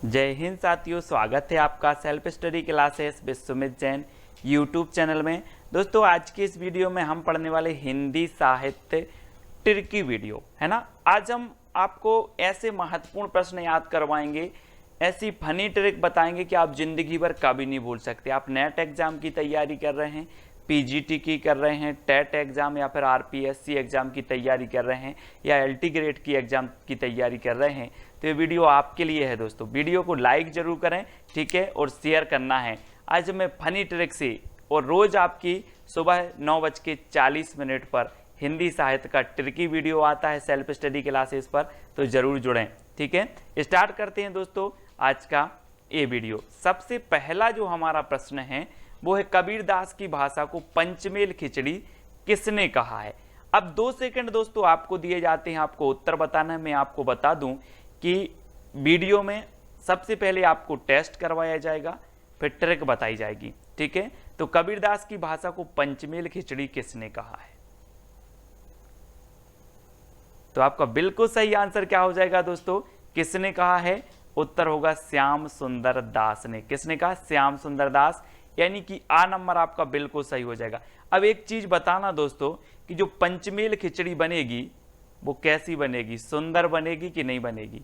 जय हिंद साथियों, स्वागत है आपका self study classes Vishwamit Jain YouTube channel में। दोस्तों आज की इस वीडियो में हम पढ़ने वाले हिंदी साहित्य ट्रिकी वीडियो है ना। आज हम आपको ऐसे महत्वपूर्ण प्रश्न याद करवाएंगे, ऐसी फनी ट्रिक बताएंगे कि आप जिंदगी भर कभी नहीं भूल सकते। आप नेट एग्जाम की तैयारी कर रहे हैं, पीजीटी की कर रहे हैं, टेट एग्जाम या फिर आरपीएससी एग्जाम की तैयारी कर रहे हैं या एलटी ग्रेड की एग्जाम की तैयारी कर रहे हैं, तो ये वीडियो आपके लिए है। दोस्तों वीडियो को लाइक जरूर करें, ठीक है, और शेयर करना है। आज मैं फनी ट्रिक से और रोज आपकी सुबह 9:40 पर हिंदी साहित्य का ट्रिकी वीडियो आता है सेल्फ स्टडी क्लासेस पर, तो जरूर जुड़ें। ठीक है, स्टार्ट करते हैं दोस्तों आज का ये वीडियो। सबसे पहला जो हमारा प्रश्न है वो है, कबीरदास की भाषा को पंचमेल खिचड़ी किसने कहा है। अब 2 सेकंड दोस्तों आपको दिए जाते हैं, आपको उत्तर बताना है। मैं आपको बता दूं कि वीडियो में सबसे पहले आपको टेस्ट करवाया जाएगा, फिर ट्रिक बताई जाएगी। ठीक है, तो कबीरदास की भाषा को पंचमेल खिचड़ी किसने कहा है, तो आपका बिल्कुल सही आंसर क्या हो जाएगा दोस्तों, किसने कहा है। उत्तर होगा श्याम सुंदर दास ने। किसने कहा? श्याम सुंदर दास, यानी कि आ नंबर आपका बिल्कुल सही हो जाएगा। अब एक चीज बताना दोस्तों कि जो पंचमेल खिचड़ी बनेगी वो कैसी बनेगी, सुंदर बनेगी कि नहीं बनेगी।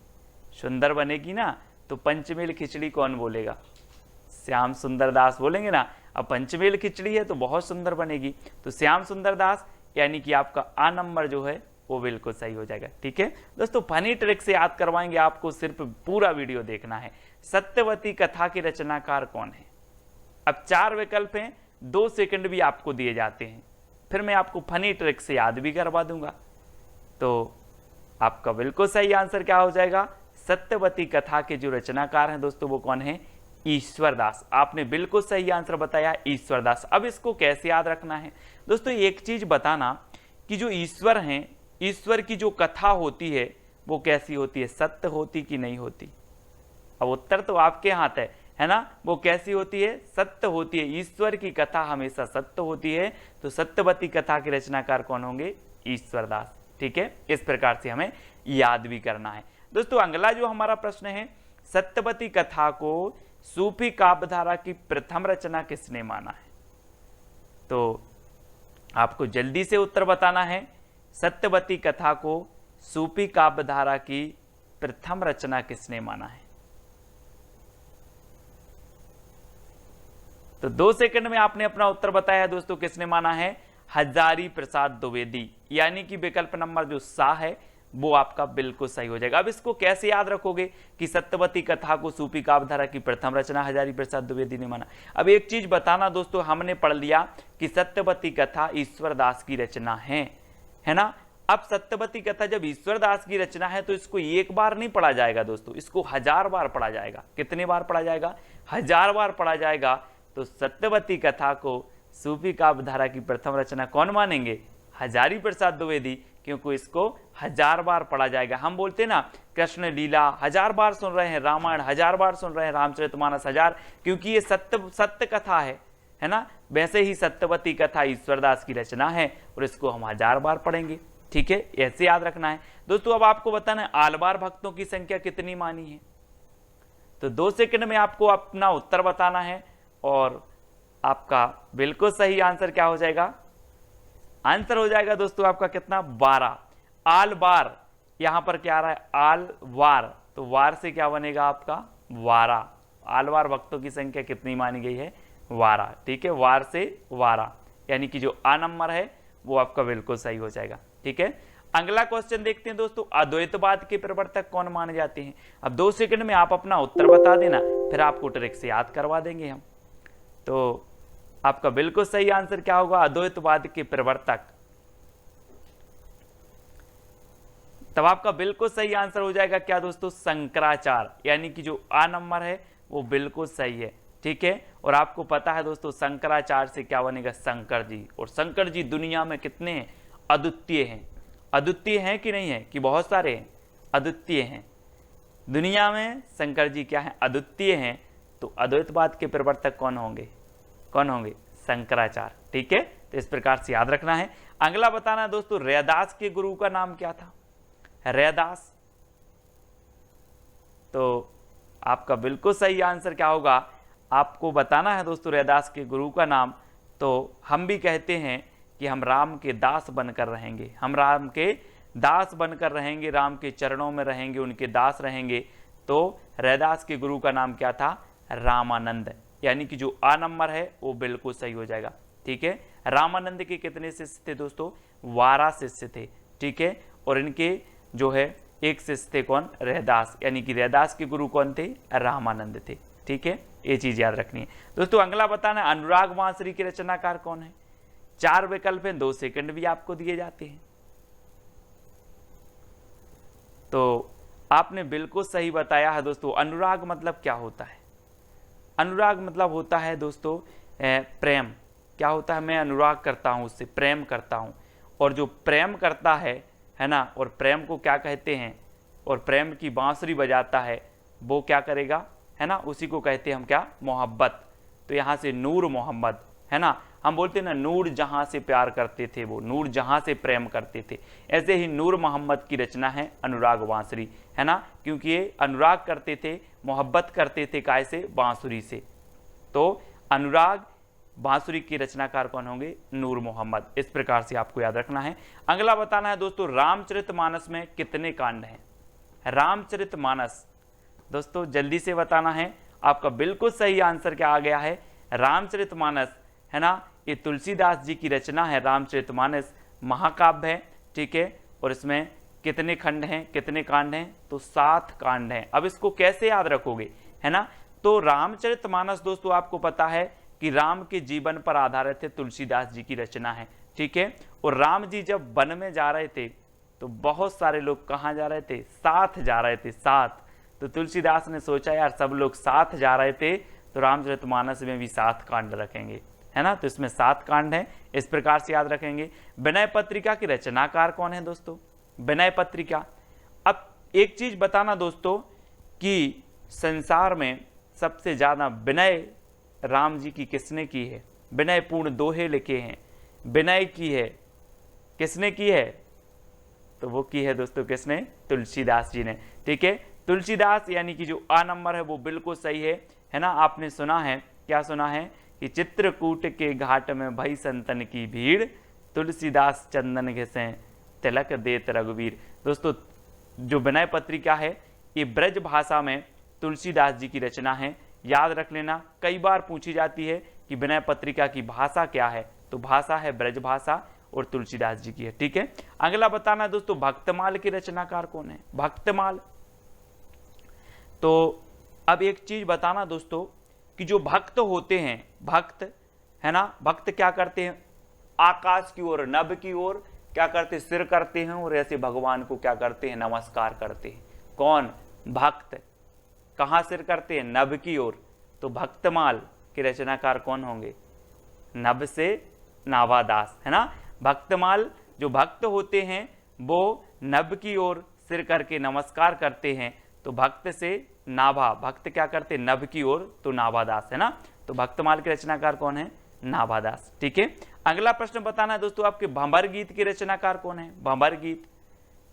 सुंदर बनेगी ना, तो पंचमेल खिचड़ी कौन बोलेगा? श्याम सुंदर दास बोलेंगे ना। अब पंचमेल खिचड़ी है तो बहुत सुंदर बनेगी, तो श्याम सुंदर दास, यानी कि आपका आ नंबर जो है वो बिल्कुल सही हो जाएगा। ठीक है दोस्तों, फनी ट्रिक से याद करवाएंगे आपको, सिर्फ पूरा वीडियो देखना है। सत्यवती कथा के रचनाकार कौन है? अब 4 विकल्प हैं, 2 सेकंड भी आपको दिए जाते हैं, फिर मैं आपको फनी ट्रिक से याद भी करवा दूंगा। तो आपका बिल्कुल सही आंसर क्या हो जाएगा, सत्यवती कथा के जो रचनाकार हैं दोस्तों वो कौन है? ईश्वरदास। आपने बिल्कुल सही आंसर बताया, ईश्वरदास। अब इसको कैसे याद रखना है दोस्तों, एक चीज बताना कि जो ईश्वर हैं, ईश्वर की जो कथा होती है वो कैसी होती है, सत्य होती कि नहीं होती। अब उत्तर तो आपके हाथ है ना, वो कैसी होती है? सत्य होती है। ईश्वर की कथा हमेशा सत्य होती है, तो सत्यवती कथा के रचनाकार कौन होंगे? ईश्वरदास। ठीक है, इस प्रकार से हमें याद भी करना है दोस्तों। अगला जो हमारा प्रश्न है, सत्यवती कथा को सूफी काव्यधारा की प्रथम रचना किसने माना है, तो आपको जल्दी से उत्तर बताना है। सत्यवती कथा को सूफी काव्यधारा की प्रथम रचना किसने माना है, तो 2 सेकंड में आपने अपना उत्तर बताया दोस्तों। किसने माना है? हजारी प्रसाद द्विवेदी, यानी कि विकल्प नंबर जो सा है वो आपका बिल्कुल सही हो जाएगा। अब इसको कैसे याद रखोगे कि सत्यवती कथा को सूफी काव्यधारा की प्रथम रचना हजारी प्रसाद द्विवेदी ने माना। अब एक चीज बताना दोस्तों, हमने पढ़ लिया कि सत्यवती कथा ईश्वरदास की रचना है ना। अब सत्यवती कथा जब ईश्वरदास की रचना है तो इसको एक बार नहीं पढ़ा जाएगा दोस्तों, इसको 1000 बार पढ़ा जाएगा। कितनी बार पढ़ा जाएगा? 1000 बार पढ़ा जाएगा। तो सत्यवती कथा को सूफी काव्यधारा की प्रथम रचना कौन मानेंगे? हजारी प्रसाद द्विवेदी, क्योंकि इसको 1000 बार पढ़ा जाएगा। हम बोलते ना कृष्ण लीला 1000 बार सुन रहे हैं, रामायण 1000 बार सुन रहे हैं, रामचरितमानस 1000, क्योंकि ये सत्य कथा है ना। वैसे ही सत्यवती कथा ईश्वरदास की रचना है और इसको हम 1000 बार पढ़ेंगे। ठीक है, ऐसे याद रखना है दोस्तों। अब आपको बताना है आलवार भक्तों की संख्या कितनी मानी है, तो 2 सेकंड में आपको अपना उत्तर बताना है और आपका बिल्कुल सही आंसर क्या हो जाएगा? आंसर हो जाएगा दोस्तों आपका कितना? 12। आल बार, यहां पर क्या आ रहा है? आल वार, तो वार से क्या बनेगा आपका? 12। आलवार भक्तों की संख्या कितनी मानी गई है? 12। ठीक है, वार से 12, यानी कि जो आ नंबर है वो आपका बिल्कुल सही हो जाएगा। ठीक है, अगला क्वेश्चन देखते हैं दोस्तों, अद्वैतवाद के प्रवर्तक कौन माने जाते हैं। अब 2 सेकंड में आप अपना उत्तर बता देना, फिर आपको ट्रिक से याद करवा देंगे हम। तो आपका बिल्कुल सही आंसर क्या होगा? अद्वैतवाद के प्रवर्तक। तब आपका बिल्कुल सही आंसर हो जाएगा क्या दोस्तों? शंकराचार्य, यानी कि जो आ नंबर है वो बिल्कुल सही है। ठीक है, और आपको पता है दोस्तों शंकराचार्य से क्या बनेगा? शंकर जी। और शंकर जी दुनिया में कितने हैं? अद्वितीय हैं। अद्वितीय हैं कि नहीं है, कि बहुत सारे हैं? अद्वितीय हैं। दुनिया में शंकर जी क्या है? अद्वितीय हैं। तो अद्वैतवाद के प्रवर्तक कौन होंगे? कौन होंगे? शंकराचार्य। ठीक है, तो इस प्रकार से याद रखना है। अगला बताना दोस्तों, रैदास के गुरु का नाम क्या था? रैदास, तो आपका बिल्कुल सही आंसर क्या होगा, आपको बताना है दोस्तों रैदास के गुरु का नाम। तो हम भी कहते हैं कि हम राम के दास बनकर रहेंगे, हम राम के दास बनकर रहेंगे, राम के चरणों में रहेंगे, उनके दास रहेंगे। तो रैदास के गुरु का नाम क्या था, रामानंद, यानी कि जो आ नंबर है वो बिल्कुल सही हो जाएगा। ठीक है, रामानंद के कितने शिष्य थे दोस्तों, 12 शिष्य थे। ठीक है, और इनके जो है एक शिष्य थे कौन, रैदास, यानी कि रैदास के गुरु कौन थे, रामानंद थे। ठीक है, ये चीज याद रखनी है दोस्तों। अगला बताना, अनुराग बांसुरी के रचनाकार कौन है। 4 विकल्प हैं, 2 सेकंड भी आपको दिए जाते हैं। तो आपने बिल्कुल सही बताया है दोस्तों। अनुराग मतलब क्या होता है, अनुराग मतलब होता है दोस्तों प्रेम। क्या होता है, मैं अनुराग करता हूं, उससे प्रेम करता हूं। और जो प्रेम करता है ना, और प्रेम को क्या कहते हैं, और प्रेम की बांसुरी बजाता है वो क्या करेगा, है ना, उसी को कहते हैं हम क्या, मोहब्बत। तो यहाँ से नूर मोहम्मद, है ना, हम बोलते हैं ना नूर जहां से प्यार करते थे, वो नूर जहां से प्रेम करते थे। ऐसे ही नूर मोहम्मद की रचना है अनुराग बांसुरी, है ना, क्योंकि ये अनुराग करते थे, मोहब्बत करते थे, काय से, बांसुरी से। तो अनुराग बांसुरी के रचनाकार कौन होंगे, नूर मोहम्मद। इस प्रकार से आपको याद रखना है। अगला बताना है दोस्तों, रामचरितमानस में कितने कांड हैं। रामचरितमानस दोस्तों जल्दी से बताना है, आपका बिल्कुल सही आंसर क्या आ गया है, रामचरितमानस, है ना, ये तुलसीदास जी की रचना है। रामचरितमानस महाकाव्य है। ठीक है, और इसमें कितने खंड हैं, कितने कांड हैं, तो 7 कांड हैं। अब इसको कैसे याद रखोगे, है ना, तो रामचरितमानस दोस्तों आपको पता है कि राम के जीवन पर आधारित है, तुलसीदास जी की रचना है। ठीक है, और राम जी जब वन में जा रहे थे तो बहुत सारे लोग कहाँ जा रहे थे, साथ जा रहे थे, साथ। तो तुलसीदास ने सोचा यार सब लोग साथ जा रहे थे, तो रामचरितमानस में भी 7 कांड रखेंगे, है ना। तो इसमें 7 कांड हैं, इस प्रकार से याद रखेंगे। विनय पत्रिका के रचनाकार कौन है दोस्तों, विनय पत्रिका। अब एक चीज बताना दोस्तों कि संसार में सबसे ज्यादा विनय राम जी की किसने की है, विनय पूर्ण दोहे लिखे हैं, विनय की है किसने की है, तो वो की है दोस्तों किसने, तुलसीदास जी ने। ठीक है, तुलसीदास यानी कि जो आ नंबर है वो बिल्कुल सही है ना। आपने सुना है, क्या सुना है कि चित्रकूट के घाट में भई संतन की भीड़, तुलसीदास चंदन घिसे तिलक देत रघुवीर। दोस्तों जो विनय पत्रिका है ये ब्रज भाषा में तुलसीदास जी की रचना है, याद रख लेना। कई बार पूछी जाती है कि विनय पत्रिका की भाषा क्या है, तो भाषा है ब्रज भाषा और तुलसीदास जी की है। ठीक है, अगला बताना दोस्तों, भक्तमाल के रचनाकार कौन है, भक्तमाल। तो अब एक चीज बताना दोस्तों कि जो भक्त होते हैं, भक्त, है ना, भक्त क्या करते हैं, आकाश की ओर, नभ की ओर क्या करते, सिर करते हैं, और ऐसे भगवान को क्या करते हैं, नमस्कार करते हैं। कौन, भक्त। कहां सिर करते हैं, नभ की ओर। तो भक्तमाल के रचनाकार कौन होंगे, नभ से नाभादास, है ना। भक्तमाल जो भक्त होते हैं वो नभ की ओर सिर करके नमस्कार करते हैं, तो भक्त से नाभा, भक्त क्या करते, नभ की ओर, तो नाभादास, है ना। तो भक्तमाल के रचनाकार कौन है, नाभादास। ठीक है, अगला प्रश्न बताना है दोस्तों आपके, भंवर गीत के रचनाकार कौन है, भंवर गीत।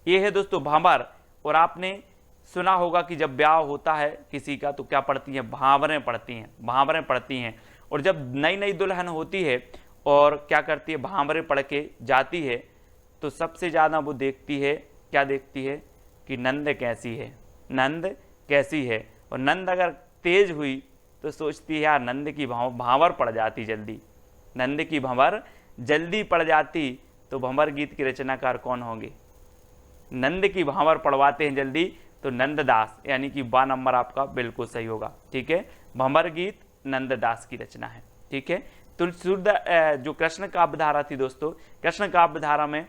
ये है दोस्तों भंवर, और आपने सुना होगा कि जब ब्याह होता है किसी का तो क्या पढ़ती हैं, भांवरें पढ़ती हैं, भांवरें पढ़ती हैं। और जब नई नई दुल्हन होती है और क्या करती है, भांवरें पढ़ के जाती है, तो सबसे ज्यादा वो देखती है, क्या देखती है कि नंद कैसी है, नंद कैसी है। और नंद अगर तेज हुई तो सोचती है यार नंद की भांवर पड़ जाती जल्दी, नंद की भंवर जल्दी पड़ जाती। तो भंवर गीत के रचनाकार कौन होंगे, नंद की भांवर पढ़वाते हैं जल्दी, तो नंददास, यानी कि 12 नंबर आपका बिल्कुल सही होगा। ठीक है, भंवर गीत नंददास की रचना है। ठीक है, तो जो कृष्ण काव्य धारा थी दोस्तों, कृष्ण काव्य धारा में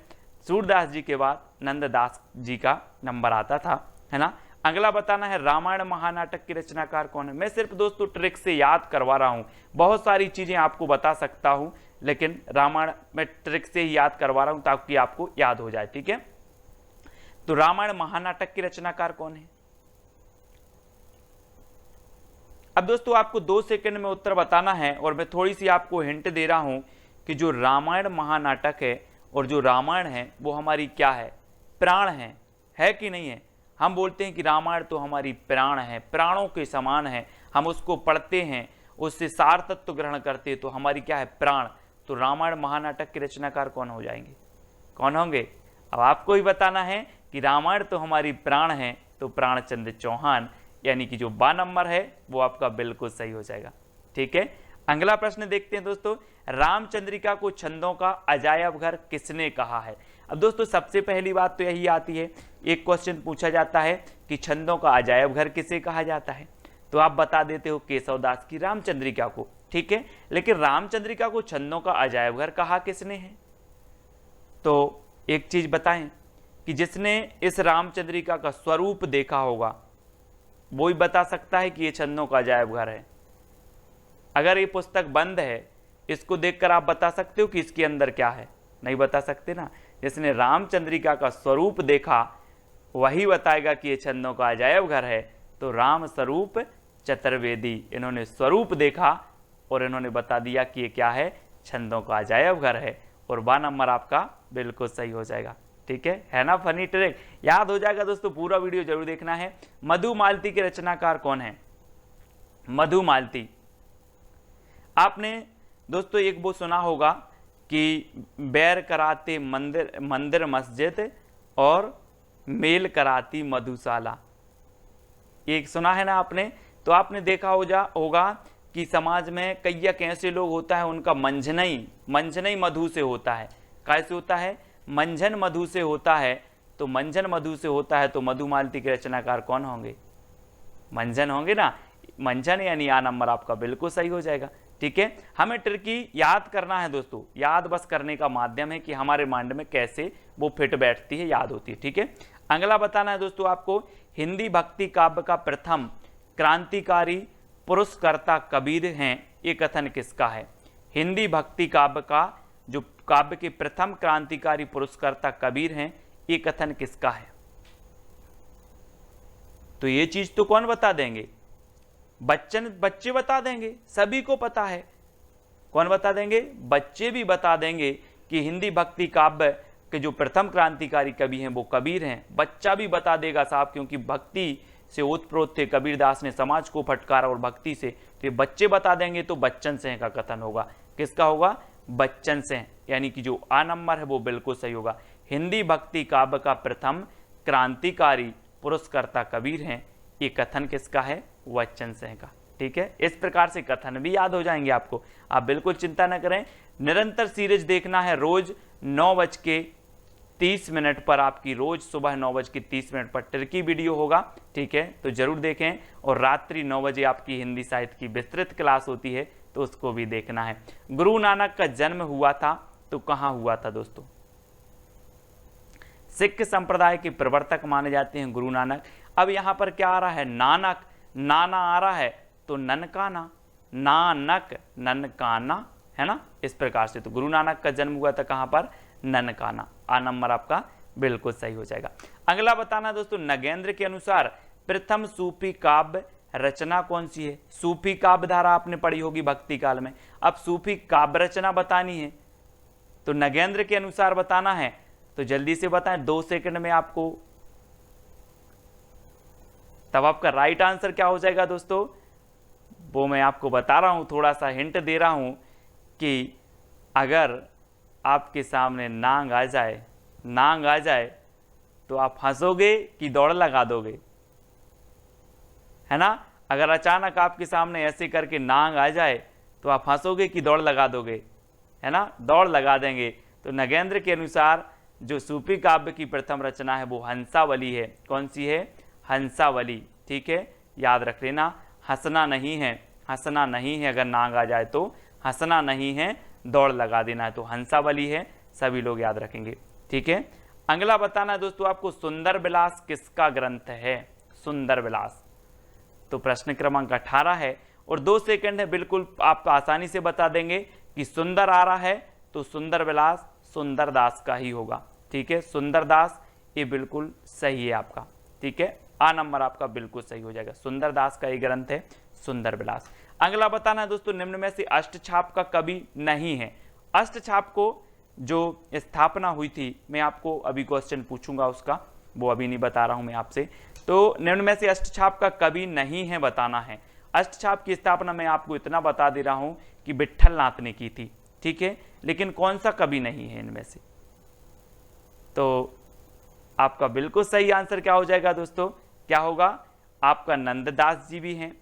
सूरदास जी के बाद नंददास जी का नंबर आता था, है ना। अगला बताना है, रामायण महानाटक के रचनाकार कौन है। मैं सिर्फ दोस्तों ट्रिक से याद करवा रहा हूं, बहुत सारी चीजें आपको बता सकता हूं, लेकिन रामायण में ट्रिक से ही याद करवा रहा हूं ताकि आपको याद हो जाए। ठीक है, तो रामायण महानाटक के रचनाकार कौन है। अब दोस्तों आपको 2 सेकंड में उत्तर बताना है, और मैं थोड़ी सी आपको हिंट दे रहा हूं कि जो रामायण महानाटक है और जो रामायण है वो हमारी क्या है, प्राण है कि नहीं है, हम बोलते हैं कि रामायण तो हमारी प्राण है, प्राणों के समान है, हम उसको पढ़ते हैं, उससे सार तत्व ग्रहण करते, तो हमारी क्या है, प्राण। तो रामायण महानाटक के रचनाकार कौन हो जाएंगे, कौन होंगे? अब आपको ही बताना है कि रामायण तो हमारी प्राण है, तो प्राणचंद्र चौहान, यानी कि जो 12 नंबर है वो आपका बिल्कुल सही हो जाएगा। ठीक है, अगला प्रश्न देखते हैं दोस्तों, रामचंद्रिका को छंदों का अजायब घर किसने कहा है? अब दोस्तों सबसे पहली बात तो यही आती है, एक क्वेश्चन पूछा जाता है कि छंदों का अजायब घर किसे कहा जाता है, तो आप बता देते हो केशवदास की रामचंद्रिका को। ठीक है, लेकिन रामचंद्रिका को छंदों का अजायब घर कहा किसने है? तो एक चीज बताएं कि जिसने इस रामचंद्रिका का स्वरूप देखा होगा वो ही बता सकता है कि ये छंदों का अजायब घर है। अगर ये पुस्तक बंद है, इसको देखकर आप बता सकते हो कि इसके अंदर क्या है? नहीं बता सकते ना। जिसने रामचंद्रिका का स्वरूप देखा वही बताएगा कि ये छंदों का अजायब घर है। तो राम स्वरूप चतुर्वेदी, इन्होंने स्वरूप देखा और इन्होंने बता दिया कि ये क्या है, छंदों का अजायब घर है। और 12 नंबर आपका बिल्कुल सही हो जाएगा। ठीक है ना, फनी ट्रिक याद हो जाएगा दोस्तों, पूरा वीडियो जरूर देखना है। मधुमालती के रचनाकार कौन है? मधुमालती, आपने दोस्तों एक वो सुना होगा कि बैर कराते मंदिर मंदिर मस्जिद और मेल कराती मधुशाला, एक सुना है ना आपने। तो आपने देखा होगा कि समाज में कई ऐसे लोग होता है उनका मंझनई मधु से होता है। कैसे होता है? मंझन मधु से होता है। तो मंझन मधु से होता है तो मधुमालती के रचनाकार कौन होंगे? मंझन होंगे ना, मंझन यानी आ नंबर आपका बिल्कुल सही हो जाएगा। ठीक है, हमें ट्रिकी याद करना है दोस्तों, याद बस करने का माध्यम है कि हमारे माइंड में कैसे वो फिट बैठती है, याद होती है। ठीक है, अगला बताना है दोस्तों आपको, हिंदी भक्ति काव्य का प्रथम क्रांतिकारी पुरस्कर्ता कबीर हैं, ये कथन किसका है? हिंदी भक्ति काव्य का जो काव्य के प्रथम क्रांतिकारी पुरस्कर्ता कबीर हैं, ये कथन किसका है? तो ये चीज तो कौन बता देंगे? बच्चे बता देंगे, सभी को पता है। कौन बता देंगे? बच्चे भी बता देंगे कि हिंदी भक्ति काव्य के जो प्रथम क्रांतिकारी कवि हैं वो कबीर हैं। बच्चा भी बता देगा साहब, क्योंकि भक्ति से ओतप्रोत थे, कबीरदास ने समाज को फटकारा और भक्ति से, तो ये बच्चे बता देंगे। तो बच्चन सिंह का कथन होगा, किसका होगा? बच्चन सिंह, यानी कि जो आ नंबर है वो बिल्कुल सही होगा। हिंदी भक्ति काव्य का प्रथम क्रांतिकारी पुरस्कर्ता कबीर हैं, ये कथन किसका है? बच्चन सिंह का। ठीक है, इस प्रकार से कथन भी याद हो जाएंगे आपको, आप बिल्कुल चिंता न करें। निरंतर सीरीज देखना है, रोज 9:30 पर आपकी, रोज सुबह 9:30 पर ट्रिकी वीडियो होगा। ठीक है, तो जरूर देखें। और रात्रि 9 बजे आपकी हिंदी साहित्य की विस्तृत क्लास होती है, तो उसको भी देखना है। गुरु नानक का जन्म हुआ था तो कहाँ हुआ था दोस्तों? सिख संप्रदाय के प्रवर्तक माने जाते हैं गुरु नानक। अब यहां पर क्या आ रहा है? नानक, नाना आ रहा है तो ननकाना, नानक ननकाना, है ना, इस प्रकार से। तो गुरु नानक का जन्म हुआ था कहां पर? ननकाना। आ नंबर आपका बिल्कुल सही हो जाएगा। अगला बताना दोस्तों, नगेंद्र के अनुसार प्रथम सूफी काव्य रचना कौन सी है? सूफी काव्य धारा आपने पढ़ी होगी भक्ति काल में, अब सूफी काव्य रचना बतानी है तो नगेंद्र के अनुसार बताना है। तो जल्दी से बताएं, 2 सेकंड में आपको। तब आपका राइट आंसर क्या हो जाएगा दोस्तों? वो मैं आपको बता रहा हूं, थोड़ा सा हिंट दे रहा हूं कि अगर आपके सामने नांग आ जाए तो आप हंसोगे कि दौड़ लगा दोगे? है ना, अगर अचानक आपके सामने ऐसे करके नांग आ जाए तो आप हंसोगे कि दौड़ लगा दोगे? है ना, दौड़ लगा देंगे। तो नगेंद्र के अनुसार जो सूफी काव्य की प्रथम रचना है वो हंसावली है। कौन सी है? हंसावली। ठीक है, याद रख लेना, हंसना नहीं है, हंसना नहीं है, अगर नांग आ जाए तो हंसना नहीं है, दौड़ लगा देना है। तो हंसावली है, सभी लोग याद रखेंगे। ठीक है, अगला बताना है दोस्तों आपको, सुंदर विलास किसका ग्रंथ है? सुंदर विलास, तो प्रश्न क्रमांक 18 है और 2 सेकंड है, बिल्कुल आप आसानी से बता देंगे कि सुंदर आ रहा है तो सुंदर विलास सुंदरदास का ही होगा। ठीक है, सुंदरदास, ये बिल्कुल सही है आपका। ठीक है, आ नंबर आपका बिल्कुल सही हो जाएगा। सुंदरदास का ये ग्रंथ है सुंदर विलास। अगला बताना है दोस्तों, निम्न में से अष्टछाप का कवि नहीं है। अष्टछाप को जो स्थापना हुई थी, मैं आपको अभी क्वेश्चन पूछूंगा उसका, वो अभी नहीं बता रहा हूं मैं आपसे। तो निम्न में से अष्टछाप का कवि नहीं है बताना है। अष्टछाप की स्थापना मैं आपको इतना बता दे रहा हूं कि विट्ठल नाथ ने की थी, ठीक है, लेकिन कौन सा कवि नहीं है इनमें से? तो आपका बिल्कुल सही आंसर क्या हो जाएगा दोस्तों? क्या होगा? आपका नंददास जी भी हैं,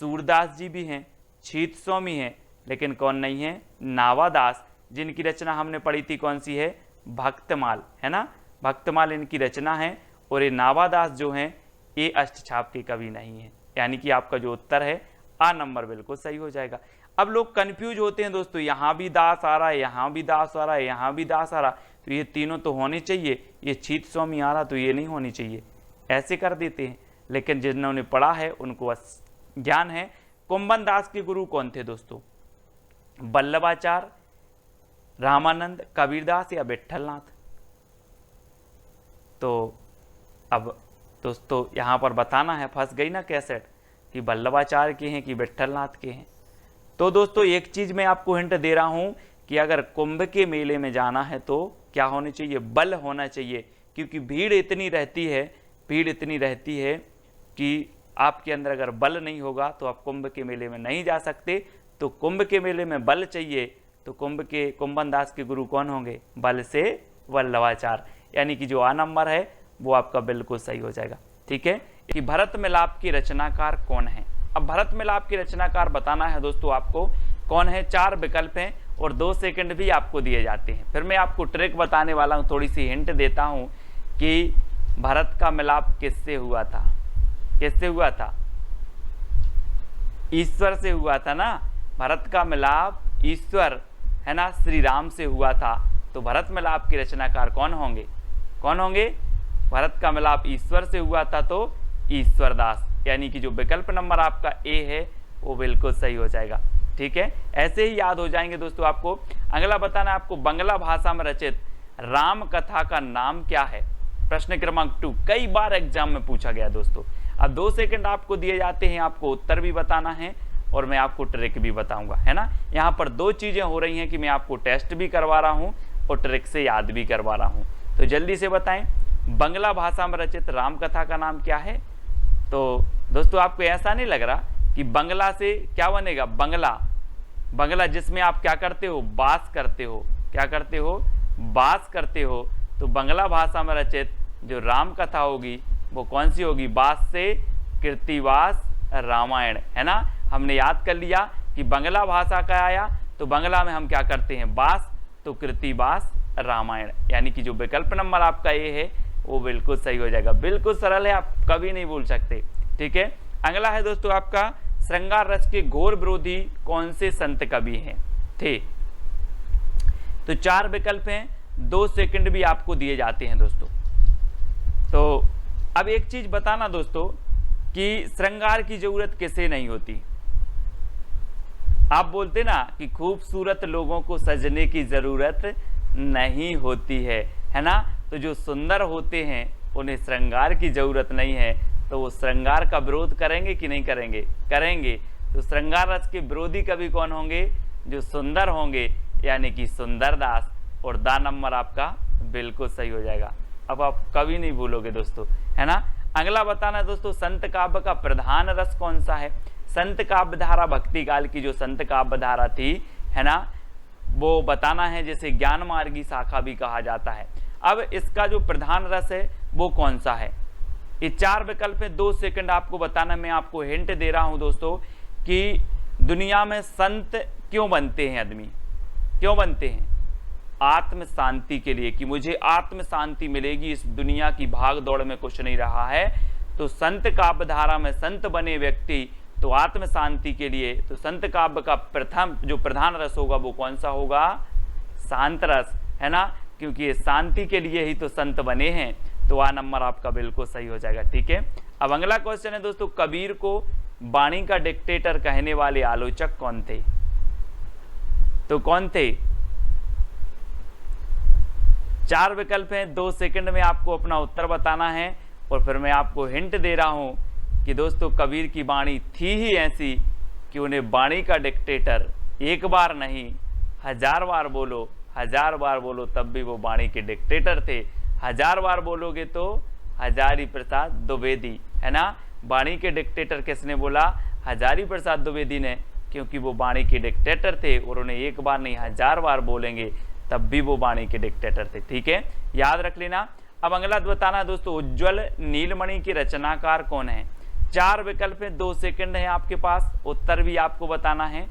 सूरदास जी भी हैं, छीत स्वामी हैं, लेकिन कौन नहीं है? नावादास, जिनकी रचना हमने पढ़ी थी कौन सी है? भक्तमाल, है ना, भक्तमाल इनकी रचना है। और ये नावादास जो हैं ये अष्टछाप के कवि नहीं है, यानी कि आपका जो उत्तर है आ नंबर बिल्कुल सही हो जाएगा। अब लोग कंफ्यूज होते हैं दोस्तों, यहाँ भी दास आ रहा है, यहाँ भी दास आ रहा है, यहाँ भी दास आ रहा, तो ये तीनों तो होने चाहिए, ये छीत स्वामी आ रहा तो ये नहीं होनी चाहिए, ऐसे कर देते हैं। लेकिन जिन्होंने पढ़ा है उनको ज्ञान है। कुंभन दास के गुरु कौन थे दोस्तों? वल्लभाचार्य, रामानंद, कबीरदास या विट्ठलनाथ? तो अब दोस्तों यहाँ पर बताना है, फंस गई ना कैसेट, कि वल्लभाचार्य के हैं कि विट्ठलनाथ के हैं। तो दोस्तों एक चीज मैं आपको हिंट दे रहा हूं कि अगर कुंभ के मेले में जाना है तो क्या होनी चाहिए? बल होना चाहिए, क्योंकि भीड़ इतनी रहती है कि आपके अंदर अगर बल नहीं होगा तो आप कुंभ के मेले में नहीं जा सकते। तो कुंभ के मेले में बल चाहिए, तो कुंभन दास के गुरु कौन होंगे? बल से वल्लभाचार्य, यानी कि जो आ नंबर है वो आपका बिल्कुल सही हो जाएगा, ठीक है। कि भरत मिलाप की रचनाकार कौन है? अब भरत मिलाप की रचनाकार बताना है दोस्तों आपको कौन है। 4 विकल्प हैं और 2 सेकंड भी आपको दिए जाते हैं। फिर मैं आपको ट्रिक बताने वाला हूं, थोड़ी सी हिंट देता हूं कि भरत का मिलाप किससे हुआ था? किससे हुआ था? ईश्वर से हुआ था ना। भरत का मिलाप ईश्वर, है ना, श्री राम से हुआ था। तो भरत मिलाप के रचनाकार कौन होंगे? कौन होंगे? भरत का मिलाप ईश्वर से हुआ था तो ईश्वरदास, यानी कि जो विकल्प नंबर आपका ए है वो बिल्कुल सही हो जाएगा, ठीक है। ऐसे ही याद हो जाएंगे दोस्तों आपको। अगला बताना है आपको, बांग्ला भाषा में रचित राम कथा का नाम क्या है? प्रश्न क्रमांक 2 कई बार एग्जाम में पूछा गया दोस्तों। अब 2 सेकंड आपको दिए जाते हैं, आपको उत्तर भी बताना है और मैं आपको ट्रिक भी बताऊंगा, है ना। यहाँ पर 2 चीजें हो रही हैं कि मैं आपको टेस्ट भी करवा रहा हूँ और ट्रिक से याद भी करवा रहा हूँ। तो जल्दी से बताएं, बांग्ला भाषा में रचित राम कथा का नाम क्या है? तो दोस्तों आपको ऐसा नहीं लग रहा कि बंगला से क्या बनेगा? बंगला जिसमें आप क्या करते हो? बास करते हो। क्या करते हो? बास करते हो। तो बंगला भाषा में रचित जो राम कथा होगी वो कौन सी होगी? बास से कृतिवास रामायण, है ना। हमने याद कर लिया कि बंगला भाषा का आया तो बंगला में हम क्या करते हैं? बास, तो कृतिवास रामायण, यानी कि जो विकल्प नंबर आपका ए है वो बिल्कुल सही हो जाएगा। बिल्कुल सरल है, आप कभी नहीं भूल सकते, ठीक है। अगला है दोस्तों आपका, श्रृंगार रस के घोर विरोधी कौन से संत कवि हैं थे? तो 4 विकल्प हैं, 2 सेकंड भी आपको दिए जाते हैं दोस्तों। तो अब एक चीज बताना दोस्तों कि श्रृंगार की जरूरत किसे नहीं होती? आप बोलते ना कि खूबसूरत लोगों को सजने की जरूरत नहीं होती है ना। तो जो सुंदर होते हैं उन्हें श्रृंगार की जरूरत नहीं है, तो वो श्रृंगार का विरोध करेंगे कि नहीं करेंगे? करेंगे। तो श्रृंगार रस के विरोधी कवि कौन होंगे? जो सुंदर होंगे, यानी कि सुंदरदास। और दा नंबर आपका बिल्कुल सही हो जाएगा। अब आप कभी नहीं भूलोगे दोस्तों, है ना। अगला बताना दोस्तों, संत काव्य का प्रधान रस कौन सा है? संत काव्य धारा भक्ति काल की जो संत काव्य धारा थी, है ना, वो बताना है, जिसे ज्ञान मार्गी शाखा भी कहा जाता है। अब इसका जो प्रधान रस है वो कौन सा है? ये 4 विकल्प है, 2 सेकंड आपको बताना। मैं आपको हिंट दे रहा हूं दोस्तों कि दुनिया में संत क्यों बनते हैं? आदमी क्यों बनते हैं? आत्म शांति के लिए, कि मुझे आत्म शांति मिलेगी, इस दुनिया की भाग दौड़ में कुछ नहीं रहा है। तो संत काव्य धारा में संत बने व्यक्ति तो आत्म शांति के लिए, तो संत काव्य का प्रथम जो प्रधान रस होगा वो कौन सा होगा? शांत रस, है ना, क्योंकि ये शांति के लिए ही तो संत बने हैं। तो आ नंबर आपका बिल्कुल सही हो जाएगा, ठीक है। अब अगला क्वेश्चन है दोस्तों, कबीर को वाणी का डिक्टेटर कहने वाले आलोचक कौन थे? तो कौन थे? 4 विकल्प हैं, 2 सेकंड में आपको अपना उत्तर बताना है। और फिर मैं आपको हिंट दे रहा हूं कि दोस्तों कबीर की वाणी थी ही ऐसी कि उन्हें वाणी का डिक्टेटर एक बार नहीं 1000 बार बोलो, 1000 बार बोलो तब भी वो वाणी के डिक्टेटर थे। 1000 बार बोलोगे तो हजारी प्रसाद द्विवेदी, है ना। वाणी के डिक्टेटर किसने बोला? हजारी प्रसाद द्विवेदी ने, क्योंकि वो वाणी के डिक्टेटर थे और उन्हें एक बार नहीं 1000 बार बोलेंगे तब भी वो वाणी के डिक्टेटर थे। ठीक है, याद रख लेना। अब अगला बताना दोस्तों, उज्ज्वल नीलमणि के रचनाकार कौन है? 4 विकल्प हैं, 2 सेकंड है आपके पास, उत्तर भी आपको बताना है।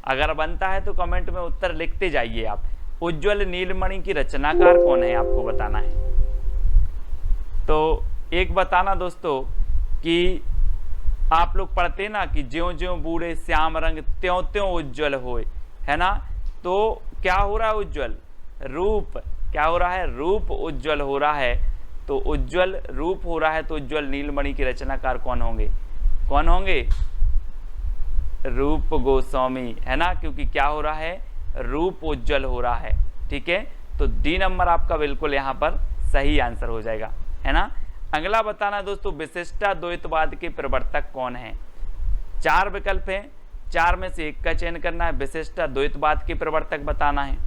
अगर बनता है तो कमेंट में उत्तर लिखते जाइए आप। उज्ज्वल नीलमणि की रचनाकार कौन है आपको बताना है। तो एक बताना दोस्तों कि आप लोग पढ़ते ना कि ज्यों ज्यों बूढ़े श्याम रंग त्यों त्यों उज्ज्वल होए, है ना। तो क्या हो रहा है? उज्ज्वल रूप, क्या हो रहा है? रूप उज्ज्वल हो रहा है। तो उज्ज्वल रूप हो रहा है तो उज्ज्वल नीलमणि के रचनाकार कौन होंगे? कौन होंगे? रूप गोस्वामी, है ना, क्योंकि क्या हो रहा है? रूप उज्ज्वल हो रहा है। ठीक है, तो डी नंबर आपका बिल्कुल यहाँ पर सही आंसर हो जाएगा, है ना। अगला बताना दोस्तों, विशिष्टाद्वैतवाद के प्रवर्तक कौन है? 4 विकल्प हैं, 4 में से एक का चयन करना है, विशिष्टाद्वैतवाद के प्रवर्तक बताना है।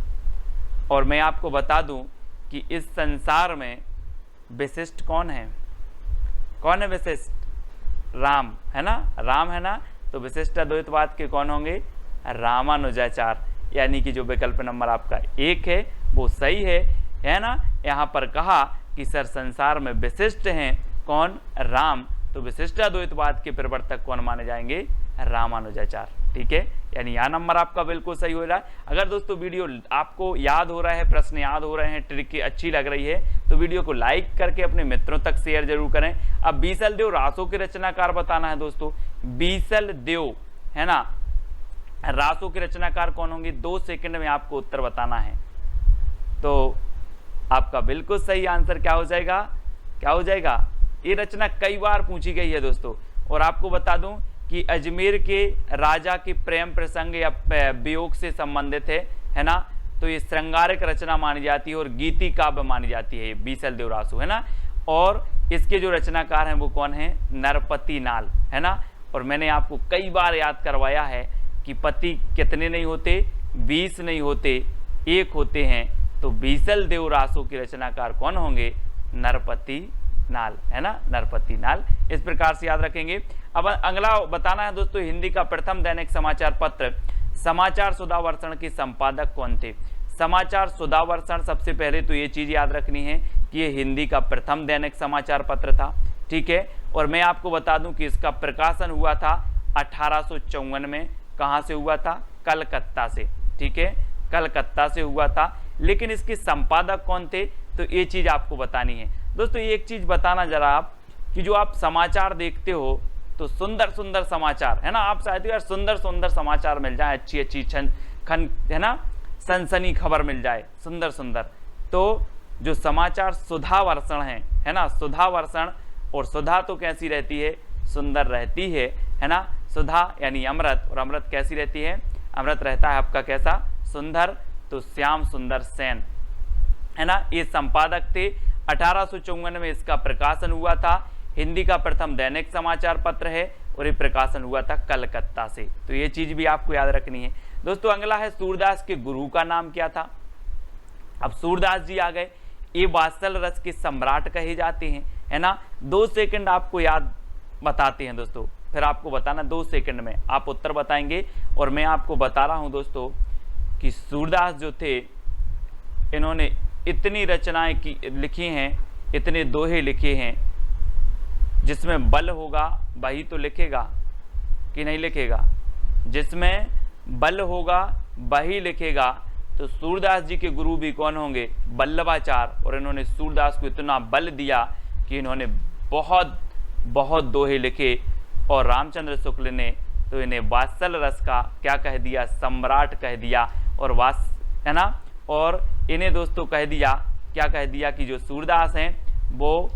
और मैं आपको बता दूं कि इस संसार में विशिष्ट कौन है? कौन है विशिष्ट? राम, है ना, राम, है ना। तो विशिष्टाद्वैतवाद के कौन होंगे? रामानुजाचार्य, यानी कि जो विकल्प नंबर आपका 1 है वो सही है ना। यहाँ पर कहा कि सर संसार में विशिष्ट हैं कौन? राम। तो विशिष्टाद्वैतवाद के प्रवर्तक कौन माने जाएंगे? रामानुजाचार्य। ठीक है, यानी यह नंबर आपका बिल्कुल सही हो रहा है। अगर दोस्तों वीडियो आपको याद हो रहा है, प्रश्न याद हो रहे हैं, ट्रिक अच्छी लग रही है तो वीडियो को लाइक करके अपने मित्रों तक शेयर जरूर करें। अब बीसल देव रासों के रचनाकार बताना है दोस्तों। बीसल देव, है ना, रासों के रचनाकार कौन होंगे? 2 सेकंड में आपको उत्तर बताना है। तो आपका बिल्कुल सही आंसर क्या हो जाएगा? क्या हो जाएगा? ये रचना कई बार पूछी गई है दोस्तों। और आपको बता दूं कि अजमेर के राजा के प्रेम प्रसंग या वियोग से संबंधित है ना। तो ये श्रृंगारिक रचना मानी जाती है और गीति काव्य मानी जाती है, बीसल देव रासो, है ना। और इसके जो रचनाकार हैं वो कौन है? नरपति नाल, है ना। और मैंने आपको कई बार याद करवाया है कि पति कितने नहीं होते? 20 नहीं होते, 1 होते हैं। तो बीसल देव रासो के रचनाकार कौन होंगे? नरपति नाल, है ना, नरपति नाल। इस प्रकार से याद रखेंगे। अब अगला बताना है दोस्तों, हिंदी का प्रथम दैनिक समाचार पत्र समाचार सुधावर्षण के संपादक कौन थे? समाचार सुधावर्षण, सबसे पहले तो ये चीज याद रखनी है कि ये हिंदी का प्रथम दैनिक समाचार पत्र था। ठीक है, और मैं आपको बता दूं कि इसका प्रकाशन हुआ था 1854 में। कहाँ से हुआ था? कलकत्ता से। ठीक है, कलकत्ता से हुआ था। लेकिन इसके संपादक कौन थे? तो ये चीज आपको बतानी है दोस्तों। एक चीज बताना जरा आप कि जो आप समाचार देखते हो तो सुंदर सुंदर समाचार, है ना, आप चाहते हो यार सुंदर सुंदर समाचार मिल जाए, अच्छी अच्छी है ना, सनसनी खबर मिल जाए, सुंदर सुंदर। तो जो समाचार सुधावर्षण है ना, सुधावर्षण, और सुधा तो कैसी रहती है? सुंदर रहती है ना। सुधा यानी अमृत, और अमृत कैसी रहती है? अमृत रहता है आपका कैसा? सुंदर। तो श्याम सुंदर सेन, है ना, ये संपादक थे। 1854 में इसका प्रकाशन हुआ था। हिंदी का प्रथम दैनिक समाचार पत्र है और ये प्रकाशन हुआ था कलकत्ता से। तो ये चीज भी आपको याद रखनी है दोस्तों। अगला है, सूरदास के गुरु का नाम क्या था? अब सूरदास जी आ गए, ये वात्सल रस के सम्राट कहे जाते हैं, है ना। 2 सेकंड आपको याद बताते हैं दोस्तों, फिर आपको बताना 2 सेकंड में आप उत्तर बताएंगे। और मैं आपको बता रहा हूं दोस्तों कि सूरदास जो थे, इन्होंने इतनी रचनाएं लिखी हैं, इतने दोहे लिखे हैं, जिसमें बल होगा वही तो लिखेगा कि नहीं लिखेगा? जिसमें बल होगा वही लिखेगा। तो सूरदास जी के गुरु भी कौन होंगे? वल्लभाचार्य। और इन्होंने सूरदास को इतना बल दिया कि इन्होंने बहुत बहुत दोहे लिखे। और रामचंद्र शुक्ल ने तो इन्हें वात्सल रस का क्या कह दिया? सम्राट कह दिया। और है ना, और इन्हें दोस्तों कह दिया, क्या कह दिया कि जो सूरदास हैं वो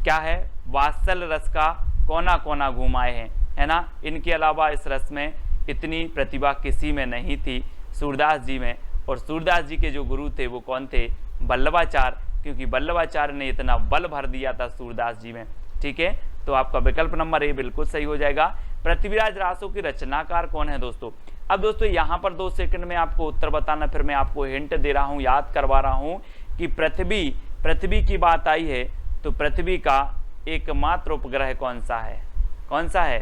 क्या है? वात्सल रस का कोना कोना घुमाए हैं, है ना। इनके अलावा इस रस में इतनी प्रतिभा किसी में नहीं थी, सूरदास जी में। और सूरदास जी के जो गुरु थे वो कौन थे? वल्लभाचार्य, क्योंकि वल्लभाचार्य ने इतना बल भर दिया था सूरदास जी में। ठीक है, तो आपका विकल्प नंबर ए बिल्कुल सही हो जाएगा। पृथ्वीराज रासो की रचनाकार कौन है दोस्तों? अब दोस्तों यहाँ पर 2 सेकंड में आपको उत्तर बताना, फिर मैं आपको हिंट दे रहा हूँ, याद करवा रहा हूँ कि पृथ्वी की बात आई है तो पृथ्वी का एकमात्र उपग्रह कौन सा है? कौन सा है?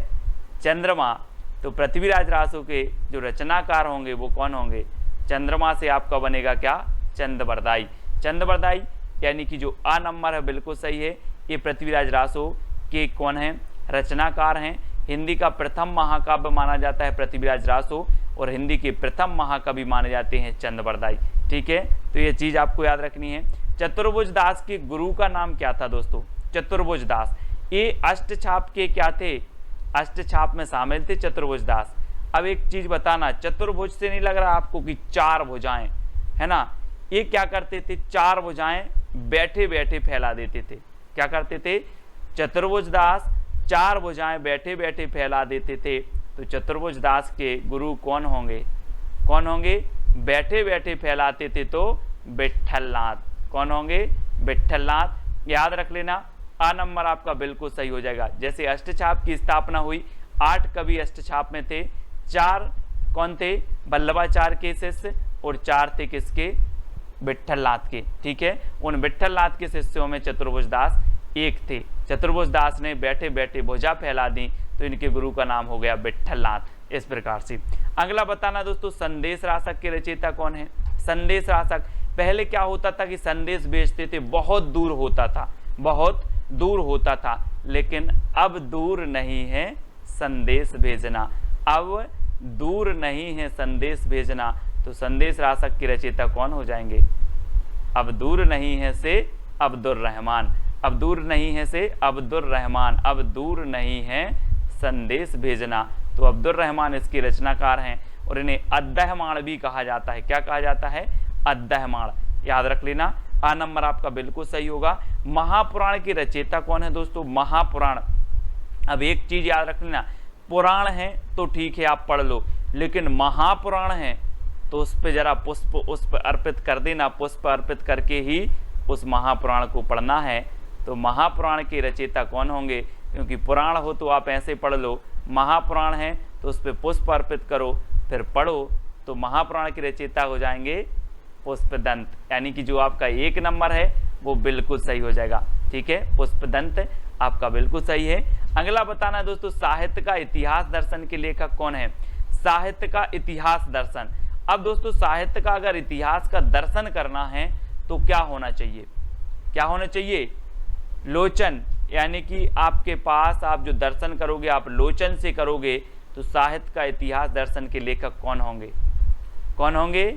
चंद्रमा। तो पृथ्वीराज रासो के जो रचनाकार होंगे वो कौन होंगे? चंद्रमा से आपका बनेगा क्या? चंद्रबरदाई। चंद्रबरदाई यानी कि जो आ नंबर है बिल्कुल सही है। ये पृथ्वीराज रासो के कौन है? रचनाकार हैं। हिंदी का प्रथम महाकाव्य माना जाता है पृथ्वीराज रासो, और हिंदी के प्रथम महाकवि माने जाते हैं चंद्रबरदाई। ठीक है, तो ये चीज आपको याद रखनी है। चतुर्भुज दास के गुरु का नाम क्या था दोस्तों? चतुर्भुज दास। ये अष्टछाप के क्या थे? अष्टछाप में शामिल थे चतुर्भुज दास। अब एक चीज बताना, चतुर्भुज से नहीं लग रहा आपको कि चार भुजाएं, है ना? ये क्या करते थे? चार भुजाएं बैठे बैठे फैला देते थे। क्या करते थे? चतुर्भुज दास चार भुजाएं बैठे बैठे फैला देते थे। तो चतुर्भुज दास के गुरु कौन होंगे? कौन होंगे? बैठे बैठे फैलाते थे तो विट्ठलनाथ। कौन होंगे? विट्ठलनाथ। याद रख लेना, आ नंबर आपका बिल्कुल सही हो जाएगा। जैसे अष्टछाप की स्थापना हुई, 8 कवि अष्टछाप में थे, 4 कौन थे? वल्लभाचार्य के शिष्य, और 4 थे किसके? विट्ठलनाथ के। ठीक है, उन विट्ठलनाथ के शिष्यों में चतुर्भुज दास एक थे। चतुर्भुज दास ने बैठे बैठे भुजा फैला दी, तो इनके गुरु का नाम हो गया विट्ठलनाथ। इस प्रकार से अगला बताना दोस्तों, संदेश रासक के रचयिता कौन है? संदेश रासक, पहले क्या होता था कि संदेश भेजते थे, बहुत दूर होता था, बहुत दूर होता था, लेकिन अब दूर नहीं है संदेश भेजना। अब दूर नहीं है संदेश भेजना। तो संदेश रासक के रचयिता कौन हो जाएंगे? अब दूर नहीं है से अब्दुल रहमान। अब दूर नहीं है से अब्दुल रहमान। अब दूर नहीं है संदेश भेजना। तो अब्दुल रहमान इसके रचनाकार हैं, और इन्हें अद्दहमाण भी कहा जाता है। क्या कहा जाता है? अद्दहमाण। याद रख लेना, आ नंबर आपका बिल्कुल सही होगा। महापुराण की रचयिता कौन है दोस्तों? महापुराण। अब एक चीज याद रख लेना, पुराण है तो ठीक है आप पढ़ लो, लेकिन महापुराण है तो उस पर जरा पुष्प उस पर अर्पित कर देना। पुष्प अर्पित करके ही उस महापुराण को पढ़ना है। तो महापुराण के रचयिता कौन होंगे? क्योंकि पुराण हो तो आप ऐसे पढ़ लो, महापुराण है तो उस पर पुष्प अर्पित करो फिर पढ़ो। तो महापुराण के रचयिता हो जाएंगे पुष्पदंत, यानी कि जो आपका 1 नंबर है वो बिल्कुल सही हो जाएगा। ठीक है, पुष्पदंत आपका बिल्कुल सही है। अगला बताना दोस्तों, साहित्य का इतिहास दर्शन के लेखक कौन है? साहित्य का इतिहास दर्शन। अब दोस्तों साहित्य का अगर इतिहास का दर्शन करना है तो क्या होना चाहिए? क्या होना चाहिए? लोचन, यानी कि आपके पास आप जो दर्शन करोगे आप लोचन से करोगे। तो साहित्य का इतिहास दर्शन के लेखक कौन होंगे? कौन होंगे?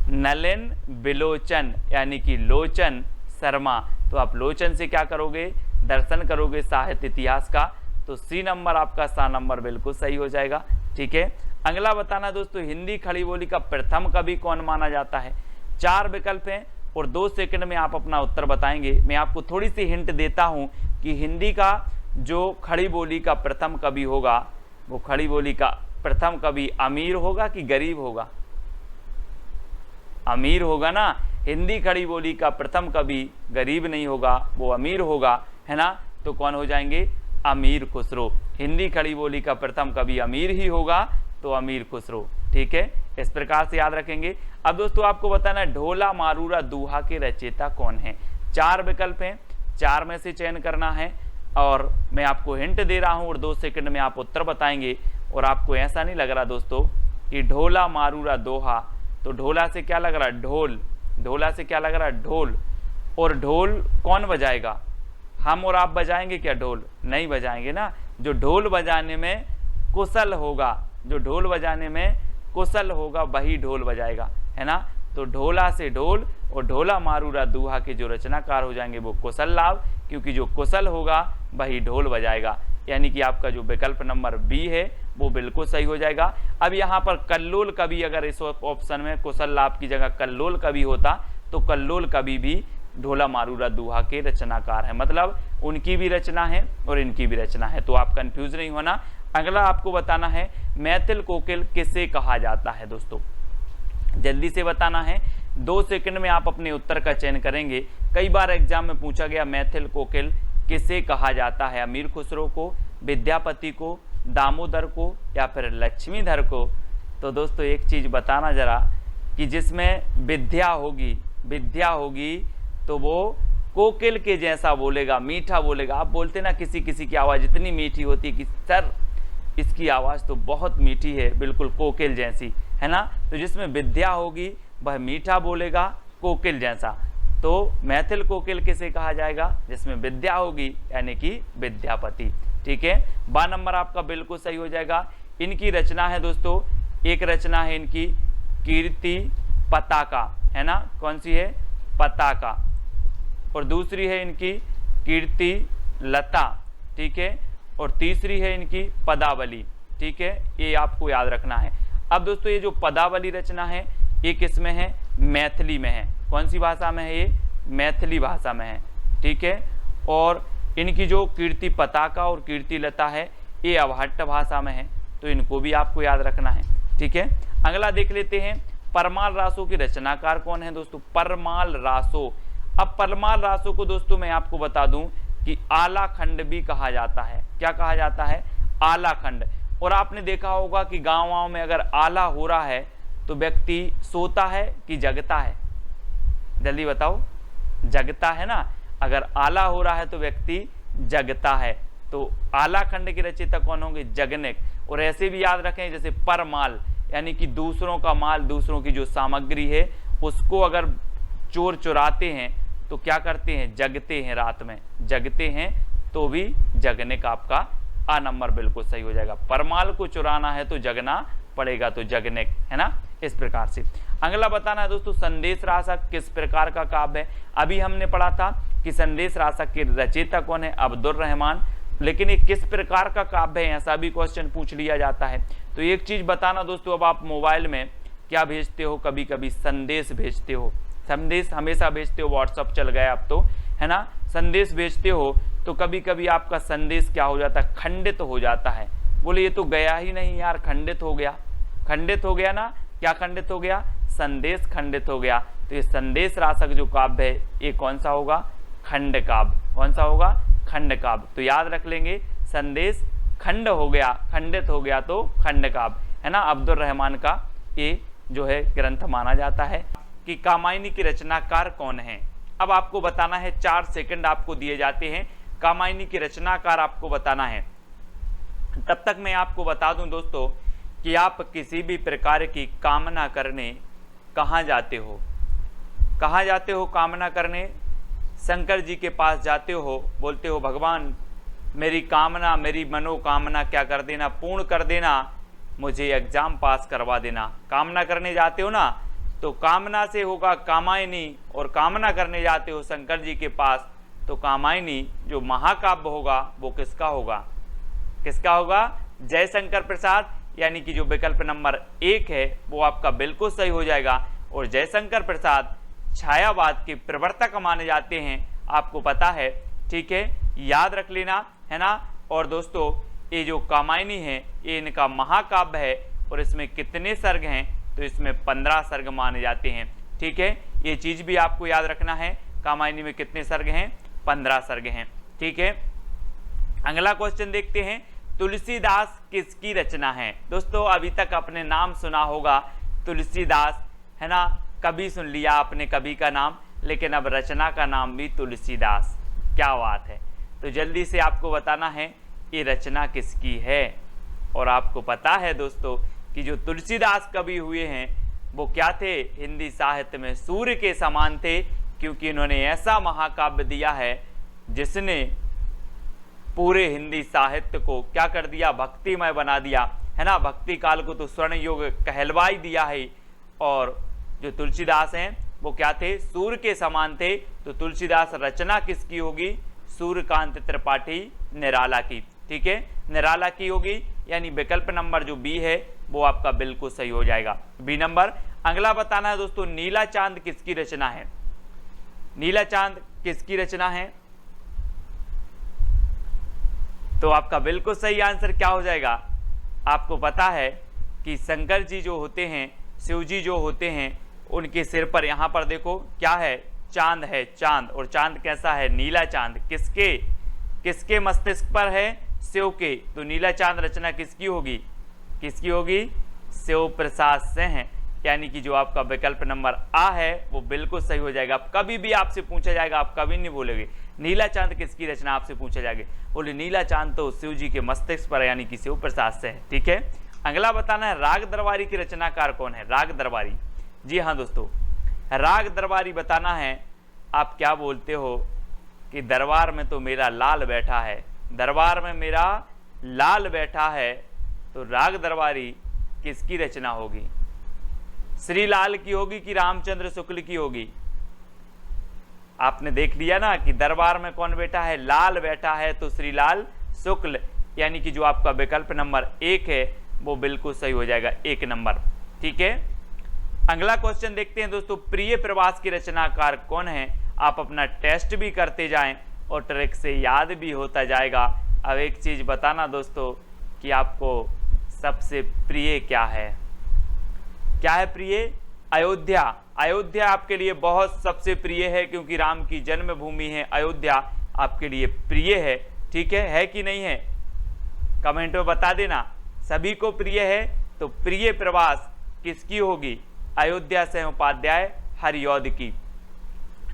नलिन बिलोचन, यानी कि लोचन शर्मा। तो आप लोचन से क्या करोगे? दर्शन करोगे साहित्य इतिहास का। तो सी नंबर आपका सा नंबर बिल्कुल सही हो जाएगा। ठीक है, अगला बताना दोस्तों, हिंदी खड़ी बोली का प्रथम कवि कौन माना जाता है? 4 विकल्प हैं और 2 सेकंड में आप अपना उत्तर बताएंगे। मैं आपको थोड़ी सी हिंट देता हूं कि हिंदी का जो खड़ी बोली का प्रथम कवि होगा, वो खड़ी बोली का प्रथम कवि अमीर होगा कि गरीब होगा? अमीर होगा ना। हिंदी खड़ी बोली का प्रथम कवि गरीब नहीं होगा, वो अमीर होगा, है ना। तो कौन हो जाएंगे? अमीर खुसरो। हिंदी खड़ी बोली का प्रथम कवि अमीर ही होगा, तो अमीर खुसरो। ठीक है, इस प्रकार से याद रखेंगे। अब दोस्तों आपको बताना है ढोला मारूरा दोहा के रचयिता कौन है? 4 विकल्प हैं, 4 में से चयन करना है, और मैं आपको हिंट दे रहा हूं और 2 सेकंड में आप उत्तर बताएंगे। और आपको ऐसा नहीं लग रहा दोस्तों कि ढोला मारूरा दोहा, तो ढोला से क्या लग रहा है? ढोल। ढोला से क्या लग रहा है? ढोल। और ढोल कौन बजाएगा? हम और आप बजाएंगे क्या ढोल? नहीं बजाएंगे ना। जो ढोल बजाने में कुशल होगा, जो ढोल बजाने में कुशल होगा वही ढोल बजाएगा, है ना। तो ढोला से ढोल और ढोला मारूरा दोहा के जो रचनाकार हो जाएंगे वो कुशल लाभ, क्योंकि जो कुशल होगा वही ढोल बजाएगा। यानी कि आपका जो विकल्प नंबर बी है वो बिल्कुल सही हो जाएगा। अब यहाँ पर कल्लोल कवि, अगर इस ऑप्शन में कुशल लाभ की जगह कल्लोल कवि होता तो कल्लोल कवि भी ढोला मारूरा दोहा के रचनाकार है, मतलब उनकी भी रचना है और इनकी भी रचना है। तो आप कंफ्यूज नहीं होना। अगला आपको बताना है मैथिल कोकिल किसे कहा जाता है दोस्तों? जल्दी से बताना है, 2 सेकंड में आप अपने उत्तर का चयन करेंगे। कई बार एग्जाम में पूछा गया मैथिल कोकिल किसे कहा जाता है? अमीर खुसरो को, विद्यापति को, दामोदर को, या फिर लक्ष्मीधर को? तो दोस्तों एक चीज बताना जरा कि जिसमें विद्या होगी तो वो कोकिल के जैसा बोलेगा, मीठा बोलेगा। आप बोलते ना किसी किसी की आवाज़ इतनी मीठी होती है कि सर इसकी आवाज़ तो बहुत मीठी है, बिल्कुल कोकिल जैसी, है ना। तो जिसमें विद्या होगी वह मीठा बोलेगा कोकिल जैसा। तो मैथिल कोकिल किसे कहा जाएगा? जिसमें विद्या होगी, यानी कि विद्यापति। ठीक है, बा नंबर आपका बिल्कुल सही हो जाएगा। इनकी रचना है दोस्तों, एक रचना है इनकी कीर्ति पताका, है ना। कौन सी है? पताका। और दूसरी है इनकी कीर्ति लता। ठीक है, और तीसरी है इनकी पदावली। ठीक है, ये आपको याद रखना है। अब दोस्तों ये जो पदावली रचना है ये किस में है? मैथिली में है। कौन सी भाषा में है? ये मैथिली भाषा में है। ठीक है, और इनकी जो कीर्ति पताका और कीर्ति लता है ये अवहट्ट भाषा में है, तो इनको भी आपको याद रखना है। ठीक है, अगला देख लेते हैं, परमाल रासों की रचनाकार कौन है दोस्तों? परमाल रासो। अब परमाल रासो को दोस्तों मैं आपको बता दूं कि आला खंड भी कहा जाता है। क्या कहा जाता है? आला खंड। और आपने देखा होगा कि गाँव में अगर आला हो रहा है तो व्यक्ति सोता है कि जगता है? जल्दी बताओ। जगता है ना। अगर आला हो रहा है तो व्यक्ति जगता है। तो आला खंड के रचयिता कौन होंगे? जगनेक। और ऐसे भी याद रखें जैसे परमाल, यानी कि दूसरों का माल, दूसरों की जो सामग्री है उसको अगर चोर चुराते हैं तो क्या करते हैं? जगते हैं, रात में जगते हैं, तो भी जगने का आपका आ नंबर बिल्कुल सही हो जाएगा। परमाल को चुराना है तो जगना पड़ेगा, तो जगने, है ना। इस प्रकार से अगला बताना है दोस्तों, संदेश रासक किस प्रकार का काव्य है? अभी हमने पढ़ा था कि संदेश रासक के रचयिता कौन है? अब्दुल रहमान। लेकिन ये किस प्रकार का काव्य है, ऐसा भी क्वेश्चन पूछ लिया जाता है। तो एक चीज बताना दोस्तों, अब आप मोबाइल में क्या भेजते हो? कभी कभी संदेश भेजते हो। संदेश हमेशा भेजते हो, व्हाट्सअप चल गया अब तो, है ना। संदेश भेजते हो तो कभी कभी आपका संदेश क्या हो जाता है? खंडित हो जाता है। बोले ये तो गया ही नहीं यार, खंडित हो गया। खंडित हो गया ना। क्या खंडित हो गया? संदेश खंडित हो गया। तो ये संदेश रासक जो काव्य है ये कौन सा होगा? खंड काव्य। कौन सा होगा? खंड काव्य। तो याद रख लेंगे, संदेश खंड हो गया, खंडित हो गया तो खंड काव्य, है ना। अब्दुल रहमान का ये जो है ग्रंथ माना जाता है। कि कामायनी की रचनाकार कौन है? अब आपको बताना है, 4 सेकंड आपको दिए जाते हैं। कामायनी की रचनाकार आपको बताना है। तब तक मैं आपको बता दूं दोस्तों कि आप किसी भी प्रकार की कामना करने कहाँ जाते हो? कहाँ जाते हो कामना करने? शंकर जी के पास जाते हो, बोलते हो भगवान मेरी कामना, मेरी मनोकामना क्या कर देना, पूर्ण कर देना, मुझे एग्जाम पास करवा देना। कामना करने जाते हो ना, तो कामना से होगा कामायनी, और कामना करने जाते हो शंकर जी के पास तो कामायनी जो महाकाव्य होगा वो किसका होगा? किसका होगा? जयशंकर प्रसाद, यानी कि जो विकल्प नंबर 1 है वो आपका बिल्कुल सही हो जाएगा। और जयशंकर प्रसाद छायावाद के प्रवर्तक माने जाते हैं, आपको पता है। ठीक है, याद रख लेना, है ना। और दोस्तों ये जो कामायनी है ये इनका महाकाव्य है, और इसमें कितने सर्ग हैं? तो इसमें 15 सर्ग माने जाते हैं। ठीक है, ये चीज भी आपको याद रखना है। कामायनी में कितने सर्ग हैं? 15 सर्ग हैं। ठीक है, अगला क्वेश्चन देखते हैं, तुलसीदास किसकी रचना है? दोस्तों अभी तक आपने नाम सुना होगा तुलसीदास, है ना। कभी सुन लिया आपने कभी का नाम, लेकिन अब रचना का नाम भी तुलसीदास। क्या बात है। तो जल्दी से आपको बताना है ये रचना किसकी है। और आपको पता है दोस्तों कि जो तुलसीदास कवि हुए हैं वो क्या थे? हिंदी साहित्य में सूर्य के समान थे, क्योंकि इन्होंने ऐसा महाकाव्य दिया है जिसने पूरे हिंदी साहित्य को क्या कर दिया? भक्तिमय बना दिया, है ना। भक्ति काल को तो स्वर्ण युग कहलवा ही दिया है। और जो तुलसीदास हैं वो क्या थे? सूर्य के समान थे। तो तुलसीदास रचना किसकी होगी? सूर्यकांत त्रिपाठी निराला की। ठीक है, निराला की होगी, यानी विकल्प नंबर जो बी है वो आपका बिल्कुल सही हो जाएगा, बी नंबर। अगला बताना है दोस्तों, नीला चांद किसकी रचना है? नीला चांद किसकी रचना है? तो आपका बिल्कुल सही आंसर क्या हो जाएगा? आपको पता है कि शंकर जी जो होते हैं, शिव जी जो होते हैं, उनके सिर पर यहाँ पर देखो क्या है? चांद है, चांद। और चांद कैसा है? नीला चांद। किसके? किसके मस्तिष्क पर है? शिव के। तो नीला चांद रचना किसकी होगी? किसकी होगी? शिव प्रसाद से है, यानी कि जो आपका विकल्प नंबर आ है वो बिल्कुल सही हो जाएगा। कभी भी आपसे पूछा जाएगा, आप कभी नहीं बोलेंगे नीला चांद किसकी रचना, आपसे पूछा जाएगा बोले नीला चांद तो शिव जी के मस्तिष्क पर यानी कि शिव प्रसाद से है। ठीक है, अगला बताना है राग दरबारी की रचनाकार कौन है। राग दरबारी, जी हाँ दोस्तों, राग दरबारी बताना है। आप क्या बोलते हो कि दरबार में तो मेरा लाल बैठा है, दरबार में मेरा लाल बैठा है, तो राग दरबारी किसकी रचना होगी? श्री लाल की होगी कि रामचंद्र शुक्ल की होगी? आपने देख लिया ना कि दरबार में कौन बैठा है, लाल बैठा है, तो श्री लाल शुक्ल, यानी कि जो आपका विकल्प नंबर 1 है वो बिल्कुल सही हो जाएगा, 1 नंबर। ठीक है, अगला क्वेश्चन देखते हैं दोस्तों, प्रिय प्रवास की रचनाकार कौन है? आप अपना टेस्ट भी करते जाएं और ट्रिक से याद भी होता जाएगा। अब एक चीज बताना दोस्तों कि आपको सबसे प्रिय क्या है? क्या है प्रिय? अयोध्या। अयोध्या आपके लिए बहुत सबसे प्रिय है, क्योंकि राम की जन्मभूमि है अयोध्या, आपके लिए प्रिय है। ठीक है कि नहीं है? कमेंट में बता देना। सभी को प्रिय है, तो प्रिय प्रवास किसकी होगी? अयोध्या से उपाध्याय हरिऔध की।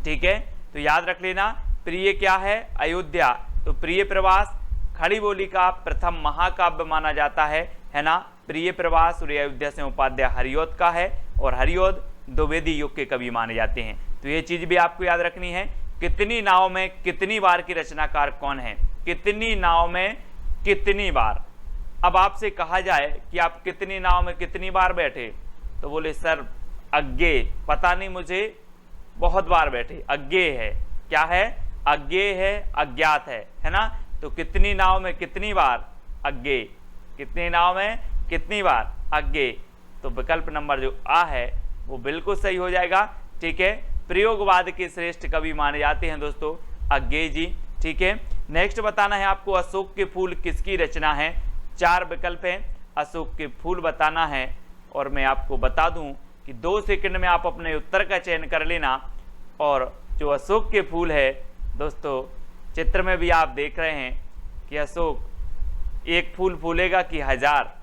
ठीक है, तो याद रख लेना, प्रिय क्या है? अयोध्या। तो प्रिय प्रवास खड़ी बोली का प्रथम महाकाव्य माना जाता है ना? प्रिय प्रवास और अयोध्या से उपाध्याय हरिऔध का है, और हरिऔध द्विवेदी युग के कवि माने जाते हैं। तो ये चीज भी आपको याद रखनी है। कितनी नाव में कितनी बार की रचनाकार कौन है? कितनी नाव में कितनी बार। अब आपसे कहा जाए कि आप कितनी नाव में कितनी बार बैठे, तो बोले सर अज्ञे, पता नहीं मुझे, बहुत बार बैठे। अज्ञे है, क्या है? अज्ञे है, अज्ञात है ना? तो कितनी नाव में कितनी बार? अज्ञे। कितनी नाव में कितनी बार? अज्ञे। तो विकल्प नंबर जो आ है वो बिल्कुल सही हो जाएगा। ठीक है, प्रयोगवाद के श्रेष्ठ कवि माने जाते हैं दोस्तों अज्ञे जी। ठीक है, नेक्स्ट बताना है आपको, अशोक के फूल किसकी रचना है? 4 विकल्प हैं, अशोक के फूल बताना है, और मैं आपको बता दूं कि 2 सेकंड में आप अपने उत्तर का चयन कर लेना। और जो अशोक के फूल है दोस्तों, चित्र में भी आप देख रहे हैं कि अशोक एक फूल फूलेगा कि 1000?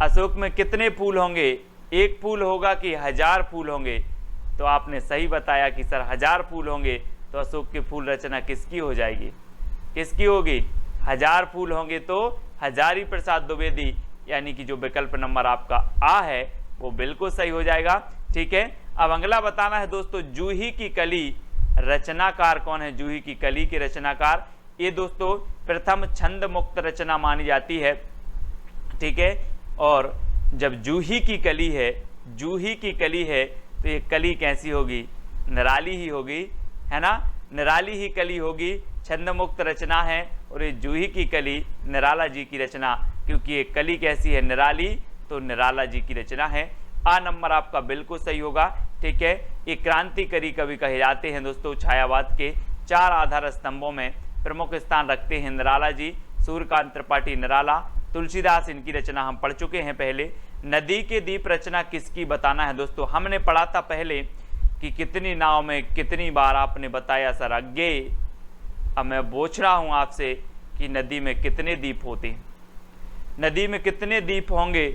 अशोक में कितने फूल होंगे? एक फूल होगा कि 1000 फूल होंगे? तो आपने सही बताया कि सर 1000 फूल होंगे। तो अशोक की फूल रचना किसकी हो जाएगी? किसकी होगी? 1000 फूल होंगे तो हजारी प्रसाद द्विवेदी, यानी कि जो विकल्प नंबर आपका आ है वो बिल्कुल सही हो जाएगा। ठीक है, अब अगला बताना है दोस्तों, जूही की कली रचनाकार कौन है? जूही की कली के रचनाकार, ये दोस्तों प्रथम छंद मुक्त रचना मानी जाती है। ठीक है, और जब जूही की कली है, जूही की कली है, तो ये कली कैसी होगी? निराली ही होगी, है ना? निराली ही कली होगी, छंद मुक्त रचना है, और ये जूही की कली निराला जी की रचना, क्योंकि ये कली कैसी है? निराली, तो निराला जी की रचना है। आ नंबर आपका बिल्कुल सही होगा। ठीक है, ये क्रांतिकारी कवि कहे जाते हैं दोस्तों। छायावाद के 4 आधार स्तंभों में प्रमुख स्थान रखते हैं निराला जी, सूर्यकांत त्रिपाठी निराला, तुलसीदास, इनकी रचना हम पढ़ चुके हैं पहले। नदी के दीप रचना किसकी बताना है दोस्तों? हमने पढ़ा था पहले कि कितनी नाव में कितनी बार, आपने बताया सर अज्ञे। अब मैं पूछ रहा हूं आपसे कि नदी में कितने दीप होते हैं? नदी में कितने दीप होंगे?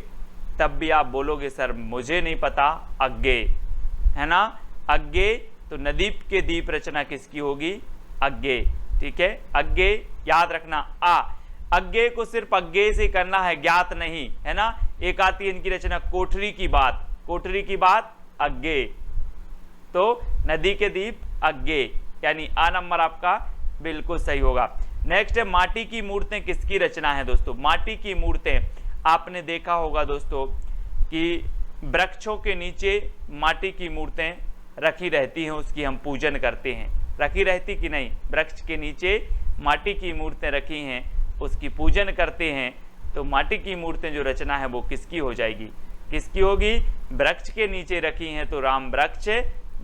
तब भी आप बोलोगे सर मुझे नहीं पता, अज्ञे, है ना? अज्ञे। तो नदी के दीप रचना किसकी होगी? अज्ञे। ठीक है, अज्ञे याद रखना। आ अज्ञे को सिर्फ अज्ञे से करना है, ज्ञात नहीं, है ना? एक आती है इनकी रचना कोठरी की बात, कोठरी की बात अज्ञे। तो नदी के दीप अज्ञे, यानी आ नंबर आपका बिल्कुल सही होगा। नेक्स्ट है, माटी की मूर्तें किसकी रचना है दोस्तों? माटी की मूर्तें आपने देखा होगा दोस्तों कि वृक्षों के नीचे माटी की मूर्तें रखी रहती हैं, उसकी हम पूजन करते हैं। रखी रहती कि नहीं? वृक्ष के नीचे माटी की मूर्तें रखी हैं, उसकी पूजन करते हैं। तो माटी की मूर्तें जो रचना है वो किसकी हो जाएगी? किसकी होगी? वृक्ष के नीचे रखी हैं, तो राम वृक्ष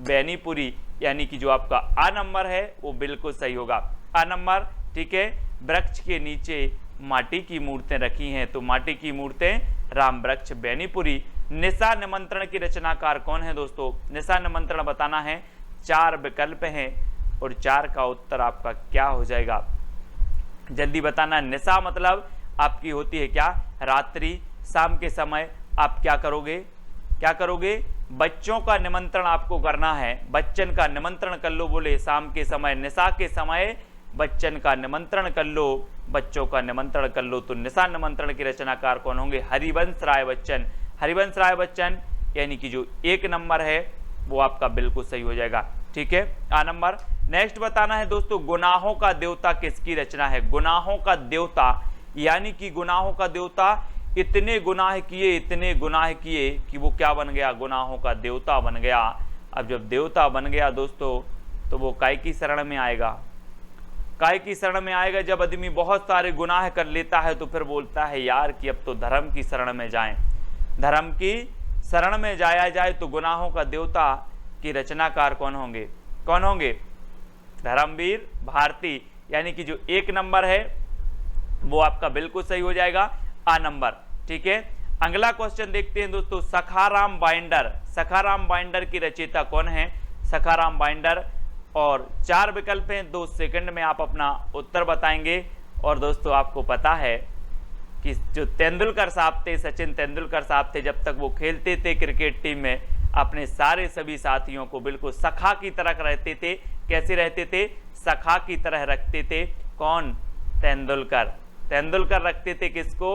बेनीपुरी, यानी कि जो आपका आ नंबर है वो बिल्कुल सही होगा, आ नंबर। ठीक है, वृक्ष के नीचे माटी की मूर्तें रखी हैं, तो माटी की मूर्तें राम वृक्ष बेनीपुरी। निशा निमंत्रण की रचनाकार कौन है दोस्तों? निशा निमंत्रण बताना है। 4 विकल्प हैं और 4 का उत्तर आपका क्या हो जाएगा? जल्दी बताना। निशा मतलब आपकी होती है क्या? रात्रि, शाम के समय आप क्या करोगे? क्या करोगे, बच्चों का निमंत्रण आपको करना है। बच्चन का निमंत्रण कर लो, बोले शाम के समय, निशा के समय बच्चन का निमंत्रण कर लो, बच्चों का निमंत्रण कर लो। तो निशा निमंत्रण के रचनाकार कौन होंगे, हरिवंश राय बच्चन। हरिवंश राय बच्चन यानी कि जो 1 नंबर है वो आपका बिल्कुल सही हो जाएगा। ठीक है, आ नंबर। नेक्स्ट बताना है दोस्तों, गुनाहों का देवता किसकी रचना है। गुनाहों का देवता यानी कि गुनाहों का देवता इतने गुनाह किए, इतने गुनाह किए कि वो क्या बन गया, गुनाहों का देवता बन गया। अब जब देवता बन गया दोस्तों तो वो काय की शरण में आएगा, काय की शरण में आएगा। जब आदमी बहुत सारे गुनाह कर लेता है तो फिर बोलता है यार कि अब तो धर्म की शरण में जाएं, धर्म की शरण में जाया जाए। तो गुनाहों का देवता की रचनाकार कौन होंगे, कौन होंगे, धर्मवीर भारती। यानी कि जो 1 नंबर है वो आपका बिल्कुल सही हो जाएगा, आ नंबर। ठीक है, अगला क्वेश्चन देखते हैं दोस्तों, सखाराम बाइंडर। सखाराम बाइंडर की रचयिता कौन है, सखाराम बाइंडर। और 4 विकल्प हैं, 2 सेकंड में आप अपना उत्तर बताएंगे। और दोस्तों आपको पता है कि जो तेंदुलकर साहब थे, सचिन तेंदुलकर साहब थे, जब तक वो खेलते थे क्रिकेट टीम में, अपने सारे सभी साथियों को बिल्कुल सखा की तरह रहते थे। कैसे रहते थे, सखा की तरह रखते थे। कौन, तेंदुलकर। तेंदुलकर रखते थे किसको,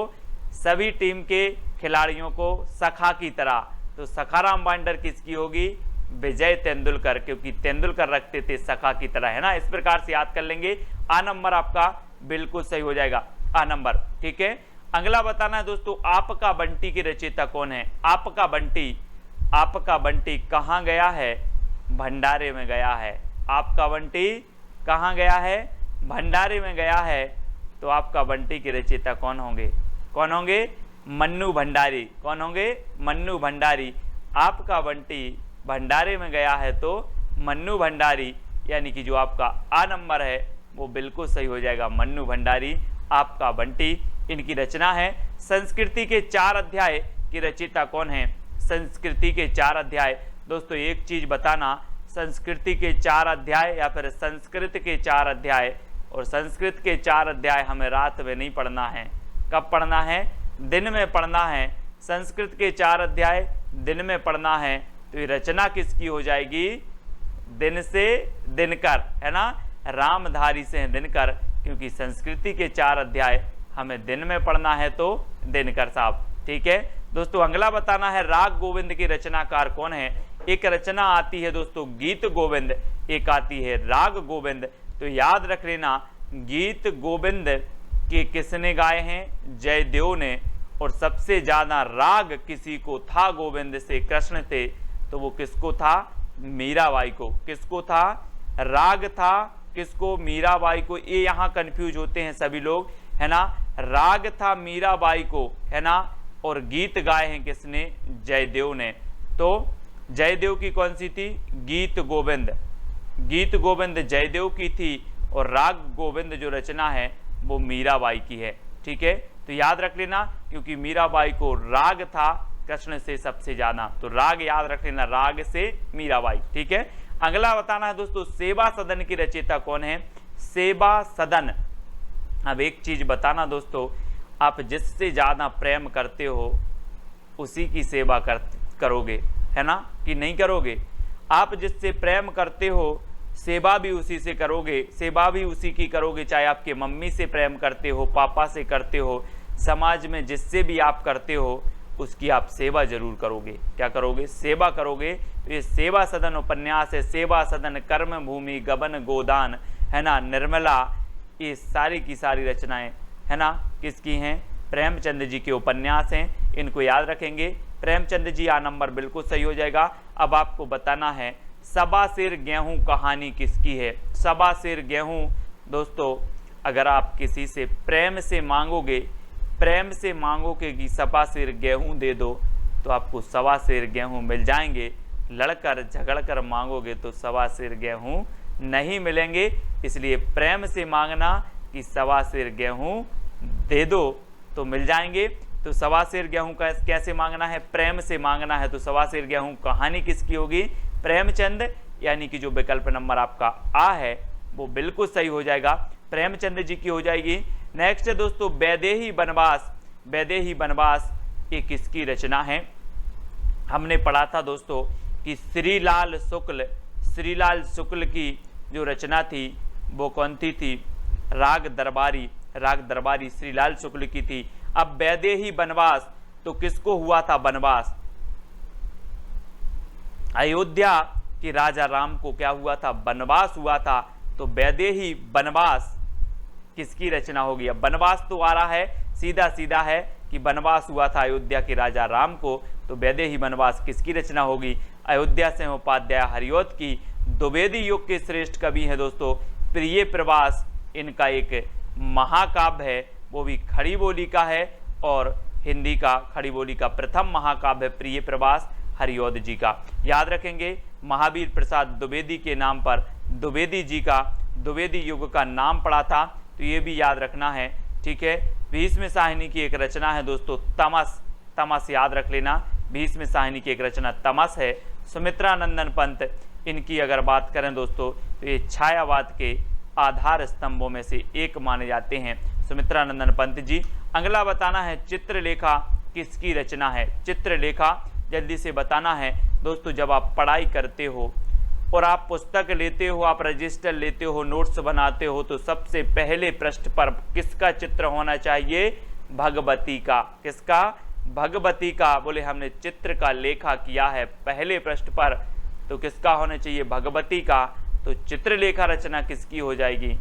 सभी टीम के खिलाड़ियों को सखा की तरह। तो सखाराम बाइंडर किसकी होगी, विजय तेंदुलकर, क्योंकि तेंदुलकर रखते थे सखा की तरह, है ना। इस प्रकार से याद कर लेंगे, आ नंबर आपका बिल्कुल सही हो जाएगा, आ नंबर। ठीक है, अगला बताना है दोस्तों, आपका बंटी की रचयिता कौन है। आपका बंटी, आपका बंटी कहाँ गया है, भंडारे में गया है। आपका बंटी कहाँ गया है, भंडारे में गया है। तो आपका बंटी की रचयिता कौन होंगे, कौन होंगे, मन्नू भंडारी। कौन होंगे, मन्नू भंडारी। आपका बंटी भंडारे में गया है तो मन्नू भंडारी, यानी कि जो आपका आ नंबर है वो बिल्कुल सही हो जाएगा, मन्नू भंडारी, आपका बंटी। इनकी रचना है। संस्कृति के 4 अध्याय की रचयिता कौन है, संस्कृति के 4 अध्याय। दोस्तों एक चीज बताना, संस्कृति के 4 अध्याय या फिर संस्कृत के 4 अध्याय, और संस्कृत के 4 अध्याय हमें रात में नहीं पढ़ना है। कब पढ़ना है, दिन में पढ़ना है। संस्कृत के 4 अध्याय दिन में पढ़ना है। तो ये रचना किसकी हो जाएगी, दिन से दिनकर, है ना, रामधारी से है दिनकर, क्योंकि संस्कृति के 4 अध्याय हमें दिन में पढ़ना है तो दिनकर साहब। ठीक है दोस्तों, अगला बताना है, राग गोविंद की रचनाकार कौन है। एक रचना आती है दोस्तों गीत गोविंद, एक आती है राग गोविंद। तो याद रख लेना, गीत गोविंद के किसने गाए हैं, जयदेव ने। और सबसे ज्यादा राग किसी को था गोविंद से, कृष्ण थे, तो वो किसको था, मीराबाई को। किसको था, राग था किसको, मीराबाई को। ये यहाँ कंफ्यूज होते हैं सभी लोग, है ना। राग था मीराबाई को, है ना, और गीत गाए हैं किसने, जयदेव ने। तो जयदेव की कौन सी थी, गीत गोविंद। गीत गोविंद जयदेव की थी और राग गोविंद जो रचना है वो मीराबाई की है। ठीक है, तो याद रख लेना, क्योंकि मीराबाई को राग था कृष्ण से सबसे ज्यादा, तो राग याद रख लेना, राग से मीराबाई। ठीक है, अगला बताना है दोस्तों, सेवा सदन की रचयिता कौन है, सेवा सदन। अब एक चीज बताना दोस्तों, आप जिससे ज्यादा प्रेम करते हो उसी की सेवा करोगे, है ना, कि नहीं करोगे। आप जिससे प्रेम करते हो सेवा भी उसी से करोगे, सेवा भी उसी की करोगे। चाहे आपके मम्मी से प्रेम करते हो, पापा से करते हो, समाज में जिससे भी आप करते हो उसकी आप सेवा जरूर करोगे। क्या करोगे, सेवा करोगे। तो ये सेवा सदन उपन्यास है, सेवा सदन, कर्म भूमि, गबन गोदान, है ना, निर्मला, ये सारी की सारी रचनाएं, है ना, किसकी हैं, प्रेमचंद जी के उपन्यास हैं। इनको याद रखेंगे, प्रेमचंद जी, आ नंबर बिल्कुल सही हो जाएगा। अब आपको बताना है, सबा सिर गेहूं कहानी किसकी है। सबा सिर गेहूं दोस्तों, अगर आप किसी से प्रेम से मांगोगे, प्रेम से मांगोगे कि सबा सिर गेहूं दे दो, तो आपको सवा सिर गेहूं मिल जाएंगे। लड़कर झगड़कर मांगोगे तो सवा सिर गेहूं नहीं मिलेंगे। इसलिए प्रेम से मांगना कि सवा सिर गेहूं दे दो तो मिल जाएंगे। तो सवा सिर गेहूं का कैसे मांगना है, प्रेम से मांगना है। तो सवा सिर गेहूं कहानी किसकी होगी, प्रेमचंद, यानी कि जो विकल्प नंबर आपका आ है वो बिल्कुल सही हो जाएगा, प्रेमचंद जी की हो जाएगी। नेक्स्ट है दोस्तों, वैदेही वनवास। वैदेही वनवास ये किसकी रचना है, हमने पढ़ा था दोस्तों कि श्रीलाल शुक्ल की जो रचना थी वो कौन थी? राग दरबारी श्रीलाल शुक्ल की थी। अब वैदेही वनवास, तो किसको हुआ था वनवास? अयोध्या के राजा राम को क्या हुआ था? वनवास हुआ था। तो वैदेही वनवास किसकी रचना होगी? अब वनवास तो आ रहा है, सीधा सीधा है कि वनवास हुआ था अयोध्या के राजा राम को, तो वैदेही वनवास किसकी रचना होगी? अयोध्या से उपाध्याय हरिऔध की। द्विवेदी युग के श्रेष्ठ कवि हैं दोस्तों प्रिय प्रवास, इनका एक महाकाव्य है, वो भी खड़ी बोली का है, और हिंदी का खड़ी बोली का प्रथम महाकाव्य प्रिय प्रवास हरिऔध जी का। याद रखेंगे महावीर प्रसाद द्विवेदी के नाम पर द्विवेदी जी का द्विवेदी युग का नाम पड़ा था, तो ये भी याद रखना है। ठीक है, भीष्म साहिनी की एक रचना है दोस्तों तमस याद रख लेना, भीष्म साहिनी की एक रचना तमस है। सुमित्रा नंदन पंत, इनकी अगर बात करें दोस्तों तो ये छायावाद के आधार स्तंभों में से एक माने जाते हैं सुमित्रा नंदन पंत जी। अगला बताना है चित्रलेखा किसकी रचना है? चित्रलेखा जल्दी से बताना है दोस्तों। जब आप पढ़ाई करते हो और आप पुस्तक लेते हो, आप रजिस्टर लेते हो, नोट्स बनाते हो, तो सबसे पहले पृष्ठ पर किसका चित्र होना चाहिए? भगवती का। किसका? भगवती का। बोले हमने चित्र का लेखा किया है पहले पृष्ठ पर, तो किसका होना चाहिए? भगवती का। तो चित्रलेखा रचना किसकी हो जाएगी?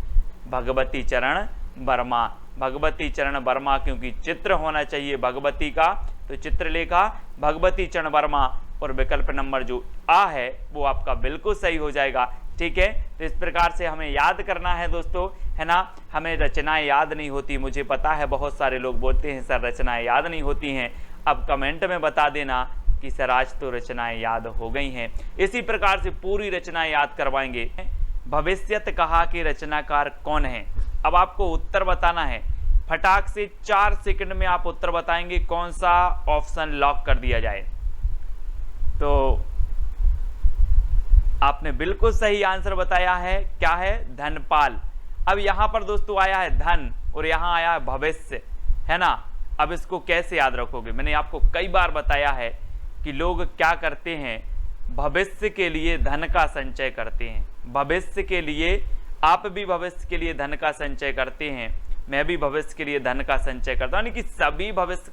भगवती चरण वर्मा। भगवती चरण वर्मा, क्योंकि चित्र होना चाहिए भगवती का, तो चित्रलेखा भगवती चरण वर्मा। और विकल्प नंबर जो आ है वो आपका बिल्कुल सही हो जाएगा। ठीक है, तो इस प्रकार से हमें याद करना है दोस्तों, है ना। हमें रचनाएं याद नहीं होती, मुझे पता है बहुत सारे लोग बोलते हैं सर रचनाएं याद नहीं होती हैं। अब कमेंट में बता देना कि सर आज तो रचनाएं याद हो गई हैं। इसी प्रकार से पूरी रचनाएं याद करवाएंगे। भविष्यत कहा के रचनाकार कौन है? अब आपको उत्तर बताना है, फटाक से 4 सेकंड में आप उत्तर बताएंगे। कौन सा ऑप्शन लॉक कर दिया जाए? तो आपने बिल्कुल सही आंसर बताया है, क्या है? धनपाल। अब यहां पर दोस्तों आया है धन और यहां आया है भविष्य, है ना। अब इसको कैसे याद रखोगे? मैंने आपको कई बार बताया है कि लोग क्या करते हैं, भविष्य के लिए धन का संचय करते हैं। भविष्य के लिए, आप भी भविष्य के लिए धन का संचय करते हैं, मैं भी भविष्य के लिए धन का संचय करता हूं, यानी कि सभी भविष्य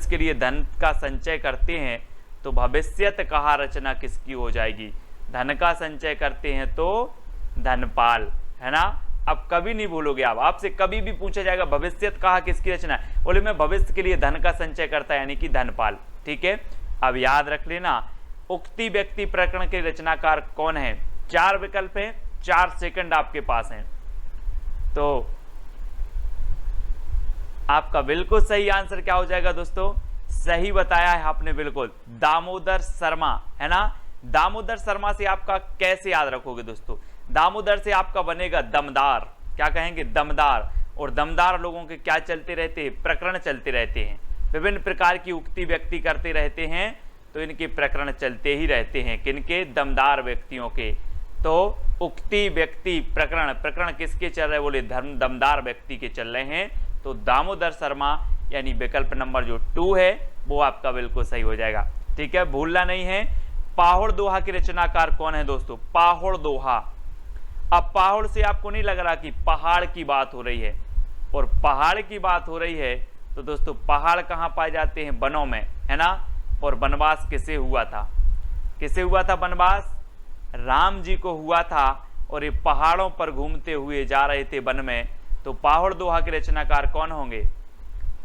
के लिए धन का संचय करते हैं। तो भविष्यत कहा रचना किसकी हो जाएगी? धन का संचय करते हैं तो धनपाल, है ना। अब कभी नहीं भूलोगे आप, आपसे कभी भी पूछा जाएगा भविष्यत कहा किसकी रचना है, बोले मैं भविष्य के लिए धन का संचय करता है, यानी कि धनपाल। ठीक है, अब याद रख लेना, उक्ति व्यक्ति प्रकरण के रचनाकार कौन है? 4 विकल्प हैं, 4 सेकंड आपके पास हैं। तो आपका बिल्कुल सही आंसर क्या हो जाएगा दोस्तों? सही बताया है आपने बिल्कुल, दामोदर शर्मा, है ना। दामोदर शर्मा से आपका कैसे याद रखोगे दोस्तों? दामोदर से आपका बनेगा दमदार। क्या कहेंगे? दमदार। और दमदार लोगों के क्या चलते रहते हैं? प्रकरण चलते रहते हैं, विभिन्न प्रकार की उक्ति व्यक्ति करते रहते हैं, तो इनके प्रकरण चलते ही रहते हैं। किनके? दमदार व्यक्तियों के। तो उक्ति व्यक्ति प्रकरण किसके चल रहे हैं? बोले दमदार व्यक्ति के चल रहे हैं। तो दामोदर शर्मा यानी विकल्प नंबर जो 2 है वो आपका बिल्कुल सही हो जाएगा। ठीक है, भूलना नहीं है। पाहुड़ दोहा के रचनाकार कौन है दोस्तों? पाहुड़ दोहा। अब पहाड़ से आपको नहीं लग रहा कि पहाड़ की बात हो रही है, और पहाड़ की बात हो रही है तो दोस्तों पहाड़ कहाँ पाए जाते हैं? वनों में, है ना। और वनवास किसे हुआ था? किसे हुआ था वनवास? राम जी को हुआ था, और ये पहाड़ों पर घूमते हुए जा रहे थे वन में। तो पाहुड़ दोहा के रचनाकार कौन होंगे?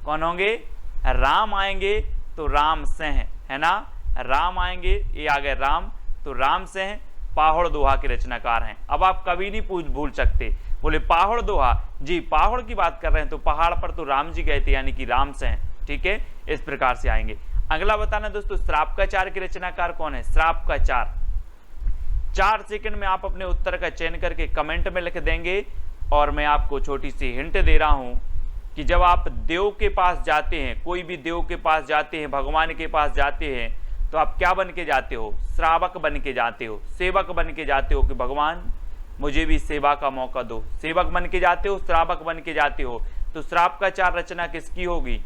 कौन होंगे? राम आएंगे तो राम सिंह, है ना। राम आएंगे, ये आ गए राम, तो राम सिंह पाहुड़ दोहा के रचनाकार हैं। अब आप कभी नहीं भूल सकते, बोले पाहुड़ दोहा, जी पहाड़ की बात कर रहे हैं, तो पहाड़ पर तो राम जी गए थे, यानी कि राम सिंह। ठीक है, इस प्रकार से आएंगे। अगला बताना दोस्तों, श्रापकाचार्य के रचनाकार कौन है? श्रापकाचार्य। 4 सेकंड में आप अपने उत्तर का चयन करके कमेंट में लिख देंगे। और मैं आपको छोटी सी हिंट दे रहा हूं कि जब आप देव के पास जाते हैं, कोई भी देव के पास जाते हैं, भगवान के पास जाते हैं, तो आप क्या बन के जाते हो? श्रावक बन के जाते हो, सेवक बन के जाते हो कि भगवान मुझे भी सेवा का मौका दो। सेवक बन के जाते हो, श्रावक बन के जाते हो। तो श्रापकाचार्य रचना किसकी होगी?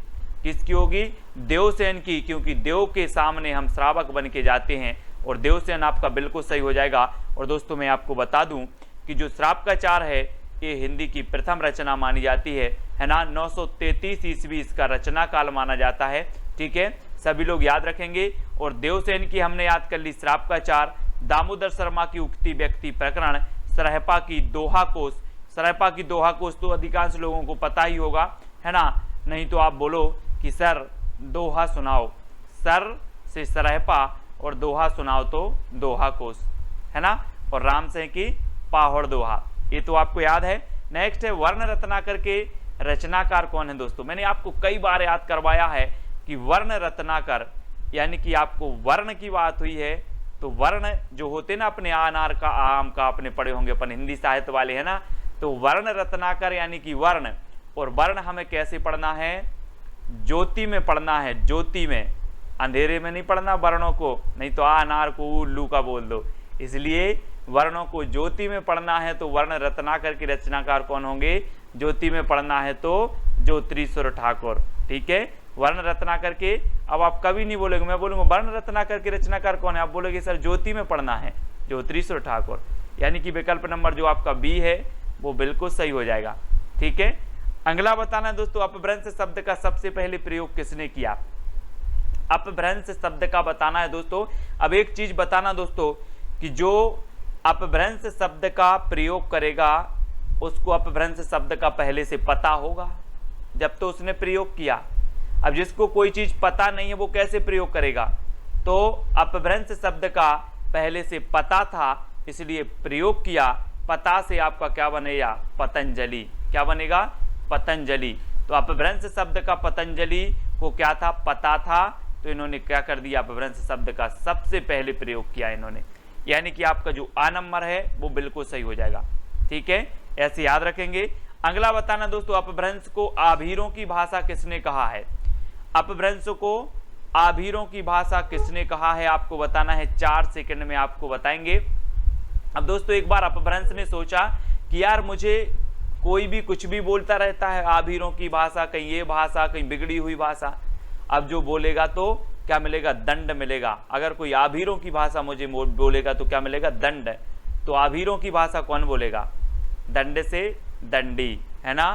किसकी होगी? देवसेन की, क्योंकि देव के सामने हम श्रावक बन के जाते हैं और देवसेन आपका बिल्कुल सही हो जाएगा। और दोस्तों मैं आपको बता दूं कि जो श्रावकाचार है ये हिंदी की प्रथम रचना मानी जाती है ना। 933 ईस्वी इसका रचना काल माना जाता है। ठीक है, सभी लोग याद रखेंगे। और देवसेन की हमने याद कर ली श्रावकाचार, दामोदर शर्मा की उक्ति व्यक्ति प्रकरण, सरहपा की दोहा कोश। सरहपा की दोहा कोश तो अधिकांश लोगों को पता ही होगा, है ना। नहीं तो आप बोलो कि सर दोहा सुनाओ, सर से सरहपा और दोहा सुनाओ तो दोहा कोश, है ना। और राम से की पाहड़ दोहा, ये तो आपको याद है। नेक्स्ट है वर्ण रत्नाकर के रचनाकार कौन है? दोस्तों मैंने आपको कई बार याद करवाया है कि वर्ण रत्नाकर, यानी कि आपको वर्ण की बात हुई है तो वर्ण जो होते ना अपने अनार का, आम का, अपने पढ़े होंगे अपन हिंदी साहित्य वाले, है ना। तो वर्ण रत्नाकर यानी कि वर्ण, और वर्ण हमें कैसे पढ़ना है? ज्योति में पढ़ना है, ज्योति में, अंधेरे में नहीं पढ़ना वर्णों को, नहीं तो अनार को उल्लू का बोल दो। इसलिए वर्णों को ज्योति में पढ़ना है। तो वर्ण रत्नाकर के रचनाकार कौन होंगे? ज्योति में पढ़ना है तो ज्योतिरीश्वर ठाकुर। ठीक है, वर्ण रत्नाकर के। अब आप कभी नहीं बोलोगे, मैं बोलूंगा वर्ण रत्नाकर के रचनाकार कौन है, आप बोलोगे सर ज्योति में पढ़ना है, ज्योतिरीश्वर ठाकुर। यानी कि विकल्प नंबर जो आपका बी है वो बिल्कुल सही हो जाएगा। ठीक है, अगला बताना दोस्तों, अपभ्रंश शब्द का सबसे पहले प्रयोग किसने किया? अपभ्रंश शब्द का बताना है दोस्तों। अब एक चीज बताना दोस्तों कि जो अपभ्रंश शब्द का प्रयोग करेगा उसको अपभ्रंश शब्द का पहले से पता होगा जब तो उसने प्रयोग किया। अब जिसको कोई चीज पता नहीं है वो कैसे प्रयोग करेगा? तो अपभ्रंश शब्द का पहले से पता था इसलिए प्रयोग किया। पता से आपका क्या बनेगा? पतंजलि। क्या बनेगा? पतंजलि। तो अपभ्रंश शब्द का पतंजलि को क्या था? पता था, तो इन्होंने क्या कर दिया? अपभ्रंश शब्द का सबसे पहले प्रयोग किया इन्होंने। यानी कि आपका जो आ नंबर है वो बिल्कुल सही हो जाएगा। ठीक है, ऐसे याद रखेंगे। अगला बताना दोस्तों, अपभ्रंश को आभीरों की भाषा किसने कहा है? अपभ्रंश को आभीरों की भाषा किसने कहा है आपको बताना है। 4 सेकंड में आपको बताएंगे। अब दोस्तों एक बार अपभ्रंश ने सोचा कि यार मुझे कोई भी कुछ भी बोलता रहता है, आभीरों की भाषा, कहीं ये भाषा, कहीं बिगड़ी हुई भाषा। अब जो बोलेगा तो क्या मिलेगा? दंड मिलेगा। अगर कोई आभीरों की भाषा मुझे बोलेगा तो क्या मिलेगा? दंड। तो आभीरों की भाषा कौन बोलेगा? दंड से दंडी, है ना।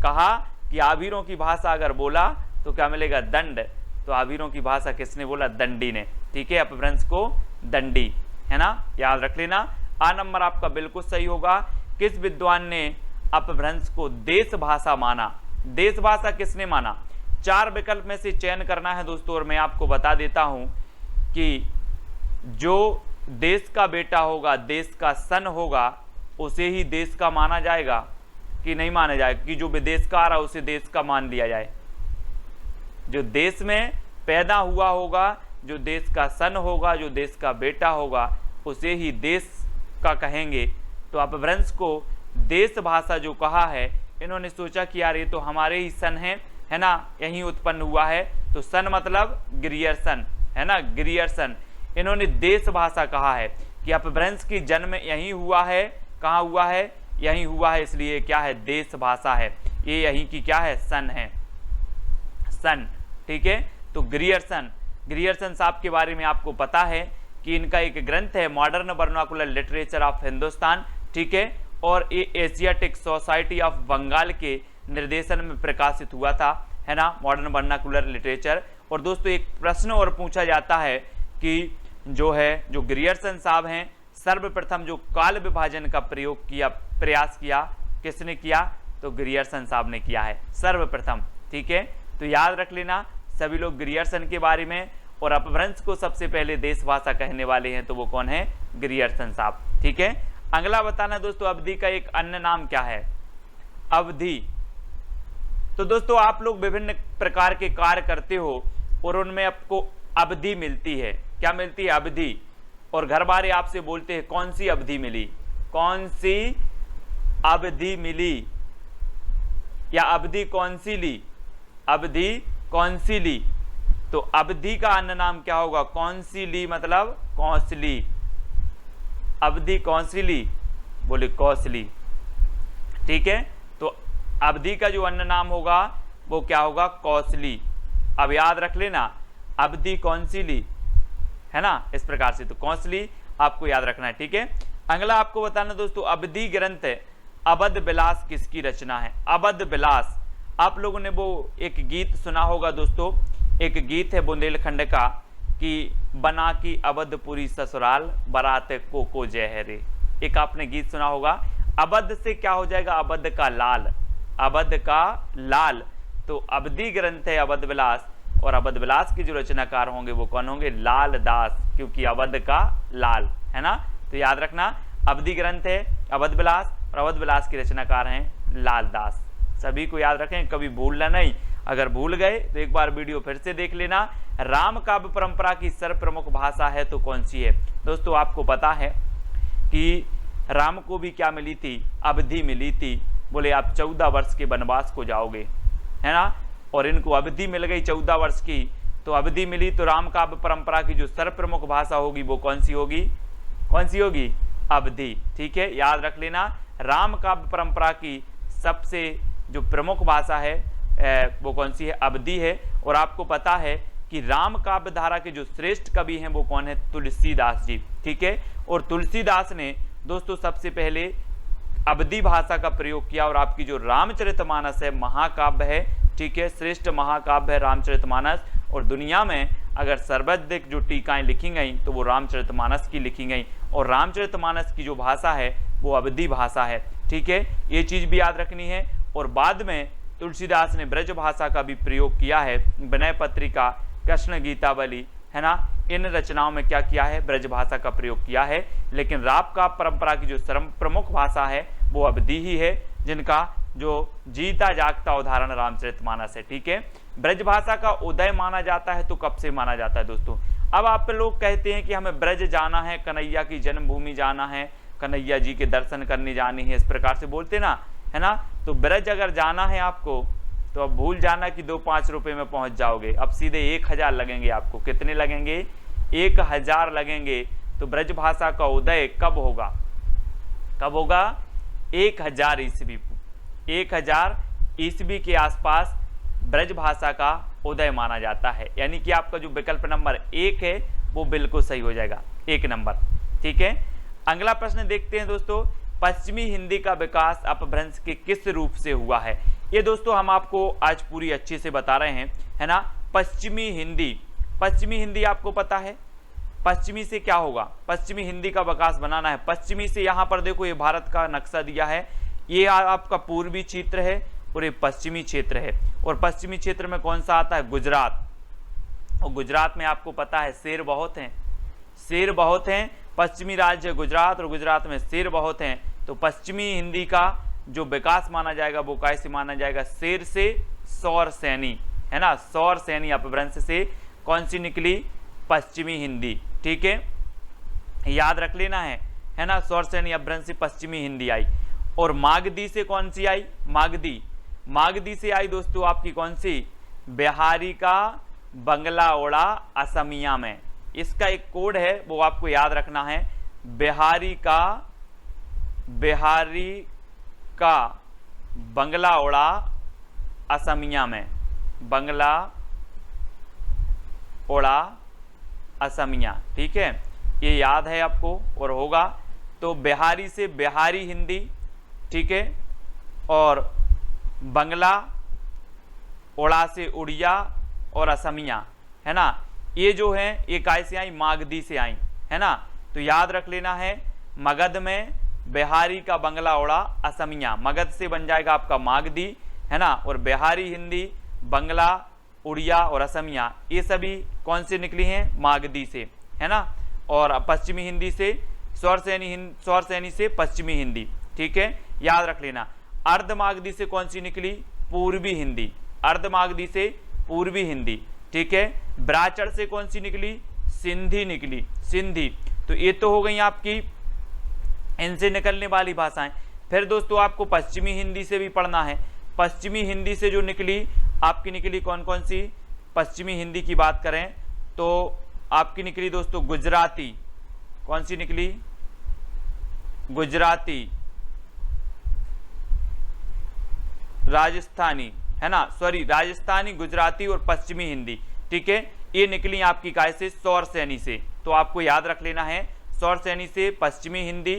कहा कि आभीरों की भाषा अगर बोला तो क्या मिलेगा? दंड। तो आभीरों की भाषा किसने बोला? दंडी ने। ठीक है, अपभ्रंश को दंडी, है ना, याद रख लेना। आ नंबर आपका बिल्कुल सही होगा। किस विद्वान ने अपभ्रंश को देश भाषा माना? देश भाषा किसने माना? 4 विकल्प में से चयन करना है दोस्तों। और मैं आपको बता देता हूं कि जो देश का बेटा होगा, देश का सन होगा, उसे ही देश का माना जाएगा कि नहीं माना जाएगा? कि जो विदेश का आ रहा उसे देश का मान लिया जाए? जो देश में पैदा हुआ होगा, जो देश का सन होगा, जो देश का बेटा होगा, उसे ही देश का कहेंगे। तो अपभ्रंश को देश भाषा जो कहा है, इन्होंने सोचा कि यार ये तो हमारे ही सन है ना, यहीं उत्पन्न हुआ है। तो सन मतलब ग्रियर्सन, है ना, ग्रियर्सन। इन्होंने देश भाषा कहा है कि अपभ्रंश की जन्म यहीं हुआ है। कहाँ हुआ है? यहीं हुआ है, इसलिए क्या है? देश भाषा है। ये यहीं की क्या है? सन है, सन। ठीक है, तो ग्रियर्सन, ग्रियर्सन साहब के बारे में आपको पता है कि इनका एक ग्रंथ है modern vernacular literature of Hindustan. ठीक है, और ये एशियाटिक सोसाइटी ऑफ बंगाल के निर्देशन में प्रकाशित हुआ था, है ना, मॉडर्न वर्नाकुलर लिटरेचर। और दोस्तों एक प्रश्न और पूछा जाता है कि जो ग्रियर्सन साहब हैं, सर्वप्रथम जो काल विभाजन का प्रयास किया, किसने किया? तो ग्रियर्सन साहब ने किया है सर्वप्रथम। ठीक है, तो याद रख लेना सभी लोग ग्रियर्सन के बारे में। और अपभ्रंश को सबसे पहले देश भाषा कहने वाले हैं तो वो कौन है? ग्रियर्सन साहब। ठीक है, अगला बताना दोस्तों, अवधि का एक अन्य नाम क्या है? अवधि। तो दोस्तों आप लोग विभिन्न प्रकार के कार्य करते हो और उनमें आपको अवधि मिलती है। क्या मिलती है? अवधि। और घर वाले आपसे बोलते हैं कौन सी अवधि मिली, कौन सी अवधि मिली, या अवधि कौन सी ली, अवधि कौन सी ली। तो अवधि का अन्य नाम क्या होगा? कौन सी ली मतलब कौशली। अवधि कौन सी ली? बोले कौशली। ठीक है, तो अवधि का जो अन्य नाम होगा वो क्या होगा? कौशली। अब याद रख लेना अवधि कौन सी ली, है ना, इस प्रकार से। तो कौन सी ली आपको याद रखना है, ठीक है। अगला आपको बताना दोस्तों, अवधि ग्रंथ अवध विलास किसकी रचना है। अवध विलास, आप लोगों ने वो एक गीत सुना होगा दोस्तों, एक गीत है बुंदेलखंड का कि बना की अवधपुरी ससुराल बारात को जय है रे, एक आपने गीत सुना होगा। अवध से क्या हो जाएगा, अवध का लाल, अवध का लाल। तो अवधि ग्रंथ है अवध विलास, और अवध विलास के जो रचनाकार होंगे वो कौन होंगे, लाल दास, क्योंकि अवध का लाल, है ना। तो याद रखना अवधि ग्रंथ है अवध विलास, और अवध विलास के रचनाकार हैं लाल दास। सभी को याद रखें, कभी भूलना नहीं, अगर भूल गए तो एक बार वीडियो फिर से देख लेना। राम काव्य परंपरा की सर्वप्रमुख भाषा है तो कौन सी है। दोस्तों आपको पता है कि राम को भी क्या मिली थी, अवधि मिली थी। बोले आप 14 वर्ष के वनवास को जाओगे, है ना, और इनको अवधि मिल गई 14 वर्ष की, तो अवधि मिली। तो राम काव्य परंपरा की जो सर्वप्रमुख भाषा होगी वो कौन सी होगी, कौन सी होगी, अवधि, ठीक है। याद रख लेना राम काव्य परंपरा की सबसे जो प्रमुख भाषा है वो कौन सी है, अवधि है। और आपको पता है कि राम काव्य धारा के जो श्रेष्ठ कवि हैं वो कौन है, तुलसीदास जी, ठीक है। और तुलसीदास ने दोस्तों सबसे पहले अवधि भाषा का प्रयोग किया, और आपकी जो रामचरितमानस है महाकाव्य है, ठीक है, श्रेष्ठ महाकाव्य है रामचरितमानस। और दुनिया में अगर सर्वाधिक जो टीकाएं लिखी गई तो वो रामचरितमानस की लिखी गई, और रामचरितमानस की जो भाषा है वो अवधि भाषा है, ठीक है। ये चीज भी याद रखनी है। और बाद में तुलसीदास ने ब्रज भाषा का भी प्रयोग किया है, विनय पत्रिका, कृष्ण गीतावली, है ना, इन रचनाओं में क्या किया है, ब्रज भाषा का प्रयोग किया है। लेकिन राम काव्य परंपरा की जो प्रमुख भाषा है वो अवधि ही है, जिनका जो जीता जागता उदाहरण रामचरितमानस है, ठीक है। ब्रज भाषा का उदय माना जाता है तो कब से माना जाता है दोस्तों। अब आप लोग कहते हैं कि हमें ब्रज जाना है, कन्हैया की जन्मभूमि जाना है, कन्हैया जी के दर्शन करने जानी है, इस प्रकार से बोलते ना, है ना। तो ब्रज अगर जाना है आपको तो अब भूल जाना कि 2-5 रुपए में पहुंच जाओगे, अब सीधे 1000 लगेंगे आपको। कितने लगेंगे, 1000 लगेंगे। तो ब्रज भाषा का उदय कब होगा, कब होगा, 1000 ईस्वी, 1000 ईस्वी के आसपास ब्रज भाषा का उदय माना जाता है। यानी कि आपका जो विकल्प नंबर 1 है वो बिल्कुल सही हो जाएगा, 1 नंबर, ठीक है। अगला प्रश्न देखते हैं दोस्तों, पश्चिमी हिंदी का विकास अपभ्रंश के किस रूप से हुआ है। ये दोस्तों हम आपको आज पूरी अच्छे से बता रहे हैं, है ना। पश्चिमी हिंदी, पश्चिमी हिंदी आपको पता है, पश्चिमी से क्या होगा, पश्चिमी हिंदी का विकास बनाना है। पश्चिमी से यहाँ पर देखो ये भारत का नक्शा दिया है, ये आपका पूर्वी क्षेत्र है और ये पश्चिमी क्षेत्र है। और पश्चिमी क्षेत्र में कौन सा आता है, गुजरात। और गुजरात में आपको पता है शेर बहुत हैं, शेर बहुत हैं। पश्चिमी राज्य गुजरात और गुजरात में शेर बहुत हैं। तो पश्चिमी हिंदी का जो विकास माना जाएगा वो कैसे माना जाएगा, शेर से सौर सैनी, है ना, सौर सैनी अपभ्रंश से कौन सी निकली, पश्चिमी हिंदी, ठीक है, याद रख लेना है ना। सौर सैनी अपभ्रंश से पश्चिमी हिंदी आई। और मागधी से कौन सी आई, मागधी, मागधी से आई दोस्तों आपकी कौन सी, बिहारी का बंगला ओड़ा असमिया में। इसका एक कोड है वो आपको याद रखना है, बिहारी का बंगला ओड़ा असमिया में, बंगला ओड़ा असमिया, ठीक है, ये याद है आपको और होगा। तो बिहारी से बिहारी हिंदी, ठीक है, और बंगला ओड़ा से उड़िया और असमिया, है ना। ये जो है ये कैसे आई, मागधी से आई, है ना। तो याद रख लेना है, मगध में बिहारी का बंगला ओड़ा असमिया, मगध से बन जाएगा आपका मागधी, है ना। और बिहारी हिंदी, बंगला, उड़िया और असमिया ये सभी कौन से निकली हैं, मागधी से, है ना। और पश्चिमी हिंदी से सौर सैनी से पश्चिमी हिंदी, ठीक है, याद रख लेना। अर्धमागधी से कौन सी निकली, पूर्वी हिंदी, अर्धमागधी से पूर्वी हिंदी, ठीक है। ब्राचड़ से कौन सी निकली, सिंधी निकली, सिंधी। तो ये तो हो गई आपकी इनसे निकलने वाली भाषाएं। फिर दोस्तों आपको पश्चिमी हिंदी से भी पढ़ना है। पश्चिमी हिंदी से जो निकली आपकी निकली कौन कौन सी, पश्चिमी हिंदी की बात करें तो आपकी निकली दोस्तों गुजराती, कौन सी निकली, गुजराती, राजस्थानी, है ना, सॉरी राजस्थानी, गुजराती और पश्चिमी हिंदी, ठीक है, ये निकली आपकी काय से, सौर सैनी से। तो आपको याद रख लेना है, सौर सैनी से पश्चिमी हिंदी,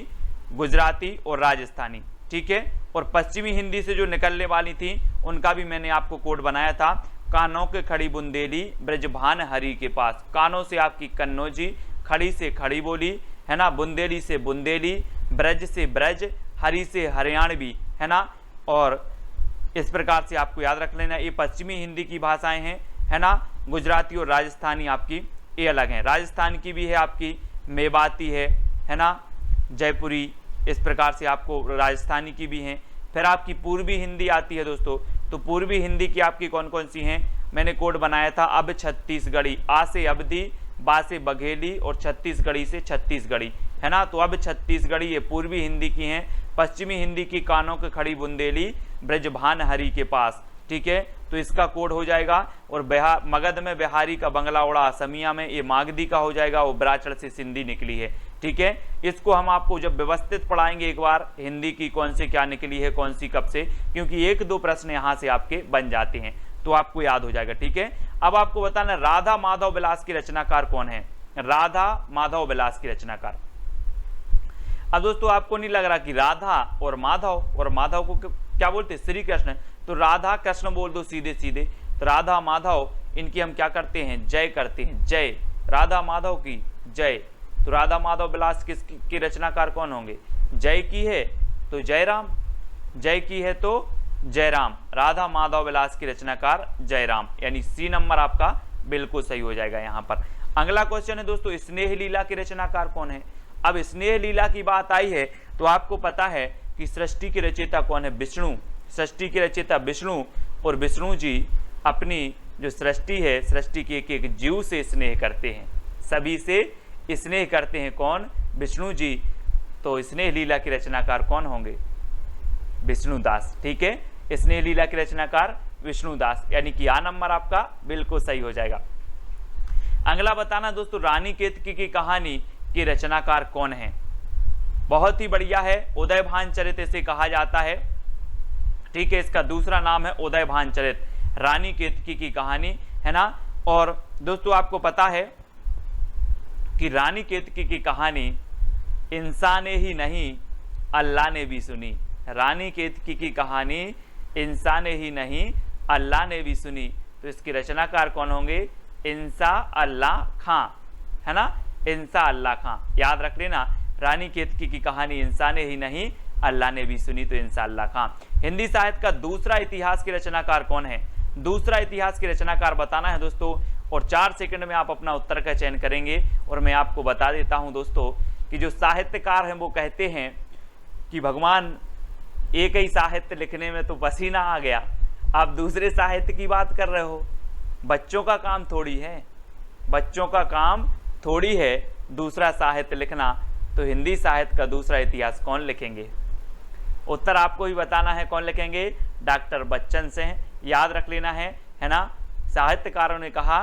गुजराती और राजस्थानी, ठीक है। और पश्चिमी हिंदी से जो निकलने वाली थी उनका भी मैंने आपको कोड बनाया था, कानों के खड़ी बुंदेली ब्रजभान हरि के पास। कानों से आपकी कन्नौजी, खड़ी से खड़ी बोली, है ना, बुंदेली से बुंदेली, ब्रज से ब्रज, हरि से हरियाणवी, है ना। और इस प्रकार से आपको याद रख लेना, ये पश्चिमी हिंदी की भाषाएं हैं, है ना। गुजराती और राजस्थानी आपकी ये अलग हैं। राजस्थान की भी है आपकी मेवाती है ना, जयपुरी, इस प्रकार से आपको राजस्थानी की भी हैं। फिर आपकी पूर्वी हिंदी आती है दोस्तों, तो पूर्वी हिंदी की आपकी कौन कौन सी हैं, मैंने कोड बनाया था, अब छत्तीसगढ़ी, आ से अवधी, बा से बघेली और छत्तीसगढ़ी से छत्तीसगढ़ी, है ना। तो अब छत्तीसगढ़ी ये पूर्वी हिंदी की हैं। पश्चिमी हिंदी की कानों के खड़ी बुंदेली ब्रजभान हरि के पास, ठीक है, तो इसका कोड हो जाएगा। और मगध में बिहारी का बंगला उड़ा, असमिया में ये मागधी का हो जाएगा, वो ब्राचड़ से सिंधी निकली है, ठीक है। इसको हम आपको जब व्यवस्थित पढ़ाएंगे एक बार, हिंदी की कौन से क्या निकली है, कौन सी कब से, क्योंकि एक दो प्रश्न यहाँ से आपके बन जाते हैं, तो आपको याद हो जाएगा, ठीक है। अब आपको बताना राधा माधव विलास की रचनाकार कौन है, राधा माधव विलास की रचनाकार। अब दोस्तों आपको नहीं लग रहा कि राधा और माधव को क्या बोलते हैं, श्री कृष्ण, तो राधा कृष्ण बोल दो सीधे सीधे। तो राधा माधव इनकी हम क्या करते हैं, जय करते हैं, जय राधा माधव की जय। तो राधा माधव विलास किसकी रचनाकार कौन होंगे, जय की है तो जयराम, जय की है तो जयराम, राधा माधव विलास की रचनाकार जयराम, यानी सी नंबर आपका बिल्कुल सही हो जाएगा यहाँ पर। अगला क्वेश्चन है दोस्तों, स्नेह लीला की रचनाकार कौन है। अब स्नेह लीला की बात आई है तो आपको पता है कि सृष्टि के रचयिता कौन है, विष्णु, सृष्टि के रचयिता विष्णु। और विष्णु जी अपनी जो सृष्टि है, सृष्टि के एक एक जीव से स्नेह करते हैं, सभी से स्नेह करते हैं, कौन, विष्णु जी। तो स्नेह लीला की रचनाकार कौन होंगे, विष्णुदास, ठीक है, स्नेह लीला की रचनाकार विष्णुदास, यानी कि आ नंबर आपका बिल्कुल सही हो जाएगा। अगला बताना दोस्तों, रानी केतकी की कहानी के रचनाकार कौन है। बहुत ही बढ़िया है, उदयभान चरित इसे कहा जाता है, ठीक है, इसका दूसरा नाम है उदयभान चरित, रानी केतकी की कहानी, है ना। और दोस्तों आपको पता है कि रानी केतकी की कहानी इंसान ने ही नहीं अल्लाह ने भी सुनी। रानी केतकी की कहानी इंसान ने ही नहीं अल्लाह ने भी सुनी। तो इसके रचनाकार कौन होंगे, इंसा अल्लाह खां, है ना, इंसा अल्लाह खां, याद रख लेना। रानी केतकी की कहानी इंसान ने ही नहीं अल्लाह ने भी सुनी, तो इंसा अल्लाह खां। हिंदी साहित्य का दूसरा इतिहास की रचनाकार कौन है, दूसरा इतिहास की रचनाकार बताना है दोस्तों। और 4 सेकंड में आप अपना उत्तर का चयन करेंगे। और मैं आपको बता देता हूं दोस्तों कि जो साहित्यकार हैं वो कहते हैं कि भगवान एक ही साहित्य लिखने में तो पसीना आ गया, आप दूसरे साहित्य की बात कर रहे हो। बच्चों का काम थोड़ी है, बच्चों का काम थोड़ी है दूसरा साहित्य लिखना। तो हिंदी साहित्य का दूसरा इतिहास कौन लिखेंगे, उत्तर आपको ही बताना है, कौन लिखेंगे, डॉक्टर बच्चन से, याद रख लेना है ना। साहित्यकारों ने कहा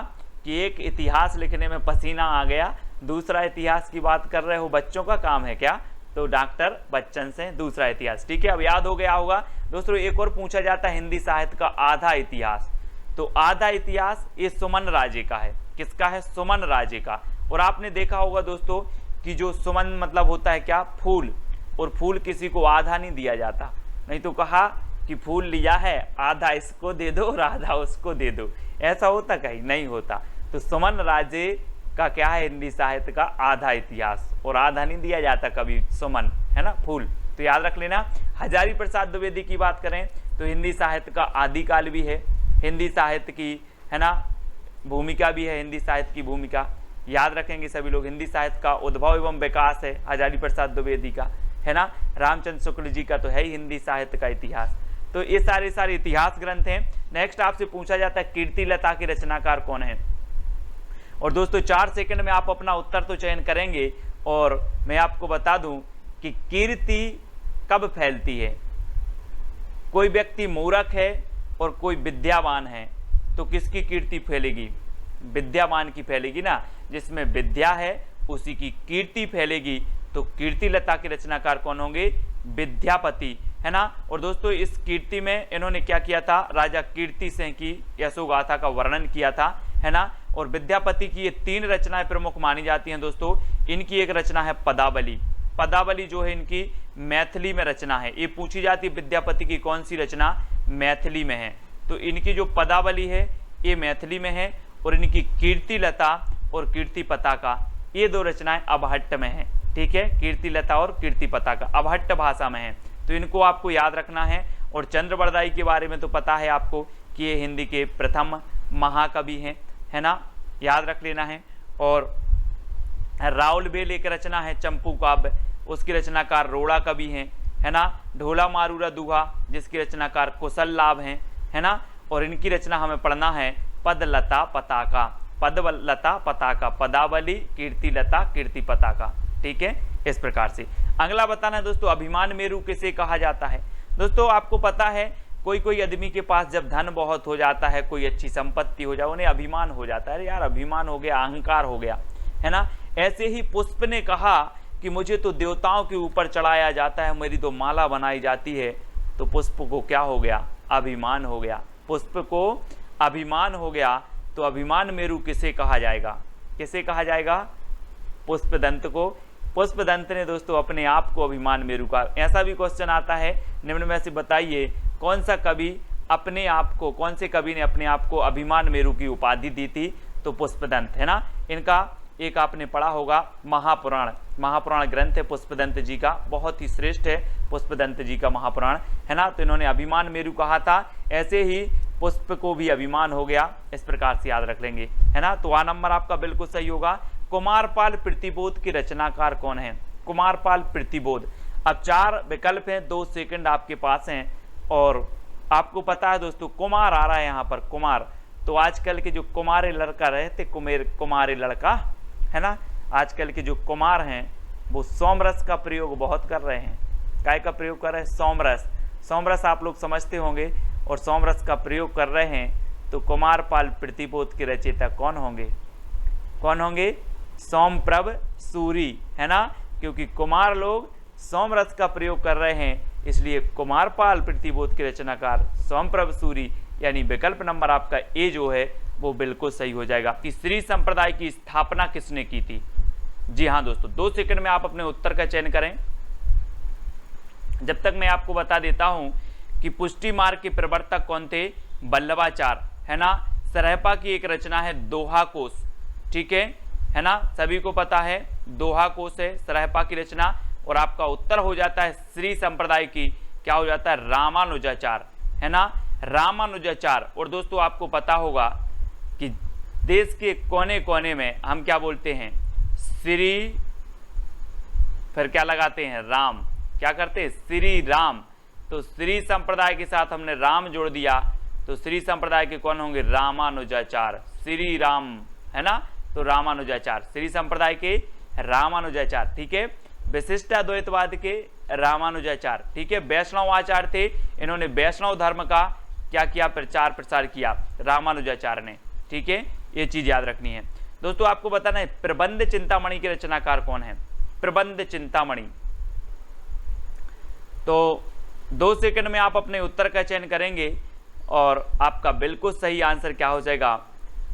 कि एक इतिहास लिखने में पसीना आ गया, दूसरा इतिहास की बात कर रहे हो, बच्चों का काम है क्या, तो डॉक्टर बच्चन से दूसरा इतिहास, ठीक है। अब याद हो गया होगा दोस्तों। एक और पूछा जाता है हिंदी साहित्य का आधा इतिहास, तो आधा इतिहास ये सुमन राजे का है, किसका है, सुमन राजे का। और आपने देखा होगा दोस्तों कि जो सुमन मतलब होता है क्या, फूल, और फूल किसी को आधा नहीं दिया जाता, नहीं तो कहा कि फूल लिया है आधा इसको दे दो और आधा उसको दे दो, ऐसा होता कहीं नहीं होता। तो सुमन राजे का क्या है, हिंदी साहित्य का आधा इतिहास, और आधा नहीं दिया जाता कभी, सुमन, है ना, फूल, तो याद रख लेना। हजारी प्रसाद द्विवेदी की बात करें तो हिंदी साहित्य का आदिकाल भी है, हिंदी साहित्य की, है ना, भूमिका भी है, हिंदी साहित्य की भूमिका याद रखेंगे सभी लोग। हिंदी साहित्य का उद्भव एवं विकास है हजारी प्रसाद द्विवेदी का, है ना। रामचंद्र शुक्ल जी का तो है ही हिंदी साहित्य का इतिहास। तो ये सारे इतिहास ग्रंथ हैं। नेक्स्ट आपसे पूछा जाता है कीर्तिलता की रचनाकार कौन है। और दोस्तों 4 सेकंड में आप अपना उत्तर तो चयन करेंगे। और मैं आपको बता दूं कि कीर्ति कब फैलती है, कोई व्यक्ति मूर्ख है और कोई विद्यावान है, तो किसकी कीर्ति फैलेगी, विद्यावान की फैलेगी ना, जिसमें विद्या है उसी की कीर्ति फैलेगी। तो कीर्तिलता के रचनाकार कौन होंगे, विद्यापति, है ना। और दोस्तों इस कीर्ति में इन्होंने क्या किया था, राजा कीर्ति सिंह की यशोगाथा का वर्णन किया था, है ना। और विद्यापति की ये 3 रचनाएं प्रमुख मानी जाती हैं दोस्तों। इनकी एक रचना है पदावली। पदावली जो है इनकी मैथिली में रचना है। ये पूछी जाती है विद्यापति की कौन सी रचना मैथिली में है, तो इनकी जो पदावली है ये मैथिली में है। और इनकी कीर्ति लता और कीर्ति पताका ये 2 रचनाएं अबहट्ट में है, ठीक है। कीर्ति लता और कीर्ति पताका अबहट्ट भाषा में है, तो इनको आपको याद रखना है। और चंद्रबरदाई के बारे में तो पता है आपको कि ये हिंदी के प्रथम महाकवि हैं, है ना, याद रख लेना है। और राउलबेल एक रचना है चंपू काव्य, उसकी रचनाकार रोड़ा कवि हैं, है ना। ढोला मारूरा दुहा जिसकी रचनाकार कुशल लाभ हैं, है ना। और इनकी रचना हमें पढ़ना है पदलता पताका। पदलता पताका, पदावली, कीर्ति लता, कीर्ति पताका, ठीक है। इस प्रकार से अगला बताना है दोस्तों अभिमान मेरु किसे कहा जाता है। दोस्तों आपको पता है कोई कोई आदमी के पास जब धन बहुत हो जाता है, कोई अच्छी संपत्ति हो जाए, उन्हें अभिमान हो जाता है, अरे यार अभिमान हो गया, अहंकार हो गया, है ना। ऐसे ही पुष्प ने कहा कि मुझे तो देवताओं के ऊपर चढ़ाया जाता है, मेरी तो माला बनाई जाती है। तो पुष्प को क्या हो गया, अभिमान हो गया, पुष्प को अभिमान हो गया। तो अभिमान मेरु किसे कहा जाएगा, किसे कहा जाएगा, पुष्पदंत को। पुष्पदंत ने दोस्तों अपने आप को अभिमान मेरु का। ऐसा भी क्वेश्चन आता है निम्न में से बताइए कौन सा कवि अपने आप को, कौन से कवि ने अपने आप को अभिमान मेरु की उपाधि दी थी, तो पुष्पदंत, है ना। इनका एक आपने पढ़ा होगा महापुराण, महापुराण ग्रंथ है पुष्पदंत जी का, बहुत ही श्रेष्ठ है पुष्पदंत जी का महापुराण, है ना। तो इन्होंने अभिमान मेरु कहा था, ऐसे ही पुष्प को भी अभिमान हो गया, इस प्रकार से याद रख लेंगे, है ना। तो 1 नंबर आपका बिल्कुल सही होगा। कुमारपाल प्रतिबोध की रचनाकार कौन है, कुमारपाल प्रतिबोध। अब 4 विकल्प हैं, 2 सेकंड आपके पास हैं। और आपको पता है दोस्तों कुमार आ रहा है यहाँ पर, कुमार। तो आजकल के जो कुमारे लड़का रहते, कुमारे लड़का, है ना, आजकल के जो कुमार हैं वो सोमरस का प्रयोग बहुत कर रहे हैं। काय का प्रयोग कर रहे हैं, सोमरस। सोमरस आप लोग समझते होंगे, और सोमरस का प्रयोग कर रहे हैं। तो कुमारपाल प्रतिबोध के रचयिता कौन होंगे, कौन होंगे, सोमप्रभ सूरी, है ना। क्योंकि कुमार लोग सोमरस का प्रयोग कर रहे हैं, इसलिए कुमारपाल प्रतिबोध के रचनाकार सोमप्रभ सूरी, यानी विकल्प नंबर आपका ए जो है वो बिल्कुल सही हो जाएगा। कि श्री संप्रदाय की स्थापना किसने की थी। जी हाँ दोस्तों, 2 सेकंड में आप अपने उत्तर का चयन करें। जब तक मैं आपको बता देता हूं कि पुष्टि मार्ग के प्रवर्तक कौन थे, वल्लभाचार्य, है ना। सरहपा की एक रचना है दोहा कोश, ठीक है ना, सभी को पता है दोहा कोश है सरहपा की रचना। और आपका उत्तर हो जाता है श्री संप्रदाय की, क्या हो जाता है, रामानुजाचार्य, है ना, रामानुजाचार्य। और दोस्तों आपको पता होगा कि देश के कोने कोने में हम क्या बोलते हैं, श्री, फिर क्या लगाते हैं, राम, क्या करते हैं, श्री राम। तो श्री संप्रदाय के साथ हमने राम जोड़ दिया, तो श्री संप्रदाय के कौन होंगे, रामानुजाचार्य, श्री राम, है ना। तो रामानुजाचार्य, श्री संप्रदाय के रामानुजाचार्य, ठीक है। विशिष्टाद्वैतवाद के रामानुजाचार्य, ठीक है। वैष्णव आचार्य थे, इन्होंने वैष्णव धर्म का क्या किया, प्रचार प्रसार किया, रामानुजाचार्य ने, ठीक है। ये चीज याद रखनी है दोस्तों। आपको बताना है प्रबंध चिंतामणि के रचनाकार कौन है, प्रबंध चिंतामणि। तो 2 सेकंड में आप अपने उत्तर का चयन करेंगे और आपका बिल्कुल सही आंसर क्या हो जाएगा,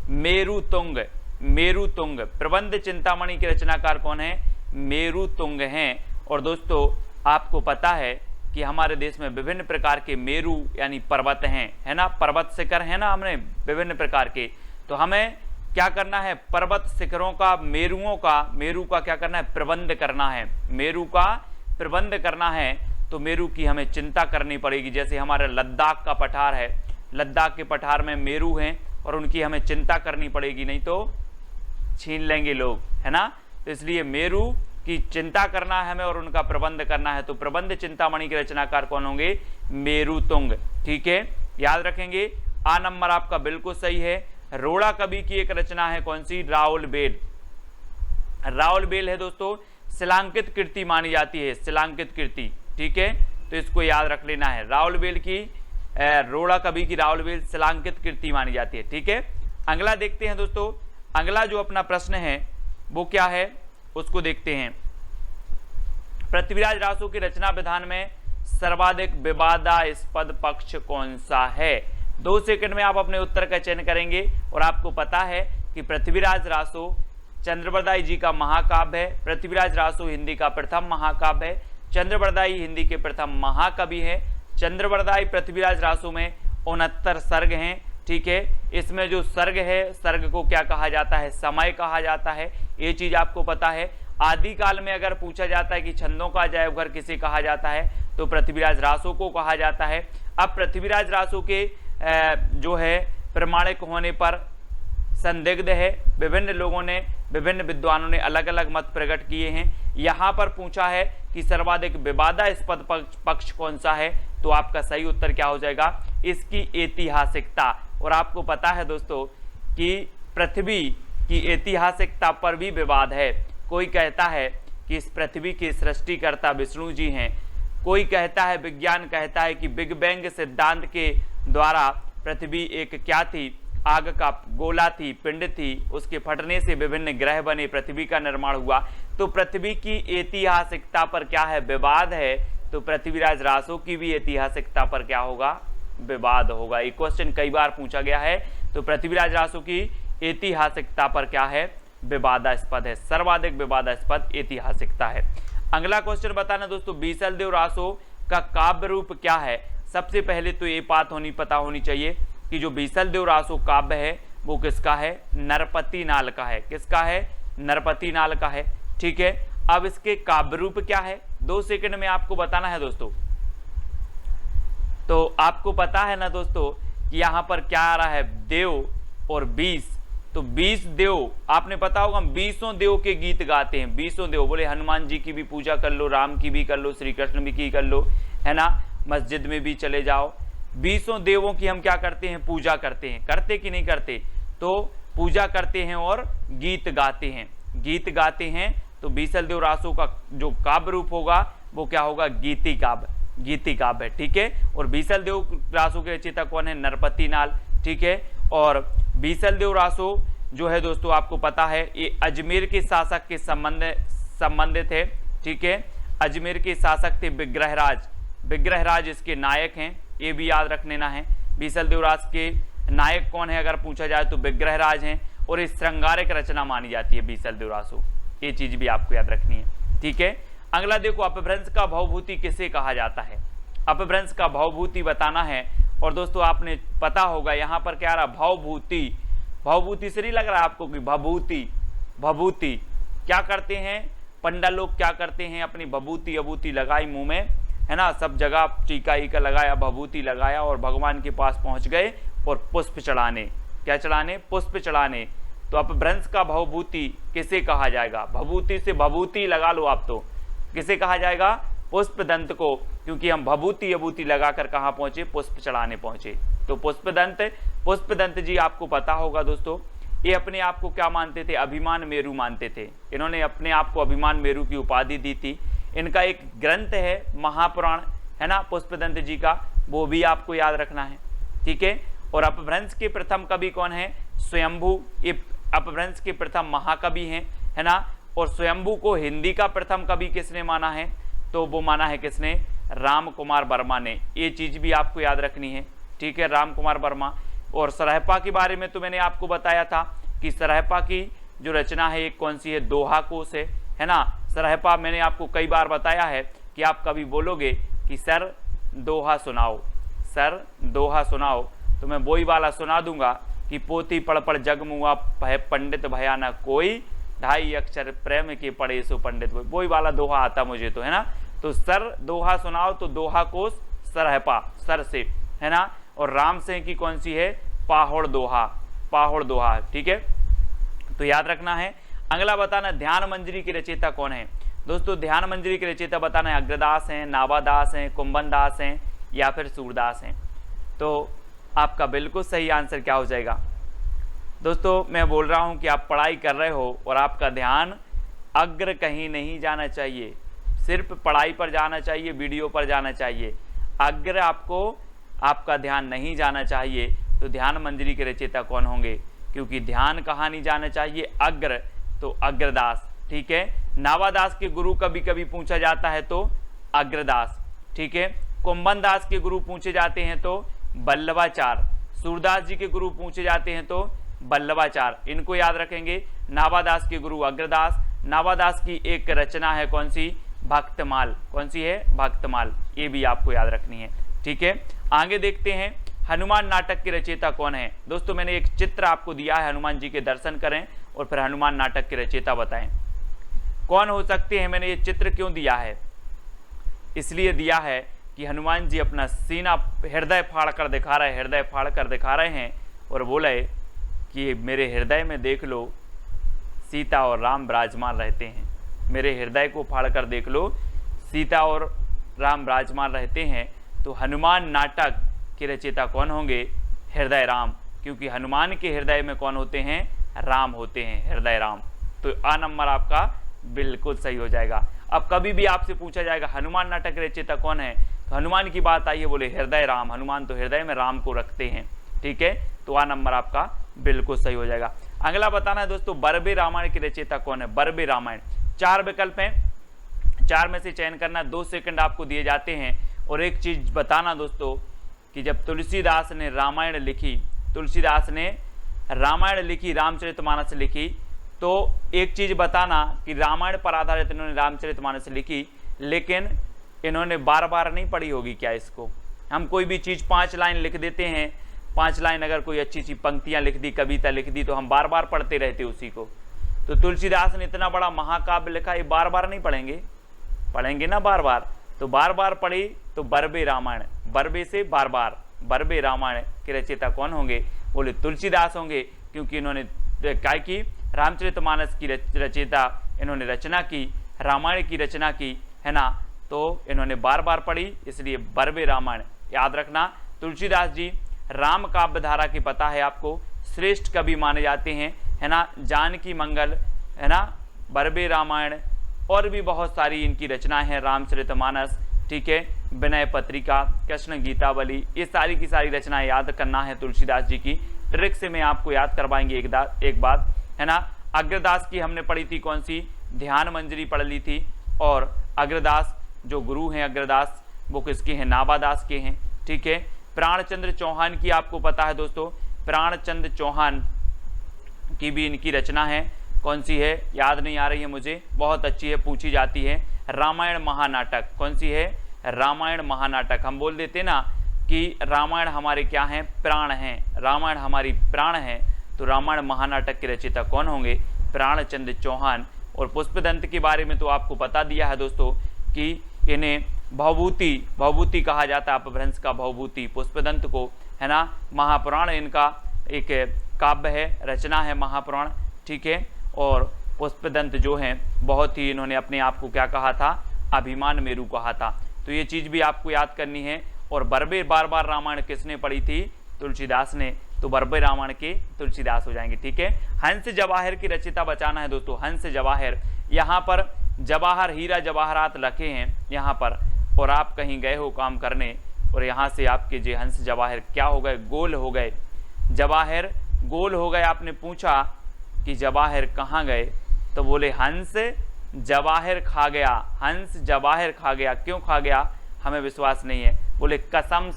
मेरुतुंग, मेरुतुंग। प्रबंध चिंतामणि के रचनाकार कौन है, मेरुतुंग हैं। और दोस्तों आपको पता है कि हमारे देश में विभिन्न प्रकार के मेरु यानी पर्वत हैं, है ना, पर्वत शिखर है ना, हमने विभिन्न प्रकार के। तो हमें क्या करना है, पर्वत शिखरों का, मेरुओं का, मेरु का क्या करना है, प्रबंध करना है, मेरु का प्रबंध करना है। तो मेरु की हमें चिंता करनी पड़ेगी। जैसे हमारा लद्दाख का पठार है, लद्दाख के पठार में मेरु हैं और उनकी हमें चिंता करनी पड़ेगी, नहीं तो छीन लेंगे लोग, है ना। तो इसलिए मेरु की चिंता करना है हमें और उनका प्रबंध करना है। तो प्रबंध चिंतामणि के रचनाकार कौन होंगे, मेरुतुंग, ठीक है, याद रखेंगे। आ नंबर आपका बिल्कुल सही है। रोड़ा कवि की एक रचना है कौन सी, राउलबेल। राउलबेल है दोस्तों, शिलांकित कृति मानी जाती है, शिलांकित कृति, ठीक है। तो इसको याद रख लेना है, राउलबेल की, रोड़ा कवि की राउलबेल शिलांकित कृति मानी जाती है, ठीक है। अगला देखते हैं दोस्तों, अगला जो अपना प्रश्न है वो क्या है उसको देखते हैं। पृथ्वीराज रासो की रचना विधान में सर्वाधिक विवादास्पद पक्ष कौन सा है? 2 सेकंड में आप अपने उत्तर का चयन करेंगे। और आपको पता है कि पृथ्वीराज रासो चंद्रबरदाई जी का महाकाव्य है। पृथ्वीराज रासो हिंदी का प्रथम महाकाव्य है। चंद्रबरदाई हिंदी के प्रथम महाकवि हैं। चंद्रबरदाई पृथ्वीराज रासो में 69 सर्ग हैं। ठीक है, इसमें जो सर्ग है, सर्ग को क्या कहा जाता है? समय कहा जाता है। ये चीज आपको पता है। आदिकाल में अगर पूछा जाता है कि छंदों का अजायबघर किसे कहा जाता है, तो पृथ्वीराज रासो को कहा जाता है। अब पृथ्वीराज रासो के जो है प्रमाणिक होने पर संदिग्ध है। विभिन्न लोगों ने, विभिन्न विद्वानों ने अलग अलग मत प्रकट किए हैं। यहाँ पर पूछा है कि सर्वाधिक विवादास्पद पक्ष कौन सा है, तो आपका सही उत्तर क्या हो जाएगा? इसकी ऐतिहासिकता। और आपको पता है दोस्तों कि पृथ्वी की ऐतिहासिकता पर भी विवाद है। कोई कहता है कि इस पृथ्वी के सृष्टिकर्ता विष्णु जी हैं। कोई कहता है, विज्ञान कहता है कि बिग बैंग सिद्धांत के द्वारा पृथ्वी एक क्या थी? आग का गोला थी, पिंड थी, उसके फटने से विभिन्न ग्रह बने, पृथ्वी का निर्माण हुआ। तो पृथ्वी की ऐतिहासिकता पर क्या है? विवाद है। तो पृथ्वीराज रासो की भी ऐतिहासिकता पर क्या होगा? विवाद होगा। ये क्वेश्चन कई बार पूछा गया है। तो पृथ्वीराज रासो की ऐतिहासिकता पर क्या है? विवादास्पद है। सर्वाधिक विवादास्पद ऐतिहासिकता है। अगला क्वेश्चन बताना दोस्तों, बीसलदेव रासो का काव्य रूप क्या है? सबसे पहले तो ये बात पता होनी चाहिए कि जो बीसलदेव रासो काव्य है वो किसका है? नरपति नाल का है। किसका है? नरपति नाल का है। ठीक है, अब इसके काव्य रूप क्या है? 2 सेकंड में आपको बताना है दोस्तों। तो आपको पता है ना दोस्तों कि यहाँ पर क्या आ रहा है? देव और 20। तो 20 देव, आपने पता होगा 20 देव के गीत गाते हैं। 20 देव बोले, हनुमान जी की भी पूजा कर लो, राम की भी कर लो, श्री कृष्ण भी की कर लो, है ना, मस्जिद में भी चले जाओ। 20 देवों की हम क्या करते हैं? पूजा करते हैं। करते कि नहीं करते? तो पूजा करते हैं और गीत गाते हैं। गीत गाते हैं। तो बीसलदेव रासो का जो काव्य रूप होगा वो क्या होगा? गीति काव्य। गीति काव्य। ठीक है, और बीसलदेव रासो के रचयिता कौन है? नरपति नाल। ठीक है, और बीसलदेव रासो जो है दोस्तों आपको पता है ये अजमेर के शासक के संबंधित है। ठीक है, अजमेर के शासक थे विग्रहराज। विग्रहराज इसके नायक हैं, ये भी याद रख लेना है। बीसलदेव राज के नायक कौन है अगर पूछा जाए तो विग्रहराज हैं। और इस श्रृंगारिक रचना मानी जाती है बीसलदेव रासो। ये चीज भी आपको याद रखनी है। ठीक है, अगला देखो, अपभ्रंश का भवभूति किसे कहा जाता है? अपभ्रंश का भवभूति बताना है। और दोस्तों आपने पता होगा यहाँ पर क्या रहा? भवभूति। भवभूति से नहीं लग रहा है आपको कि भभूति? भभूति क्या करते हैं पंडा लोग? क्या करते हैं? अपनी भभूति अभूति लगाई मुंह में, है ना, सब जगह टीका ईका लगाया, भभूति लगाया और भगवान के पास पहुंच गए और पुष्प चढ़ाने। क्या चढ़ाने? पुष्प चढ़ाने। तो अपभ्रंश का भवभूति किसे कहा जाएगा? भभूति से भभूति लगा लो आप। तो किसे कहा जाएगा? पुष्पदंत को, क्योंकि हम भभूति अभूति लगाकर कहाँ पहुंचे? पुष्प चढ़ाने पहुंचे। तो पुष्पदंत जी आपको पता होगा दोस्तों, ये अपने आप को क्या मानते थे? अभिमान मेरु मानते थे। इन्होंने अपने आप को अभिमान मेरु की उपाधि दी थी। इनका एक ग्रंथ है महापुराण, है ना, पुष्पदंत जी का, वो भी आपको याद रखना है। ठीक है, और अपभ्रंश के प्रथम कवि कौन है? स्वयंभू। ये अपभ्रंश के प्रथम महाकवि हैं, है ना। और स्वयंभू को हिंदी का प्रथम कवि किसने माना है? तो वो माना है किसने? राम कुमार वर्मा ने। ये चीज भी आपको याद रखनी है। ठीक है, राम कुमार वर्मा। और सरहपा के बारे में तो मैंने आपको बताया था कि सरहपा की जो रचना है एक कौन सी है? दोहा कोश है ना। सरहपा मैंने आपको कई बार बताया है कि आप कभी बोलोगे कि सर दोहा सुनाओ, सर दोहा सुनाओ, तो मैं वही वाला सुना दूंगा कि पोती पढ़ पढ़ जग मुआ पंडित भया न कोई, 2.5 अक्षर प्रेम के पढ़े सो पंडित। वही वाला दोहा आता मुझे तो, है ना। तो सर दोहा सुनाओ, तो दोहा कोश सरहपा, सर से, है ना। और राम सिंह की कौन सी है? पाहोड़ दोहा, पाहोड़ दोहा। ठीक है, तो याद रखना है। अगला बताना, ध्यान मंजरी की रचयिता कौन है? दोस्तों ध्यान मंजरी के रचयिता बताना है अग्रदास हैं, नावादास हैं, कुंभन दास हैं या फिर सूरदास हैं। तो आपका बिल्कुल सही आंसर क्या हो जाएगा? दोस्तों मैं बोल रहा हूं कि आप पढ़ाई कर रहे हो और आपका ध्यान अग्र कहीं नहीं जाना चाहिए, सिर्फ पढ़ाई पर जाना चाहिए, वीडियो पर जाना चाहिए। अग्र आपका ध्यान नहीं जाना चाहिए। तो ध्यान मंजरी के रचयिता कौन होंगे? क्योंकि ध्यान कहाँ नहीं जाना चाहिए? अग्र, तो अग्रदास। ठीक है, नावादास के गुरु कभी कभी पूछा जाता है तो अग्रदास। ठीक है। कुंभन दास के गुरु पूछे जाते हैं तो बल्लभाचार, सूरदास जी के गुरु पूछे जाते हैं तो बल्लभाचार, इनको याद रखेंगे। नाभादास के गुरु अग्रदास, नाभादास की एक रचना है कौन सी, भक्तमाल, कौन सी है, भक्तमाल, ये भी आपको याद रखनी है, ठीक है। आगे देखते हैं हनुमान नाटक के रचयिता कौन है। दोस्तों मैंने एक चित्र आपको दिया है, हनुमान जी के दर्शन करें और फिर हनुमान नाटक के रचयिता बताएं कौन हो सकते हैं। मैंने ये चित्र क्यों दिया है, इसलिए दिया है कि हनुमान जी अपना सीना हृदय फाड़ कर दिखा रहे, हृदय फाड़ कर दिखा रहे हैं और बोले कि मेरे हृदय में देख लो सीता और राम विराजमान रहते हैं, मेरे हृदय को फाड़ कर देख लो सीता और राम विराजमान रहते हैं। तो हनुमान नाटक के रचयिता कौन होंगे, हृदय राम, क्योंकि हनुमान के हृदय में कौन होते हैं, राम होते हैं, हृदय राम। तो आ नंबर आपका बिल्कुल सही हो जाएगा। अब कभी भी आपसे पूछा जाएगा हनुमान नाटक के रचयिता कौन है, तो हनुमान की बात आई है, बोले हृदय राम, हनुमान तो हृदय में राम को रखते हैं, ठीक है। तो आ नंबर आपका बिल्कुल सही हो जाएगा। अगला बताना है दोस्तों बरबे रामायण के रचयिता कौन है, बरबे रामायण। 4 विकल्प हैं, 4 में से चयन करना, 2 सेकंड आपको दिए जाते हैं। और एक चीज बताना दोस्तों कि जब तुलसीदास ने रामायण लिखी, तुलसीदास ने रामायण लिखी, रामचरितमानस लिखी, तो एक चीज बताना कि रामायण पर आधारित इन्होंने रामचरितमानस लिखी, लेकिन इन्होंने बार बार नहीं पढ़ी होगी क्या इसको। हम कोई भी चीज 5 लाइन लिख देते हैं, 5 लाइन अगर कोई अच्छी सी पंक्तियां लिख दी, कविता लिख दी, तो हम बार बार पढ़ते रहते उसी को। तो तुलसीदास ने इतना बड़ा महाकाव्य लिखा, ये बार बार नहीं पढ़ेंगे, पढ़ेंगे ना बार बार, तो बार बार पढ़ी तो बरबे रामायण, बरबे से बार बार, बरबे रामायण के रचयिता कौन होंगे, बोले तुलसीदास होंगे, क्योंकि इन्होंने क्या की, रामचरितमानस की रचयिता इन्होंने रचना की, रामायण की रचना की, है ना। तो इन्होंने बार बार पढ़ी, इसलिए बरबे रामायण याद रखना। तुलसीदास जी राम काव्य धारा की पता है आपको, श्रेष्ठ कवि माने जाते हैं, है ना। जानकी मंगल, है ना, बरबे रामायण और भी बहुत सारी इनकी रचनाएं हैं, रामचरितमानस, ठीक है, विनय पत्रिका, कृष्ण गीतावली, ये सारी की सारी रचनाएं याद करना है तुलसीदास जी की। ट्रिक से मैं आपको याद करवाएंगे एक बात, है ना। अग्रदास की हमने पढ़ी थी कौन सी, ध्यान मंजरी पढ़ ली थी। और अग्रदास जो गुरु हैं अग्रदास, वो किसके हैं, नाभादास के हैं, ठीक है। प्राणचंद्र चौहान की आपको पता है दोस्तों, प्राणचंद्र चौहान की भी इनकी रचना है, कौन सी है याद नहीं आ रही है मुझे, बहुत अच्छी है, पूछी जाती है, रामायण महानाटक। कौन सी है, रामायण महानाटक। हम बोल देते ना कि रामायण हमारे क्या हैं, प्राण हैं, रामायण हमारी प्राण है, तो रामायण महानाटक के रचयिता कौन होंगे, प्राणचंद्र चौहान। और पुष्पदंत के बारे में तो आपको बता दिया है दोस्तों कि इन्हें भवभूति कहा जाता है, अपभ्रंश का भवभूति पुष्पदंत को, है ना। महापुराण इनका एक काव्य है, रचना है महापुराण, ठीक है। और पुष्पदंत जो हैं बहुत ही इन्होंने अपने आप को क्या कहा था, अभिमान मेरु कहा था। तो ये चीज़ भी आपको याद करनी है। और बरबे बार बार रामायण किसने पढ़ी थी, तुलसीदास ने, तो बरबे रामायण के तुलसीदास हो जाएंगे, ठीक है। हंस जवाहर की रचयिता बचाना है दोस्तों, हंस जवाहर। यहाँ पर जवाहर हीरा जवाहरात रखे हैं यहाँ पर, और आप कहीं गए हो काम करने और यहाँ से आपके जो हंस जवाहर क्या हो गए, गोल हो गए, जवाहर गोल हो गए। आपने पूछा कि जवाहर कहाँ गए, तो बोले हंस जवाहर खा गया, हंस जवाहर खा गया। क्यों खा गया, हमें विश्वास नहीं है, बोले कसम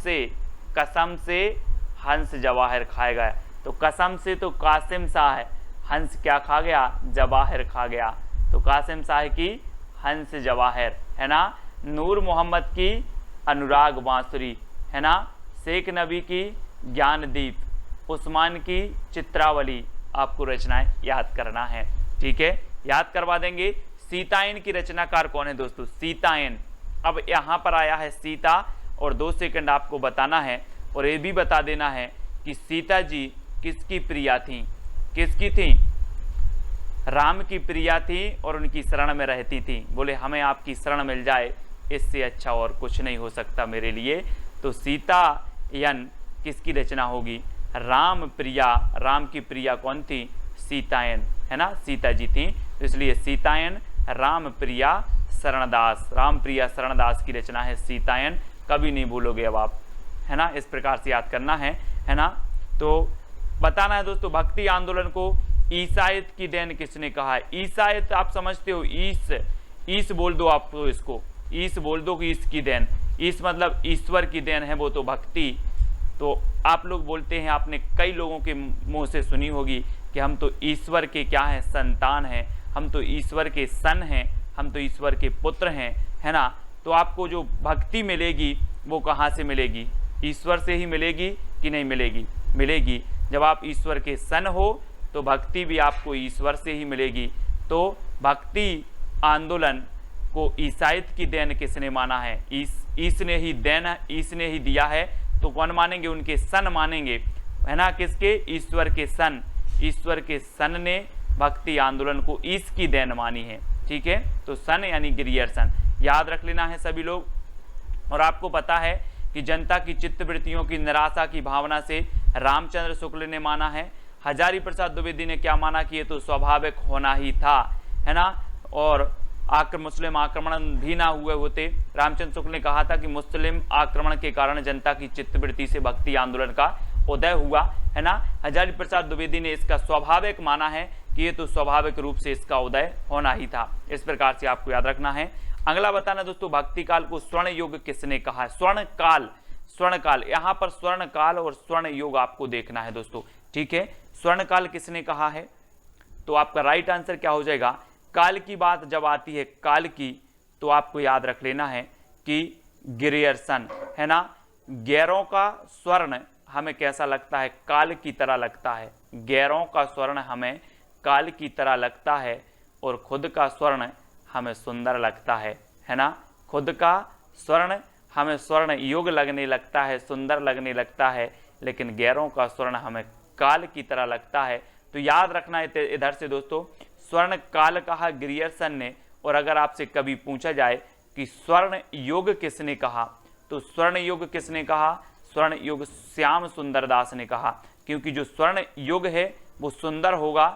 से हंस जवाहर खाएगा। तो कसम से तो कासिम शाह है, हंस क्या खा गया, जवाहर खा गया। तो कासिम शाह की हंस जवाहर, है ना। नूर मोहम्मद की अनुराग बांसुरी, है ना। शेख नबी की ज्ञानदीप, उस्मान की चित्रावली, आपको रचनाएं याद करना है, ठीक है, याद करवा देंगे। सीतायन की रचनाकार कौन है दोस्तों, सीतायन। अब यहाँ पर आया है सीता, और 2 सेकंड आपको बताना है, और ये भी बता देना है कि सीता जी किसकी प्रिया थी, किसकी थी, राम की प्रिया थी और उनकी शरण में रहती थी। बोले हमें आपकी शरण मिल जाए, इससे अच्छा और कुछ नहीं हो सकता मेरे लिए। तो सीतायन किसकी रचना होगी, राम प्रिया, राम की प्रिया कौन थी, सीतायन, है ना, सीता जी थी। तो इसलिए सीतायन राम प्रिया शरणदास, राम प्रिया शरणदास की रचना है सीतायन, कभी नहीं भूलोगे अब आप, है ना। इस प्रकार से याद करना है ना। तो बताना है दोस्तों, भक्ति आंदोलन को ईसाइत की देन किसने कहा है। ईसाइत आप समझते हो, ईस बोल दो आप, तो इसको ईस बोल दो कि ईस की देन। ईश मतलब ईश्वर की देन है, वो तो भक्ति। तो आप लोग बोलते हैं, आपने कई लोगों के मुंह से सुनी होगी कि हम तो ईश्वर के क्या हैं, संतान हैं, हम तो ईश्वर के सन हैं, हम तो ईश्वर के पुत्र हैं, है ना। तो आपको जो भक्ति मिलेगी वो कहाँ से मिलेगी? ईश्वर से ही मिलेगी कि नहीं मिलेगी? मिलेगी। जब आप ईश्वर के सन हो तो भक्ति भी आपको ईश्वर से ही मिलेगी। तो भक्ति आंदोलन को ईसाइत की देन किसने माना है? ईश ने ही देन, ईश ने ही दिया है। तो कौन मानेंगे? उनके सन मानेंगे, है ना। किसके? ईश्वर के सन। ईश्वर के सन ने भक्ति आंदोलन को ईश की देन मानी है, ठीक है। तो सन यानी गिरियर्सन, याद रख लेना है सभी लोग। और आपको पता है कि जनता की चित्तवृत्तियों की निराशा की भावना से रामचंद्र शुक्ल ने माना है। हजारी प्रसाद द्विवेदी ने क्या माना कि ये तो स्वाभाविक होना ही था, है ना। और मुस्लिम आक्रमण भी ना हुए होते। रामचंद्र शुक्ल ने कहा था कि मुस्लिम आक्रमण के कारण जनता की चित्तवृत्ति से भक्ति आंदोलन का उदय हुआ, है ना। हजारी प्रसाद द्विवेदी ने इसका स्वाभाविक माना है कि ये तो स्वाभाविक रूप से इसका उदय होना ही था। इस प्रकार से आपको याद रखना है। अगला बताना दोस्तों, भक्ति काल को स्वर्ण युग किसने कहा है? स्वर्ण काल, स्वर्ण काल, यहाँ पर स्वर्ण काल और स्वर्ण युग आपको देखना है दोस्तों, ठीक है। स्वर्ण काल किसने कहा है? तो आपका राइट आंसर क्या हो जाएगा? काल की बात जब आती है, काल की, तो आपको याद रख लेना है कि गिरियर्सन, है ना। गैरों का स्वर्ण हमें कैसा लगता है? काल की तरह लगता है। गैरों का स्वर्ण हमें काल की तरह लगता है और खुद का स्वर्ण हमें सुंदर लगता है ना। खुद का स्वर्ण हमें स्वर्ण युग लगने लगता है, सुंदर लगने लगता है, लेकिन गैरों का स्वर्ण हमें काल की तरह लगता है। तो याद रखना है इधर से दोस्तों, स्वर्ण काल कहा गिरियर्सन ने। और अगर आपसे कभी पूछा जाए कि स्वर्ण युग किसने कहा, तो स्वर्ण युग किसने कहा? स्वर्ण युग श्याम सुंदर दास ने कहा, क्योंकि जो स्वर्ण युग है वो सुंदर होगा।